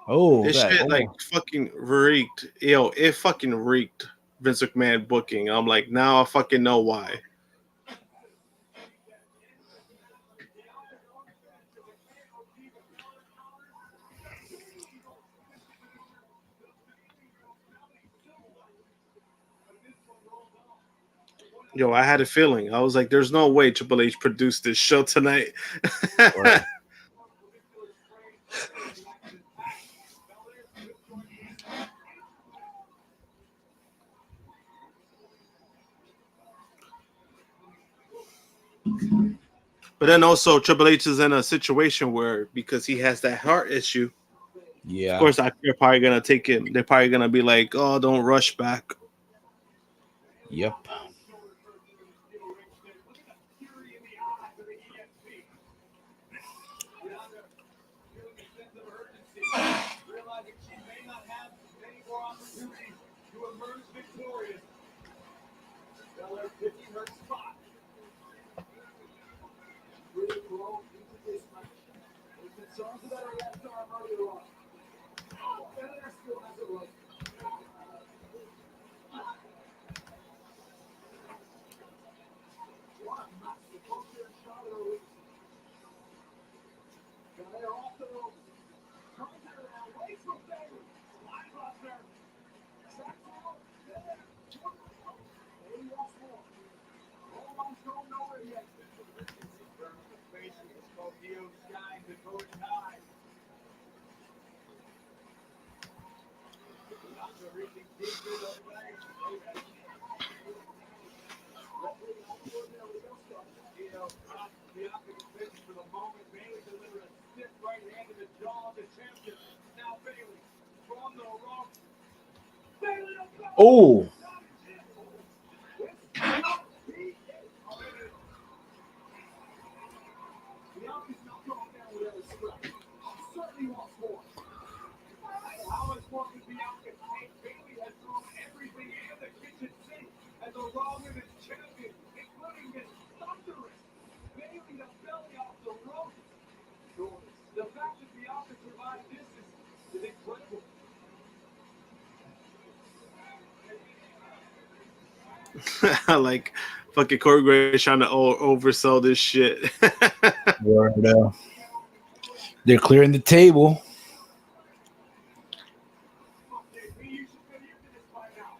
Oh, This God. shit like fucking reeked. Yo, it fucking reeked Vince McMahon booking. I'm like, now I fucking know why. Yo, I had a feeling. I was like, there's no way Triple H produced this show tonight. Right. But then also Triple H is in a situation where because he has that heart issue, Yeah. of course they're probably gonna take him. They're probably gonna be like, "Oh, don't rush back." Yep. Realizing she may not have many more opportunities to emerge victorious. Belair picking her spot. Really grown into this match. With concerns about her left arm earlier on. Belair still has it right. What a match. The poster and shot at her waist. Belair off the rope. Turns her around. Waits for Bayley. Slide buster. Tracks out. Belair. Bayley wants more. All lines going nowhere yet. Facing the Scorpio Sky Dakota Kai. Bianca reaching deep into the legs. Bianca defends for the moment. Bayley delivered a stiff right hand to the jaw of the champion. Now Bayley from the rope. Bayley to go. Oh, Bianca's not going down with every scrap. Certainly wants more. How much more can Bianca take? Bayley has thrown everything in the kitchen sink as a Raw Women's Champion, including this thunderous Bayley to belly off the rope. The fact that Bianca survived this is incredible. Like fucking Corey Graves trying to oversell this shit. word up. They're clearing the table. You should be into this by now.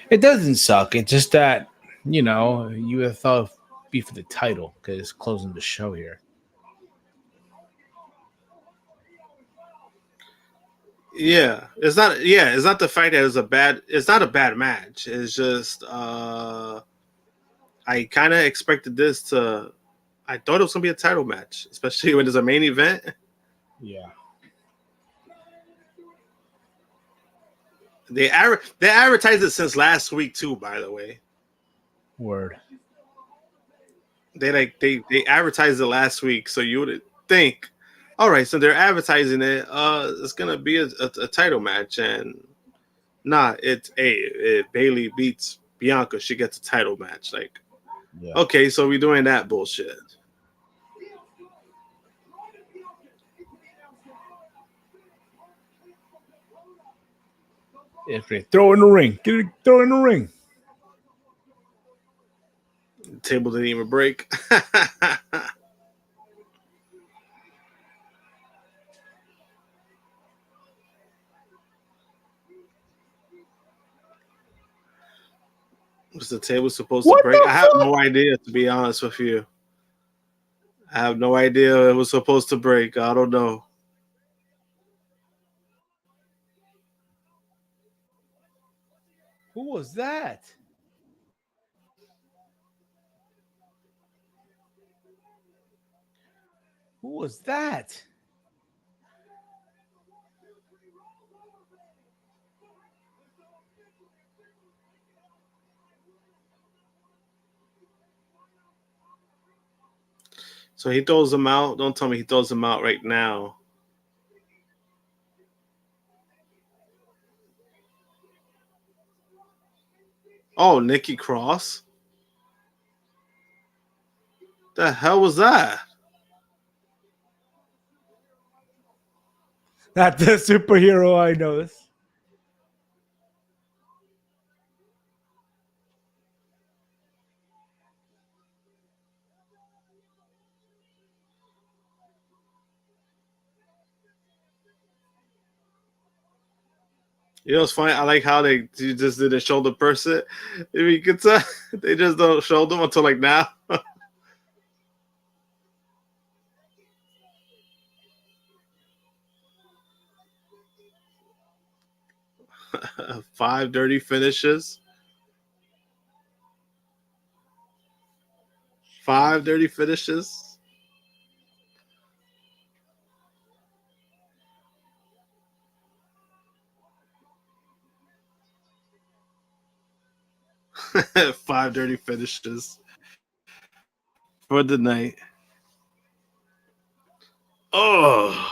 It doesn't suck. It's just that, you would have thought it'd be for the title because it's closing the show here. Yeah, it's not. Yeah, it's not the fact that it's not a bad match. It's just I kind of expected this to. I thought it was gonna be a title match, especially when there's a main event. Yeah. They advertised it since last week too. By the way, Word. they advertised it last week, so you would think, all right, so they're advertising it. It's gonna be a title match, and nah, it's Bayley beats Bianca, she gets a title match. Like, Yeah. okay, so we're doing that bullshit. Yeah, great. Throw in the ring. Throw in the ring. The table didn't even break. Was the table supposed to break? I have no idea, to be honest with you. I have no idea it was supposed to break. I don't know. Who was that? Who was that? So he throws them out. Don't tell me he throws them out right now. Oh, Nikki Cross. The hell was that? Not the superhero I know. You know, it's funny. I like how they just didn't show the person. If you could tell, they just don't show them until like now. 5 dirty finishes. 5 dirty finishes. Five dirty finishes for the night. Oh,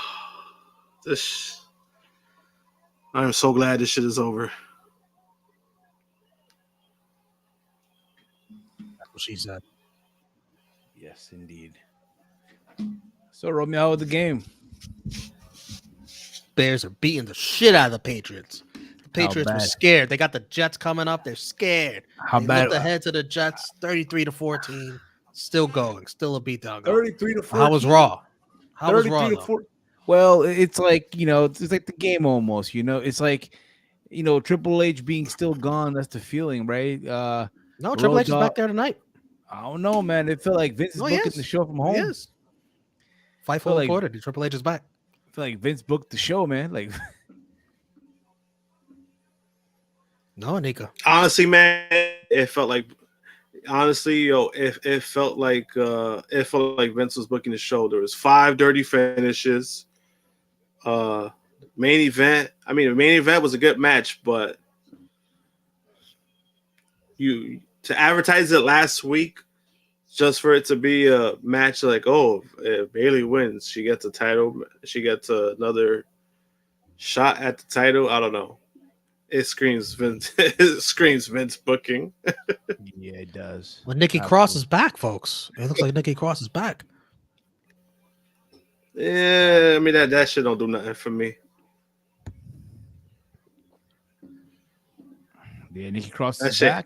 this! I'm so glad this shit is over. That's what she said. Yes, indeed. So, Romeo, how was the game? Bears are beating the shit out of the Patriots. The Patriots were bad? scared. They got the Jets coming up. They're scared. How They bad? looked ahead to the Jets, 33-14. Still going. Still a beatdown. Going. 33 to 14. How was Raw? How was 33 Raw, to though? 4. Well, it's like, it's like the game almost, It's like, Triple H being still gone. That's the feeling, right? No, Triple H is back there tonight. I don't know, man. It felt like Vince is No, he booking is. the show from home. Yes. Fightful Feel like- reported. Triple H is back. I feel like Vince booked the show, man. Like, No, Anika. Honestly, man, it felt like it felt like Vince was booking the show. There was 5 dirty finishes. Main event. I mean, the main event was a good match, but to advertise it last week just for it to be a match like, oh, if Bayley wins, she gets a title, she gets another shot at the title. I don't know. It screams Vince. It screams Vince booking. yeah, it does. Well, Nikki Cross is back, folks. It looks like Nikki Cross is back. Yeah, I mean that shit don't do nothing for me. Yeah, Nikki Cross That is shit, back.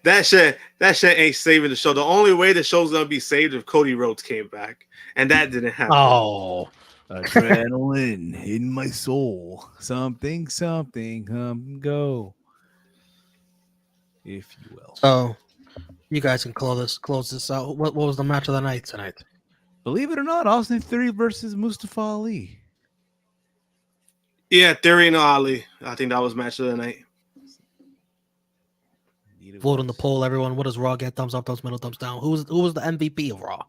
that shit ain't saving the show. The only way the show's gonna be saved if Cody Rhodes came back, and that didn't happen. Oh, adrenaline in my soul. Something, come and go. If you will. so you guys can close this out. What was the match of the night tonight? Believe it or not, Austin Theory versus Mustafa Ali. Yeah, Theory and Ali. I think that was match of the night. Vote on the poll, everyone. What does Raw get? Thumbs up, thumbs middle, thumbs down. Who was the MVP of Raw?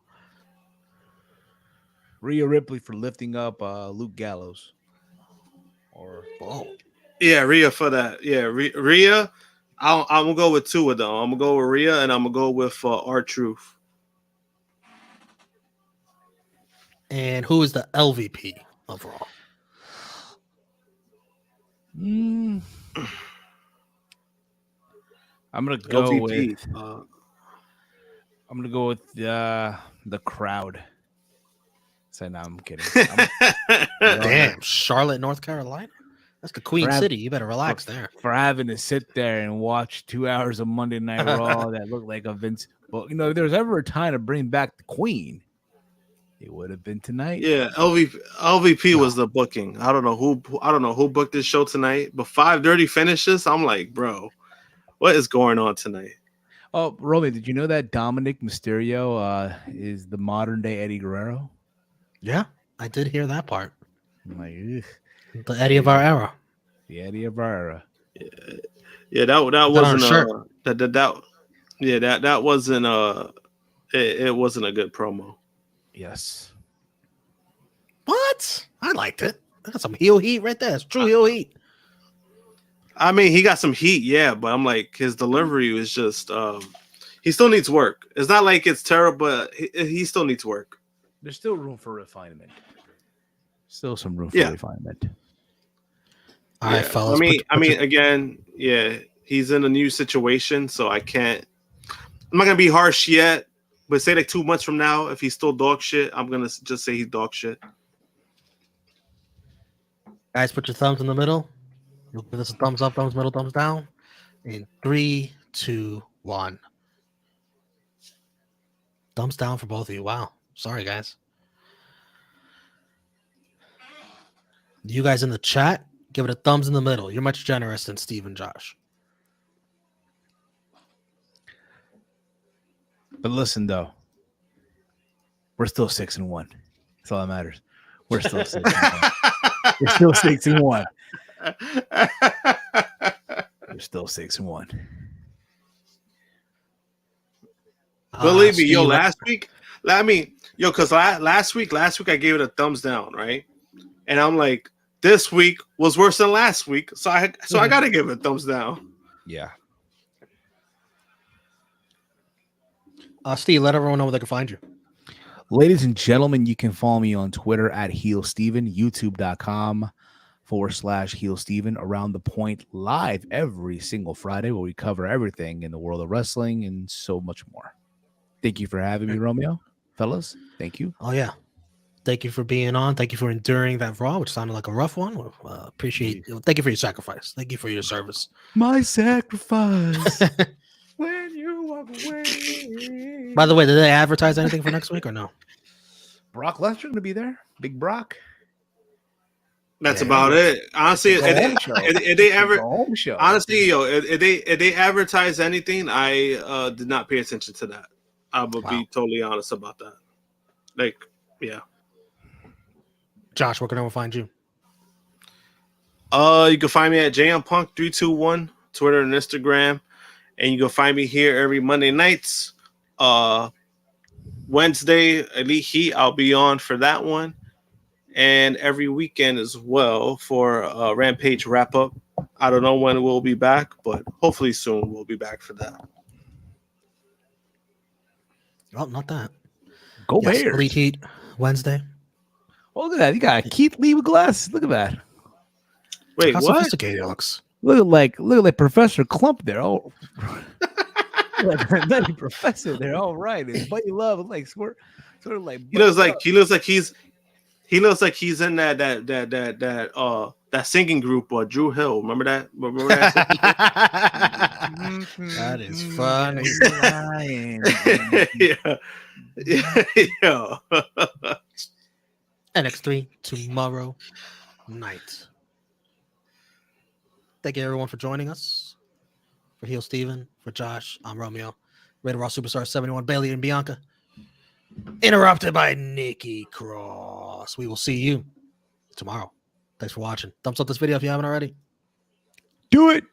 Rhea Ripley for lifting up Luke Gallows. Or Yeah, Rhea for that. Yeah, Rhea. I'm gonna go with two of them. I'm gonna go with Rhea and I'm gonna go with R-Truth. And who is the LVP of Raw? I'm gonna go LVP. with. I'm gonna go with the crowd. So no, I'm kidding. Damn, Charlotte, North Carolina. That's the Queen City. You better relax there. For having to sit there and watch 2 hours of Monday Night Raw that looked like a Vince. Well, if there was ever a time to bring back the Queen, it would have been tonight. Yeah, LVP was the booking. I don't know who booked this show tonight, but 5 dirty finishes. I'm like, bro, what is going on tonight? Oh, Romy, did you know that Dominic Mysterio is the modern day Eddie Guerrero? Yeah, I did hear that part. I'm like, ugh. The Eddie of our era. The Eddie of our era. Yeah, that wasn't that wasn't it wasn't a good promo. Yes. What? I liked it. I got some heel heat right there. It's true heel heat. I mean, he got some heat, yeah, but I'm like, his delivery was just he still needs work. It's not like it's terrible, but he still needs work. There's still room for refinement. Still some room for refinement. All right, fellas. I mean, again, yeah, he's in a new situation, so I'm not gonna be harsh yet, but say like 2 months from now, if he's still dog shit, I'm gonna just say he's dog shit. Guys, put your thumbs in the middle. You'll give us a thumbs up, thumbs middle, thumbs down. In 3, 2, 1. Thumbs down for both of you. Wow. Sorry, guys. You guys in the chat, give it a thumbs in the middle. You're much generous than Steve and Josh. But listen, though, we're still 6-1. That's all that matters. We're still 6-1. We're still 6-1. We're still 6-1. Believe me, Steve, yo, last week, because last week I gave it a thumbs down, right? And I'm like, this week was worse than last week, so I got to give it a thumbs down. Yeah. Steve, let everyone know where they can find you. Ladies and gentlemen, you can follow me on Twitter at HeelSteven, YouTube.com/HeelSteven, Around the Point live every single Friday, where we cover everything in the world of wrestling and so much more. Thank you for having me, Romeo. Fellas, thank you. Oh, yeah. Thank you for being on. Thank you for enduring that Raw, which sounded like a rough one. Appreciate it. Thank you for your sacrifice. Thank you for your service. My sacrifice. When you walk away. By the way, did they advertise anything for next week or no? Brock Lesnar going to be there. Big Brock. That's about it. Honestly, if they ever, home show. honestly, yo, if they advertise anything, I did not pay attention to that. I will be totally honest about that. Like, yeah. Josh, where can everyone find you? You can find me at JMPunk321, Twitter and Instagram, and you can find me here every Monday nights. Wednesday, Elite Heat, I'll be on for that one, and every weekend as well for Rampage wrap up. I don't know when we'll be back, but hopefully soon we'll be back for that. Oh, not that. Go Bears. Elite Heat Wednesday. Oh, look at that. You got Keith Lee with glasses. Look at that. Wait, How what? sophisticated it looks. Look like Professor Clump there. Oh, like Professor there. All right. It's Buddy Love. Like sort of like he looks like he's in that singing group, Drew Hill. Remember that? That is funny. Yeah. NX3 tomorrow night. Thank you everyone for joining us. For Heel Steven, for Josh, I'm Romeo. Rated Raw Superstar 71, Bayley and Bianca. Interrupted by Nikki Cross. We will see you tomorrow. Thanks for watching. Thumbs up this video if you haven't already. Do it.